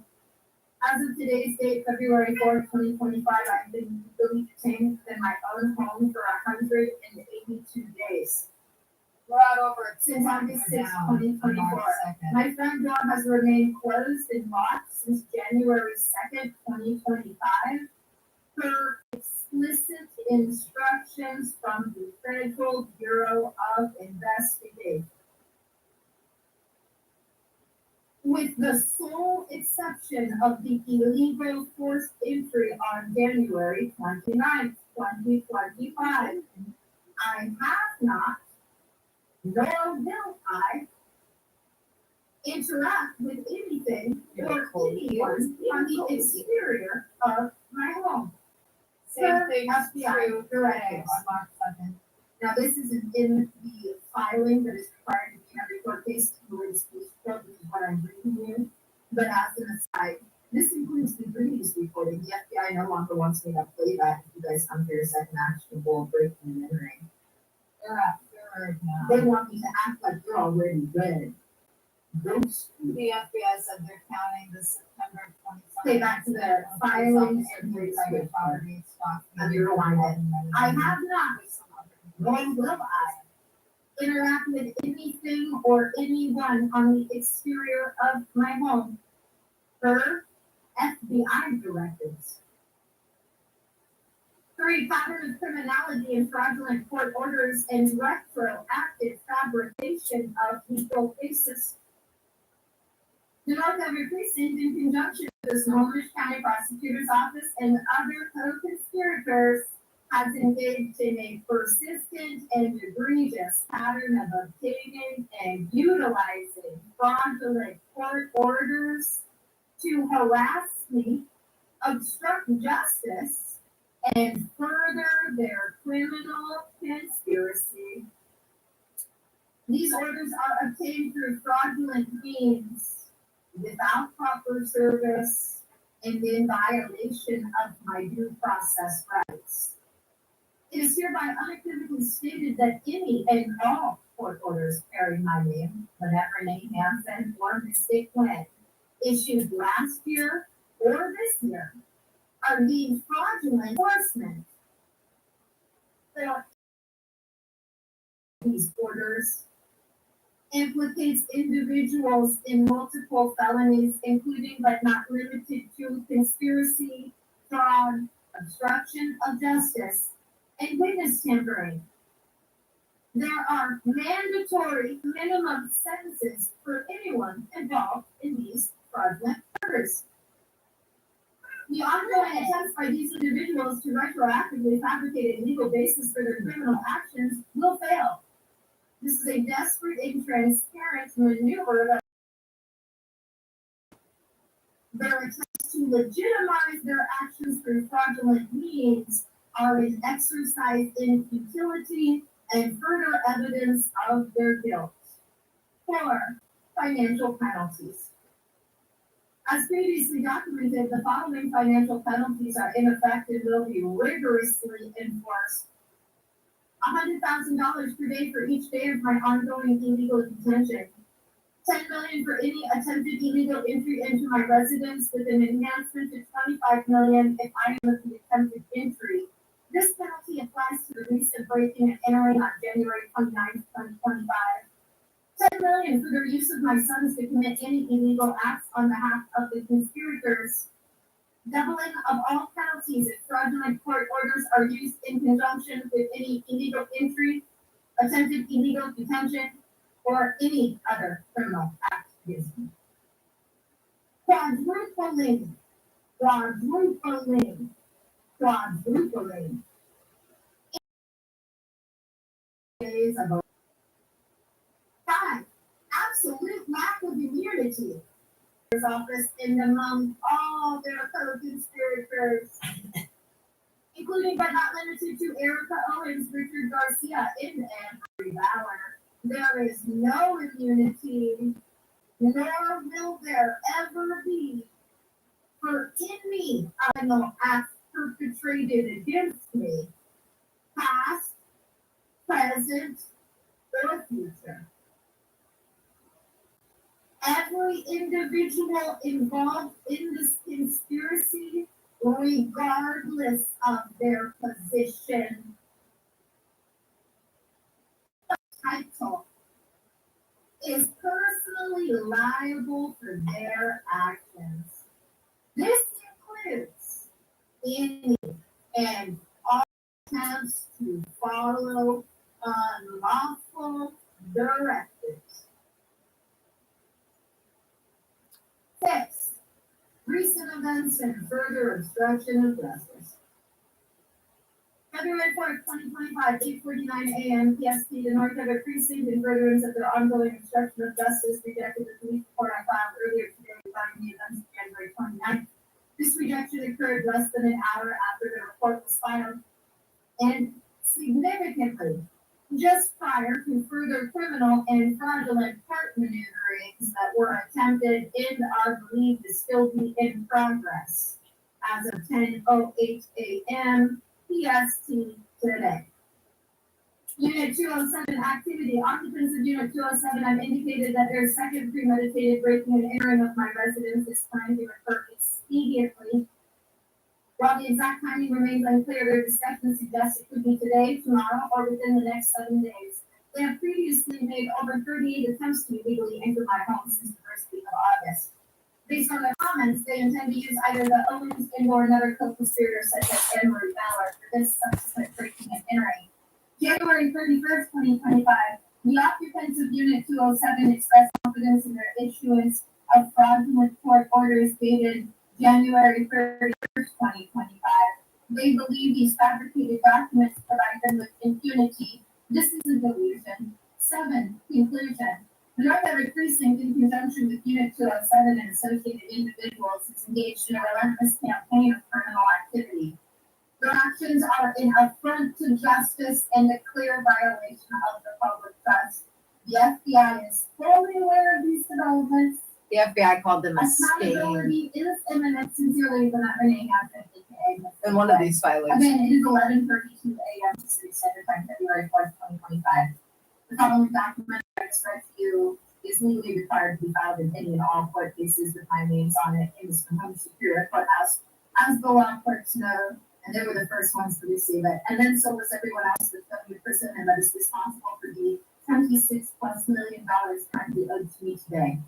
As of today's date, February 4th, 2025, I've been legally detained in my own home for 182 days. We're out over Since August 6th, down on 2024. March 2nd. My front door has remained closed and locked since January 2nd, 2025, per explicit instructions from the Federal Bureau of Investigation. With the sole exception of the illegal forced entry on January 29th, 2025, I have not, nor will I, interact with anything or anyone on the exterior of my home. Same thing FBI true today directives. on March 2nd. Now, this is in the filing that is required to be in every court case, which is what I'm reading you. But as an aside, this includes the previous recording. The FBI no longer wants me to play that if you guys come to your second actionable breaking and entering. They're now. They want me to act like you're already dead. Ghost. The FBI said they're counting the September 27th. Okay, back to the filing and private property stock. Underline it. I have not, nor will I, interact with anything or anyone on the exterior of my home per FBI directives. 3, pattern of criminality and fraudulent court orders and retroactive fabrication of legal cases. The North Everett Precinct, in conjunction with the Snohomish County Prosecutor's Office and other co-conspirators, has engaged in a persistent and egregious pattern of obtaining and utilizing fraudulent court orders to harass me, obstruct justice, and further their criminal conspiracy. These orders are obtained through fraudulent means, without proper service, and in violation of my due process rights. It is hereby unequivocally stated that any and all court orders bearing my name, Lynette Renee Hansen, or Mystic Gwen, issued last year or this year, are deemed fraudulent enforcement. These orders implicates individuals in multiple felonies, including but not limited to conspiracy, fraud, obstruction of justice, and witness tampering. There are mandatory minimum sentences for anyone involved in these fraudulent murders. The ongoing attempts by these individuals to retroactively fabricate a legal basis for their criminal actions will fail. This is a desperate and transparent maneuver that their attempts to legitimize their actions through fraudulent means are an exercise in futility and further evidence of their guilt. 4. Financial penalties. As previously documented, the following financial penalties are in effect and will be rigorously enforced. $100,000 per day for each day of my ongoing illegal detention. $10 million for any attempted illegal entry into my residence, with an enhancement to $25 million if I am of the attempted entry. This penalty applies to the recent breaking and entering on January 29, 2025. $10 million for the use of my sons to commit any illegal acts on behalf of the conspirators. Doubling of all penalties if fraudulent court orders are used in conjunction with any illegal entry, attempted illegal detention, or any other criminal act against me. Quadrupling. Days of 5. Absolute lack of immunity. Office and among all their co-conspirators, including but not limited to Erica Owens, Richard Garcia, and Andrew Bauer. There is no immunity, nor will there ever be, for any criminal acts perpetrated against me, past, present, or future. Every individual involved in this conspiracy, regardless of their position, title, is personally liable for their actions. This includes any and all attempts to follow unlawful directives. 6. Recent events and further obstruction of justice. February 4th, 2025, 8:49 a.m. PST, the North Everett Precinct, in furtherance of their ongoing obstruction of justice, rejected the police report I filed earlier today regarding the events of January 29th. This rejection occurred less than an hour after the report was filed, and significantly, just prior to further criminal and fraudulent court maneuverings that were attempted and are believed to still be in progress as of 10:08 a.m. PST today. Unit 207 activity. Occupants of Unit 207 have indicated that their second premeditated breaking and entering of my residence is planned to occur expediently. While the exact timing remains unclear, their discussion suggests it could be today, tomorrow, or within the next 7 days. They have previously made over 38 attempts to illegally enter my home since the first week of August. Based on their comments, they intend to use either the Owens and/or another co-conspirator such as Edward Ballard for this subsequent breaking and entering. January 31st, 2025, the occupants of Unit 207 expressed confidence in their issuance of fraudulent court orders dated January 31st, 2025. They believe these fabricated documents provide them with impunity. This is a delusion. 7. Conclusion. The North Everett Precinct, in conjunction with Unit 207 and associated individuals, is engaged in a relentless campaign of criminal activity. Their actions are an affront to justice and a clear violation of the public trust. The FBI is fully aware of these developments. The FBI called them a stain Accountability is imminent. Sincerely, Lynette Renee Hampton, aka in one of these filings. Again, it is 11:32 a.m. Pacific Standard Time, February 4th, 2025. The following document I described to you is legally required to be filed in any and all court cases with my names on it in the Home Superior Courthouse, as the law clerks know, and they were the first ones to receive it. And then so was everyone else with whom the person that is responsible for the $26+ million currently owed to me today.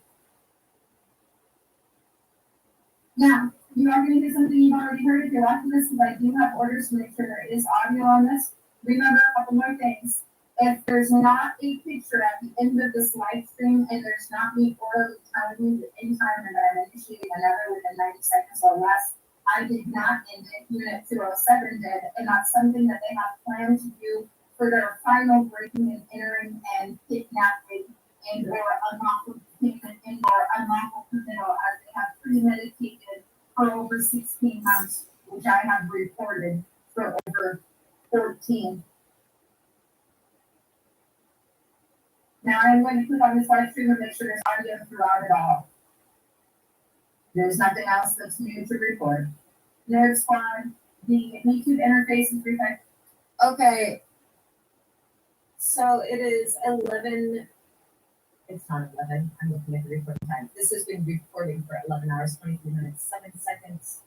Now, you are going to hear something you've already heard if you're watching this, because I do have orders to make sure there is audio on this. Remember a couple more things. If there's not a picture at the end of this live stream and there's not me orally telling me that anytime that I'm initiating another within 90 seconds or less, I did not end it, Unit 207 did, and that's something that they have planned to do for their final breaking and entering and kidnapping and or unlawful detainment and or unlawful committal as they have premeditated for over 16 months, which I have reported for over 14. Now I'm going to click on this live stream and make sure there's audio throughout it all. There's nothing else that's new to report. Nerd Squad, the YouTube interface is reflected. Okay. So it is 11. It's not 11. I'm looking at the recording time. This has been recording for 11 hours, 23 minutes, 7 seconds.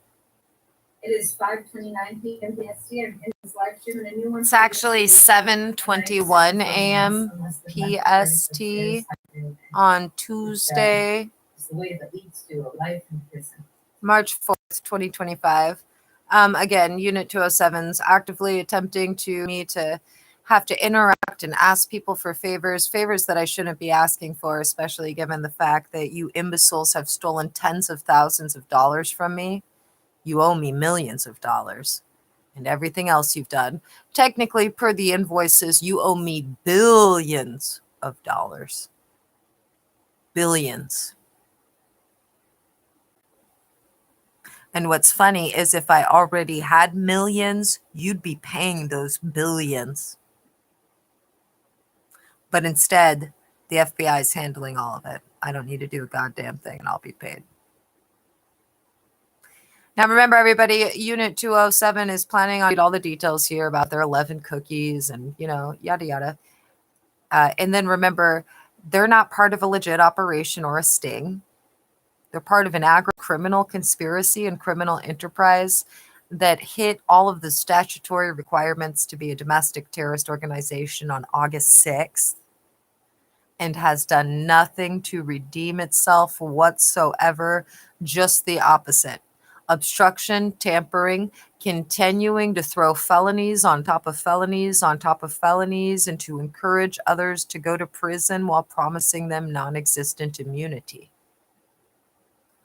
It is 5:29 p.m. PST. I'm in this live stream and a new one. It's actually 7:21 a.m. PST on Tuesday, March 4th, 2025. Again, Unit 207's actively attempting to have to interact and ask people for favors that I shouldn't be asking for, especially given the fact that you imbeciles have stolen tens of thousands of dollars from me. You owe me millions of dollars and everything else you've done. Technically, per the invoices, you owe me billions of dollars. Billions. And what's funny is if I already had millions, you'd be paying those billions. But instead, the FBI is handling all of it. I don't need to do a goddamn thing and I'll be paid. Now, remember, everybody, Unit 207 is planning on all the details here about their 11 cookies and, yada, yada. And then remember, they're not part of a legit operation or a sting. They're part of an agro-criminal conspiracy and criminal enterprise that hit all of the statutory requirements to be a domestic terrorist organization on August 6th and has done nothing to redeem itself whatsoever, just the opposite. Obstruction, tampering, continuing to throw felonies on top of felonies on top of felonies and to encourage others to go to prison while promising them non-existent immunity.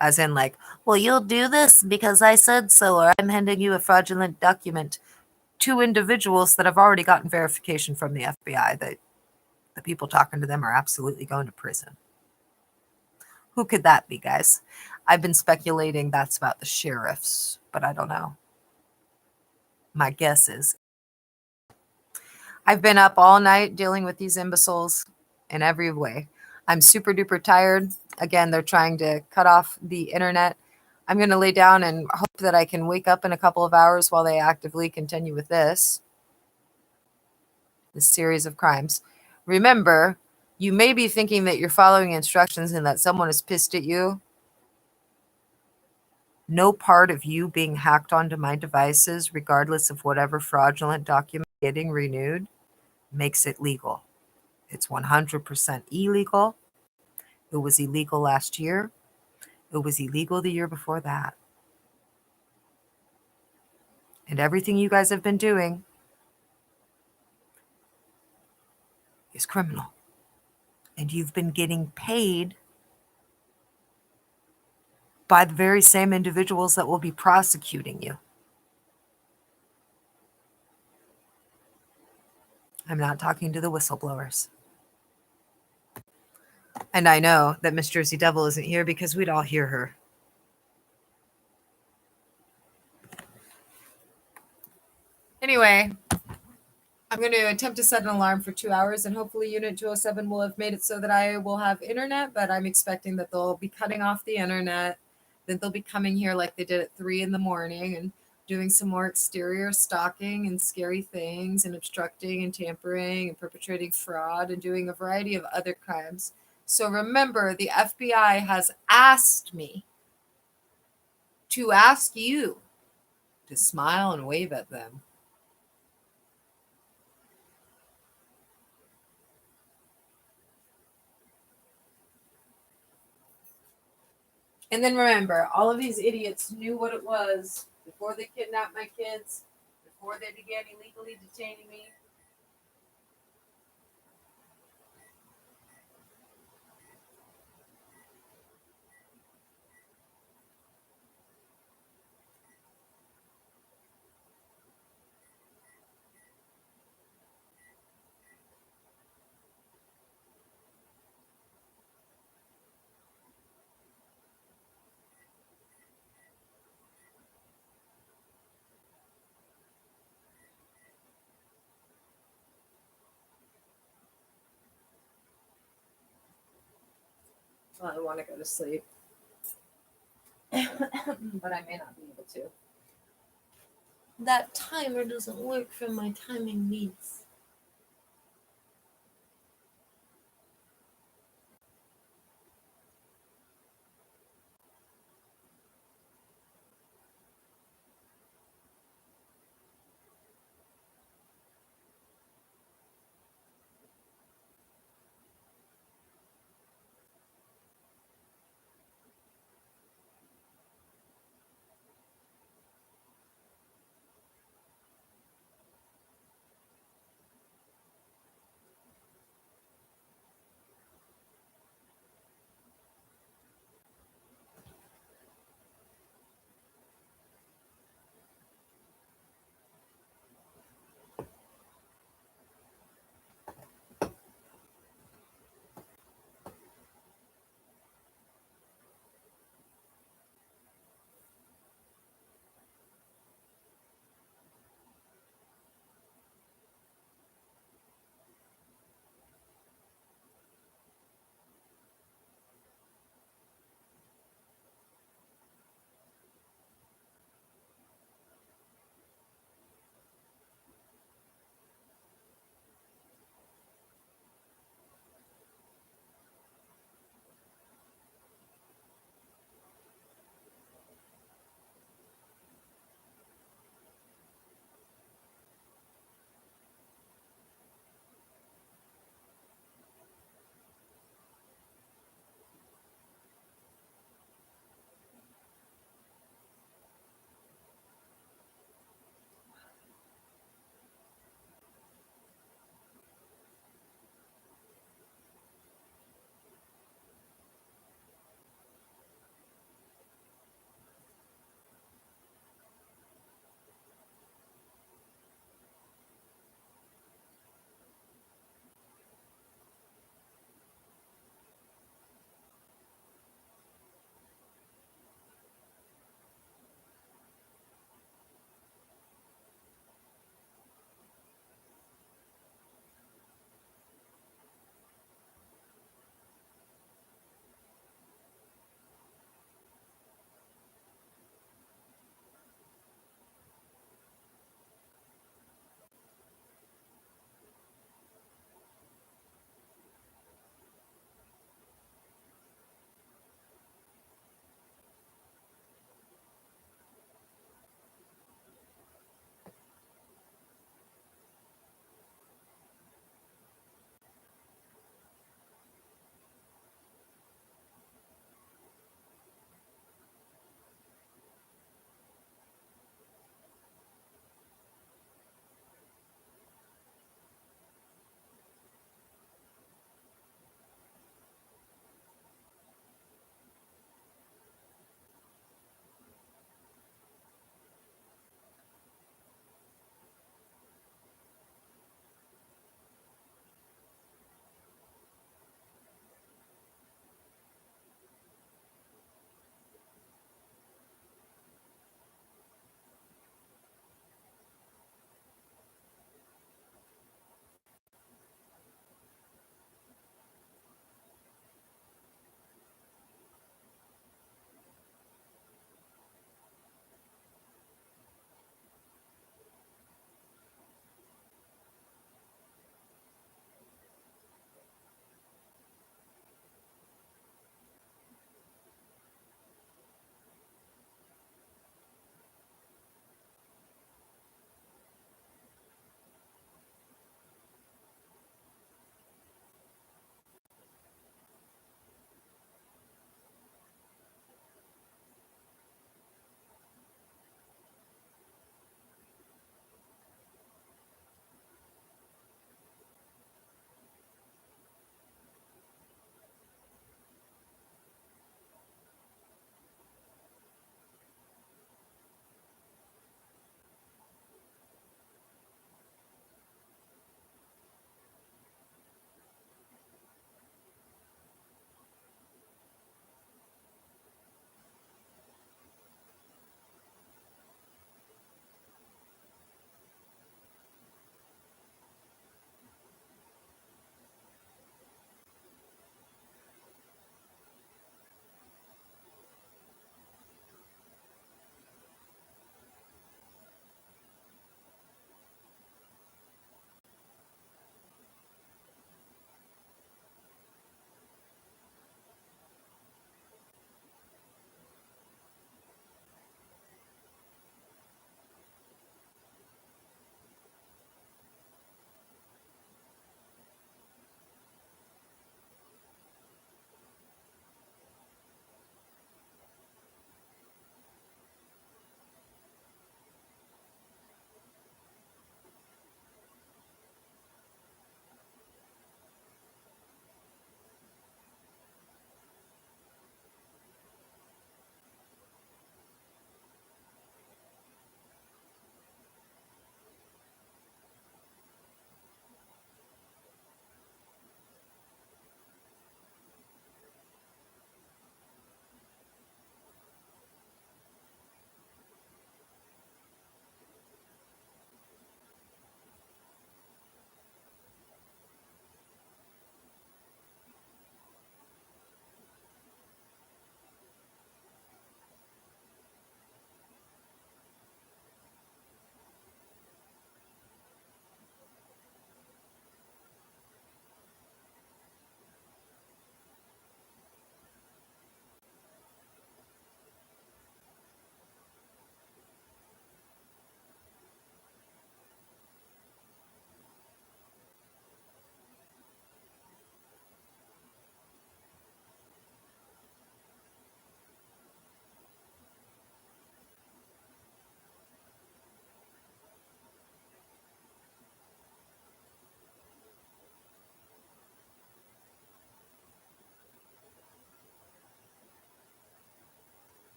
As in like, well, you'll do this because I said so, or I'm handing you a fraudulent document. Two individuals that have already gotten verification from the FBI that the people talking to them are absolutely going to prison. Who could that be, guys? I've been speculating that's about the sheriffs, but I don't know. My guess is. I've been up all night dealing with these imbeciles in every way. I'm super duper tired. Again, they're trying to cut off the internet. I'm going to lay down and hope that I can wake up in a couple of hours while they actively continue with this series of crimes. Remember, you may be thinking that you're following instructions and that someone is pissed at you. No part of you being hacked onto my devices, regardless of whatever fraudulent document getting renewed, makes it legal. It's 100% illegal. It was illegal last year. It was illegal the year before that. And everything you guys have been doing is criminal. And you've been getting paid by the very same individuals that will be prosecuting you. I'm not talking to the whistleblowers. And I know that Miss Jersey Devil isn't here because we'd all hear her. Anyway, I'm going to attempt to set an alarm for 2 hours, and hopefully Unit 207 will have made it so that I will have internet, but I'm expecting that they'll be cutting off the internet. Then they'll be coming here like they did at 3 in the morning and doing some more exterior stalking and scary things and obstructing and tampering and perpetrating fraud and doing a variety of other crimes. So remember, the FBI has asked me to ask you to smile and wave at them. And then remember, all of these idiots knew what it was before they kidnapped my kids, before they began illegally detaining me. I want to go to sleep. But I may not be able to. That timer doesn't work for my timing needs.